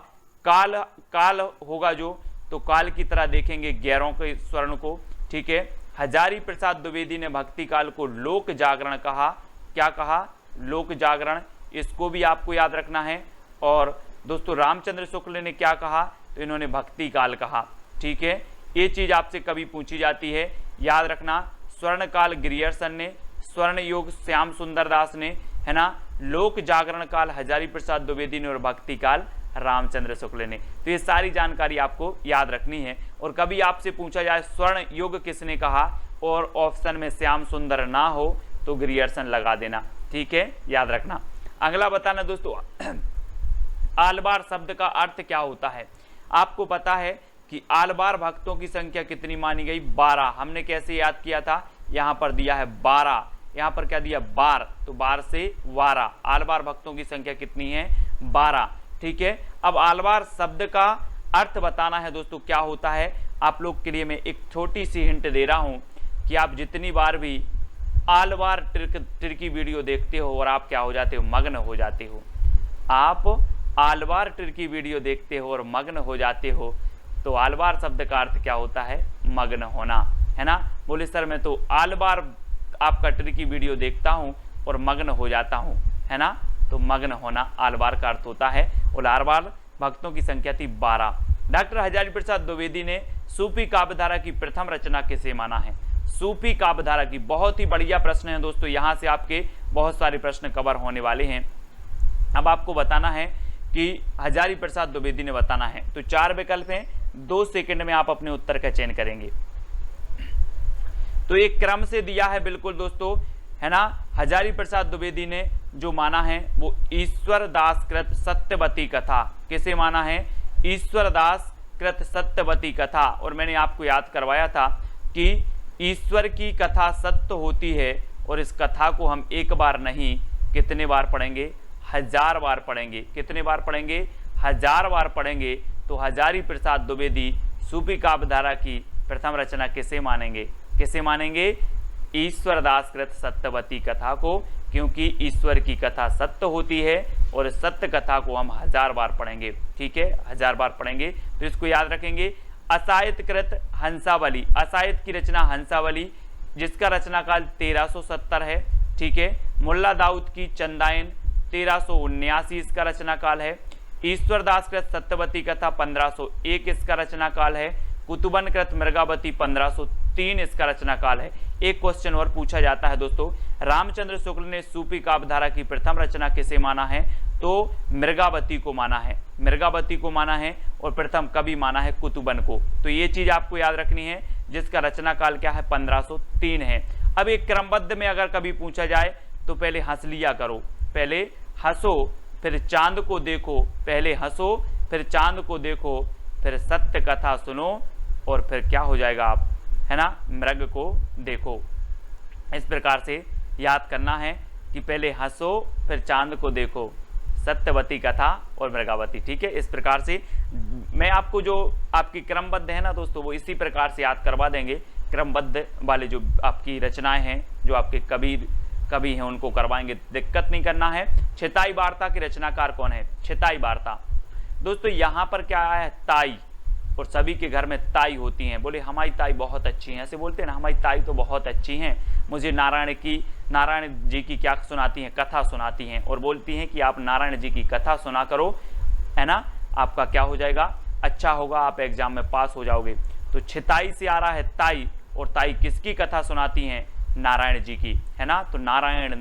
काल होगा जो, तो काल की तरह देखेंगे गैरों के स्वर्ण को, ठीक है। हजारी प्रसाद द्विवेदी ने भक्ति काल को लोक जागरण कहा। क्या कहा? लोक जागरण। इसको भी आपको याद रखना है। और दोस्तों रामचंद्र शुक्ल ने क्या कहा? तो इन्होंने भक्ति काल कहा, ठीक है। ये चीज आपसे कभी पूछी जाती है, याद रखना। स्वर्ण काल गिरियर्सन ने, स्वर्ण युग श्याम सुंदर दास ने, है ना। लोक जागरण काल हजारी प्रसाद द्विवेदी ने और भक्ति काल रामचंद्र शुक्ल ने। तो ये सारी जानकारी आपको याद रखनी है। और कभी आपसे पूछा जाए स्वर्ण युग किसने कहा और ऑप्शन में श्याम सुंदर ना हो तो गिरियर्सन लगा देना, ठीक है, याद रखना। अगला बताना दोस्तों, आलवार शब्द का अर्थ क्या होता है? आपको पता है कि आलवार भक्तों की संख्या कितनी मानी गई? 12। हमने कैसे याद किया था? यहाँ पर दिया है 12, यहाँ पर क्या दिया? 12, तो 12 से 12। आलवार भक्तों की संख्या कितनी है? 12, ठीक है। अब आलवार शब्द का अर्थ बताना है दोस्तों, क्या होता है। आप लोग के लिए मैं एक छोटी सी हिंट दे रहा हूं कि आप जितनी बार भी आलवार ट्रिकी वीडियो देखते हो और आप क्या हो जाते हो? मग्न हो जाते हो। आप आलवार ट्रिकी वीडियो देखते हो और मग्न हो जाते हो, तो आलवार शब्द का अर्थ क्या होता है? मग्न होना, है ना। बोले सर मैं तो आलवार आपका ट्रिकी वीडियो देखता हूं और मग्न हो जाता हूं, है ना। तो मग्न होना आलवार का अर्थ होता है। और आलवार भक्तों की संख्या थी 12। डॉक्टर हजारी प्रसाद द्विवेदी ने सूफी काव्यधारा की प्रथम रचना किसे माना है? सूफी काव्यधारा की, बहुत ही बढ़िया प्रश्न है दोस्तों, यहाँ से आपके बहुत सारे प्रश्न कवर होने वाले हैं। अब आपको बताना है कि हजारी प्रसाद द्विवेदी ने बताना है। तो 4 विकल्प हैं, 2 सेकंड में आप अपने उत्तर का चयन करेंगे। तो एक क्रम से दिया है बिल्कुल दोस्तों, है ना। हजारी प्रसाद द्विवेदी ने जो माना है वो ईश्वर दास कृत सत्यवती कथा। किसे माना है? ईश्वर दास कृत सत्यवती कथा। और मैंने आपको याद करवाया था कि ईश्वर की कथा सत्य होती है और इस कथा को हम एक बार नहीं कितने बार पढ़ेंगे? 1000 बार पढ़ेंगे। कितने बार पढ़ेंगे? 1000 बार पढ़ेंगे। तो हजारी प्रसाद द्विवेदी सूफी काव्यधारा की प्रथम रचना किसे मानेंगे? किसे मानेंगे? ईश्वर दास कृत सत्यवती कथा को, क्योंकि ईश्वर की कथा सत्य होती है और सत्य कथा को हम 1000 बार पढ़ेंगे, ठीक है, 1000 बार पढ़ेंगे। तो इसको याद रखेंगे। असायत कृत हंसावली, असायत की रचना हंसावली, जिसका रचना काल 1370 है, ठीक है। मुल्ला दाऊद की चंदायन 1379 इसका रचना काल है। ईश्वर दास कृत सत्यवती कथा 1501 इसका रचना काल है। कुतुबन कृत मृगावती 1503 इसका रचना काल है। एक क्वेश्चन और पूछा जाता है दोस्तों, रामचंद्र शुक्ल ने सूफी काव्यधारा की प्रथम रचना किसे माना है? तो मृगावती को माना है, मृगावती को माना है, और प्रथम कवि माना है कुतुबन को। तो ये चीज आपको याद रखनी है, जिसका रचना काल क्या है? 1503 है। अब एक क्रमबद्ध में अगर कभी पूछा जाए तो पहले हंस लिया करो, पहले हंसो फिर चांद को देखो, पहले हंसो फिर चांद को देखो, फिर सत्य कथा सुनो, और फिर क्या हो जाएगा आप, है ना, मृग को देखो। इस प्रकार से याद करना है कि पहले हंसो फिर चांद को देखो, सत्यवती कथा और मृगावती। ठीक है, इस प्रकार से मैं आपको जो आपकी क्रमबद्ध है ना दोस्तों, वो इसी प्रकार से याद करवा देंगे। क्रमबद्ध वाले जो आपकी रचनाएं हैं, जो आपके कवि हैं, उनको करवाएंगे, दिक्कत नहीं करना है। छिताई वार्ता की रचनाकार कौन है? छिताई वार्ता दोस्तों, यहाँ पर क्या आया है? ताई, और सभी के घर में ताई होती हैं। बोले हमारी ताई बहुत अच्छी हैं, ऐसे बोलते हैं ना, हमारी ताई तो बहुत अच्छी हैं, मुझे नारायण जी की क्या सुनाती हैं? कथा सुनाती हैं, और बोलती हैं कि आप नारायण जी की कथा सुना करो, है ना, आपका क्या हो जाएगा? अच्छा होगा, आप एग्जाम में पास हो जाओगे। तो छिताई से आ रहा है ताई, और ताई किसकी कथा सुनाती हैं? नारायण जी की, है ना। तो नारायण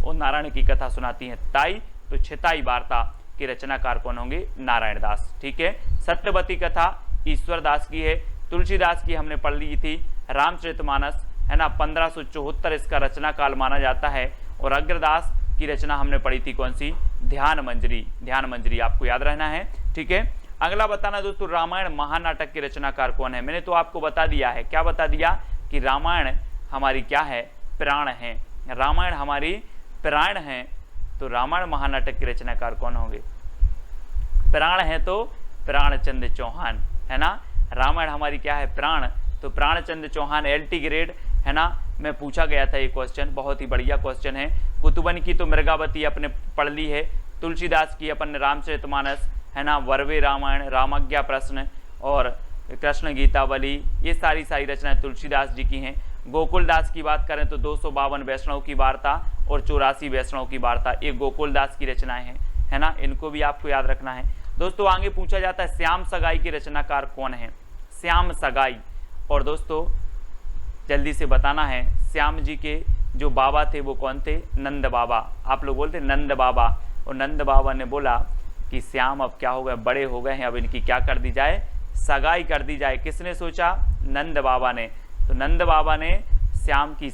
और नारायण की कथा सुनाती हैं ताई। तो छिताई वार्ता के रचनाकार कौन होंगे? नारायण दास। ठीक है, सत्यवती कथा ईश्वर दास की है। तुलसीदास की हमने पढ़ ली थी, रामचरितमानस, है ना, 1574 इसका रचना काल माना जाता है। और अग्रदास की रचना हमने पढ़ी थी कौन सी? ध्यान मंजरी, आपको याद रहना है। ठीक है, अगला बताना दोस्तों, रामायण महानाटक के रचनाकार कौन है? मैंने तो आपको बता दिया है, क्या बता दिया? कि रामायण हमारी क्या है? प्राण है, रामायण हमारी प्राण है। तो रामायण महानाटक के रचनाकार कौन होंगे? प्राण है तो प्राणचंद चौहान, है ना। रामायण हमारी क्या है? प्राण, तो प्राणचंद चौहान, LT ग्रेड, है ना, में पूछा गया था ये क्वेश्चन, बहुत ही बढ़िया क्वेश्चन है। कुतुबन की तो मृगावती अपने पढ़ ली है, तुलसीदास की अपन रामचरितमानस, है ना, वर्वे रामायण, रामज्ञा प्रश्न और कृष्ण गीतावली, ये सारी रचनाएं तुलसीदास जी की हैं। गोकुलदास की बात करें तो 252 वैष्णव की वार्ता और 84 वैष्णव की वार्ता, ये गोकुलदास की रचनाएं हैं, है ना, इनको भी आपको याद रखना है। दोस्तों आगे पूछा जाता है श्याम सगाई के रचनाकार कौन है? श्याम सगाई, और दोस्तों जल्दी से बताना है, श्याम जी के जो बाबा थे वो कौन थे? नंद बाबा। आप लोग बोलते नंद बाबा, और नंद बाबा ने बोला कि श्याम अब क्या हो गए, बड़े हो गए हैं, अब इनकी क्या कर दी जाए? सगाई कर दी जाए। किसने सोचा? नंद बाबा ने। तो नंद बाबा ने श्याम की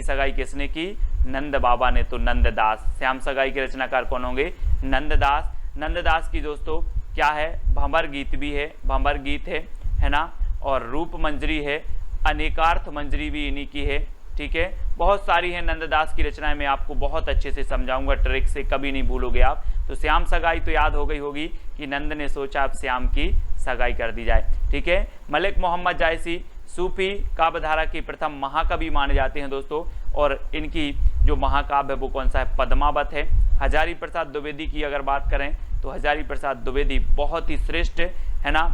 सगाई किसने की? नंद बाबा ने। तो नंददास, श्याम सगाई के रचनाकार कौन होंगे? नंददास। नंददास की दोस्तों क्या है? भंवर गीत भी है, भंवर गीत है ना, और रूप मंजरी है, अनेकार्थ मंजरी भी इन्हीं की है। ठीक है, बहुत सारी है नंददास की रचनाएं, मैं आपको बहुत अच्छे से समझाऊंगा, ट्रिक से कभी नहीं भूलोगे आप। तो श्याम सगाई तो याद हो गई होगी कि नंद ने सोचा अब श्याम की सगाई कर दी जाए। ठीक है, मलिक मोहम्मद जायसी सूफी काव्यधारा की प्रथम महाकवि माने जाते हैं दोस्तों, और इनकी जो महाकाव्य है वो कौन सा है? पद्मावत है। हजारी प्रसाद द्विवेदी की अगर बात करें तो हजारी प्रसाद द्विवेदी बहुत ही श्रेष्ठ, है ना,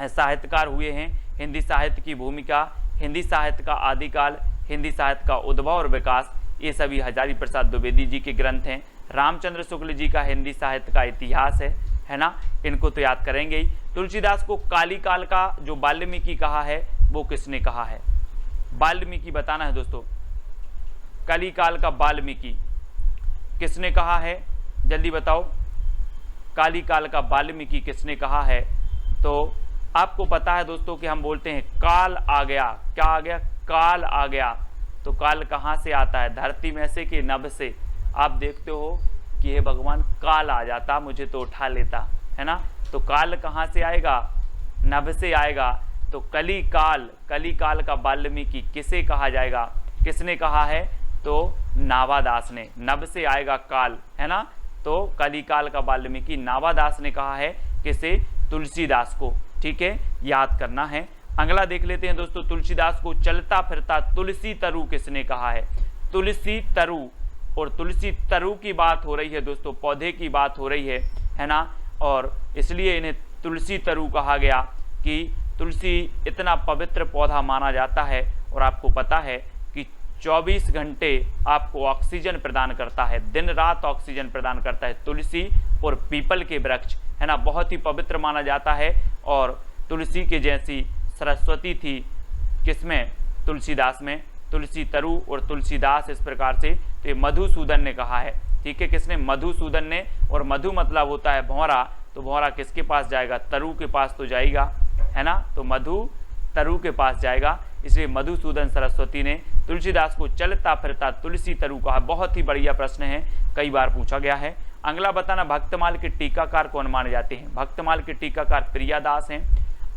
साहित्यकार हुए हैं। हिंदी साहित्य की भूमिका, हिंदी साहित्य का आदिकाल, हिंदी साहित्य का उद्भव और विकास, ये सभी हजारी प्रसाद द्विवेदी जी के ग्रंथ हैं। रामचंद्र शुक्ल जी का हिंदी साहित्य का इतिहास है ना, इनको तो याद करेंगे ही। तुलसीदास को काली काल का जो वाल्मीकि कहा है वो किसने कहा है? वाल्मीकि बताना है दोस्तों, काली काल का वाल्मीकि किसने कहा है? जल्दी बताओ, काली काल का वाल्मीकि किसने कहा है? तो आपको पता है दोस्तों कि हम बोलते हैं काल आ गया। क्या आ गया? काल आ गया। तो काल कहाँ से आता है? धरती में से कि नभ से? आप देखते हो कि हे भगवान काल आ जाता, मुझे तो उठा लेता, है ना। तो काल कहाँ से आएगा? नभ से आएगा। तो कली काल का वाल्मीकि किसे कहा जाएगा? किसने कहा है? तो नावादास ने। नभ से आएगा काल, है ना। तो कली काल का वाल्मीकि नावादास ने कहा है, किसे? तुलसीदास को। ठीक है, याद करना है। अगला देख लेते हैं दोस्तों, तुलसीदास को चलता फिरता तुलसी तरु किसने कहा है? तुलसी तरु, और तुलसी तरु की बात हो रही है दोस्तों, पौधे की बात हो रही है ना, और इसलिए इन्हें तुलसी तरु कहा गया कि तुलसी इतना पवित्र पौधा माना जाता है। और आपको पता है कि 24 घंटे आपको ऑक्सीजन प्रदान करता है, दिन रात ऑक्सीजन प्रदान करता है तुलसी और पीपल के वृक्ष, है ना, बहुत ही पवित्र माना जाता है। और तुलसी के जैसी सरस्वती थी किसमें? तुलसीदास में, तुलसी तरु और तुलसीदास इस प्रकार से, तो ये मधुसूदन ने कहा है। ठीक है, किसने? मधुसूदन ने। और मधु मतलब होता है भौरा, तो भौरा किसके पास जाएगा? तरु के पास तो जाएगा, है ना, तो मधु तरु के पास जाएगा, इसलिए मधुसूदन सरस्वती ने तुलसीदास को चलता फिरता तुलसी तरु कहा। बहुत ही बढ़िया प्रश्न है, कई बार पूछा गया है। अगला बताना, भक्तमाल के टीकाकार कौन माने जाते हैं? भक्तमाल के टीकाकार प्रियादास हैं,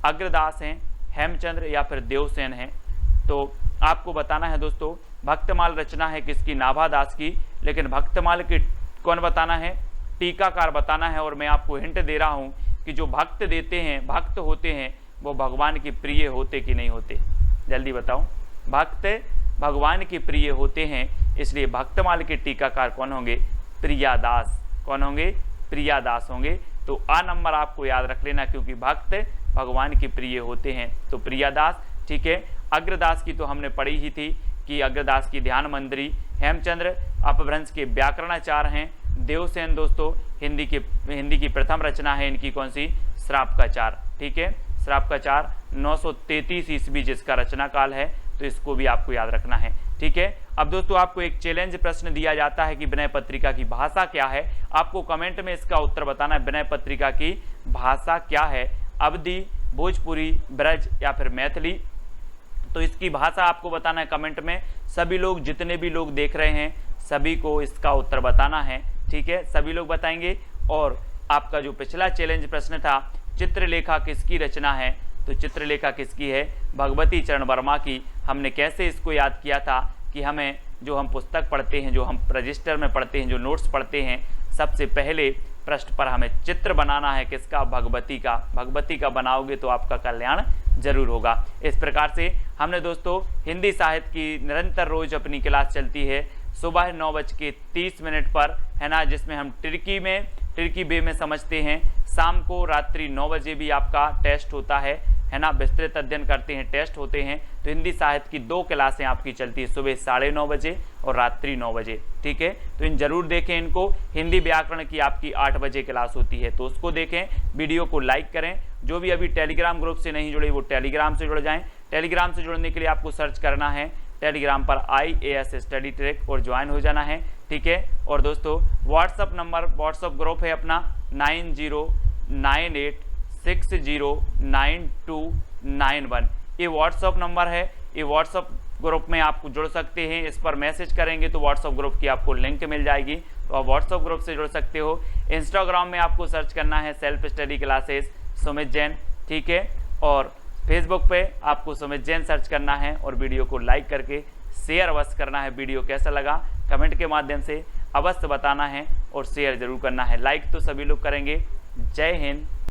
अग्रदास हैं, हेमचंद्र या फिर देवसेन हैं। तो आपको बताना है दोस्तों, भक्तमाल रचना है किसकी? नाभादास की। लेकिन भक्तमाल के कौन बताना है? टीकाकार बताना है। और मैं आपको हिंट दे रहा हूं कि जो भक्त देते हैं, भक्त होते हैं, वो भगवान के प्रिय होते कि नहीं होते? जल्दी बताओ। भक्त भगवान के प्रिय होते हैं, इसलिए भक्तमाल के टीकाकार कौन होंगे? प्रियादास। कौन होंगे? प्रियादास होंगे। तो आ नंबर आपको याद रख लेना, क्योंकि भक्त भगवान के प्रिय होते हैं, तो प्रियादास। ठीक है, अग्रदास की तो हमने पढ़ी ही थी कि अग्रदास की ध्यान मंदिरी। हेमचंद्र अपभ्रंश के व्याकरणाचार्य हैं। देवसेन दोस्तों हिंदी की प्रथम रचना है इनकी, कौन सी? श्राप का चार। ठीक है, श्राप का चार 933 ईस्वी जिसका रचना काल है, तो इसको भी आपको याद रखना है। ठीक है, अब दोस्तों आपको एक चैलेंज प्रश्न दिया जाता है कि विनय पत्रिका की भाषा क्या है। आपको कमेंट में इसका उत्तर बताना है, विनय पत्रिका की भाषा क्या है? अवधी, भोजपुरी, ब्रज या फिर मैथिली? तो इसकी भाषा आपको बताना है कमेंट में। सभी लोग, जितने भी लोग देख रहे हैं, सभी को इसका उत्तर बताना है। ठीक है, सभी लोग बताएंगे। और आपका जो पिछला चैलेंज प्रश्न था, चित्रलेखा किसकी रचना है? तो चित्रलेखा किसकी है? भगवती चरण वर्मा की। हमने कैसे इसको याद किया था कि हमें, जो हम पुस्तक पढ़ते हैं, जो हम रजिस्टर में पढ़ते हैं, जो नोट्स पढ़ते हैं, सबसे पहले पृष्ठ पर हमें चित्र बनाना है किसका? भगवती का। भगवती का बनाओगे तो आपका कल्याण जरूर होगा। इस प्रकार से हमने दोस्तों हिंदी साहित्य की निरंतर रोज अपनी क्लास चलती है सुबह 9:30 पर, है ना, जिसमें हम टर्की वे में समझते हैं। शाम को रात्रि 9 बजे भी आपका टेस्ट होता है ना, विस्तृत अध्ययन करते हैं, टेस्ट होते हैं। तो हिंदी साहित्य की 2 क्लासें आपकी चलती है, सुबह 9:30 बजे और रात्रि 9 बजे। ठीक है, तो इन जरूर देखें इनको। हिंदी व्याकरण की आपकी 8 बजे क्लास होती है, तो उसको देखें। वीडियो को लाइक करें। जो भी अभी टेलीग्राम ग्रुप से नहीं जुड़े वो टेलीग्राम से जुड़ जाएं। टेलीग्राम से जुड़ने के लिए आपको सर्च करना है टेलीग्राम पर IAS स्टडी ट्रैक और ज्वाइन हो जाना है। ठीक है, और दोस्तों व्हाट्सअप ग्रुप है अपना 9098609291। ये व्हाट्सअप नंबर है। ये व्हाट्सअप ग्रुप में आप जुड़ सकते हैं। इस पर मैसेज करेंगे तो व्हाट्सअप ग्रुप की आपको लिंक मिल जाएगी, तो आप व्हाट्सअप ग्रुप से जुड़ सकते हो। इंस्टाग्राम में आपको सर्च करना है self study classes Sumit Jain. ठीक है, और फेसबुक पे आपको सुमित जैन सर्च करना है और वीडियो को लाइक करके शेयर अवश्य करना है। वीडियो कैसा लगा कमेंट के माध्यम से अवश्य बताना है और शेयर जरूर करना है। लाइक तो सभी लोग करेंगे। जय हिंद,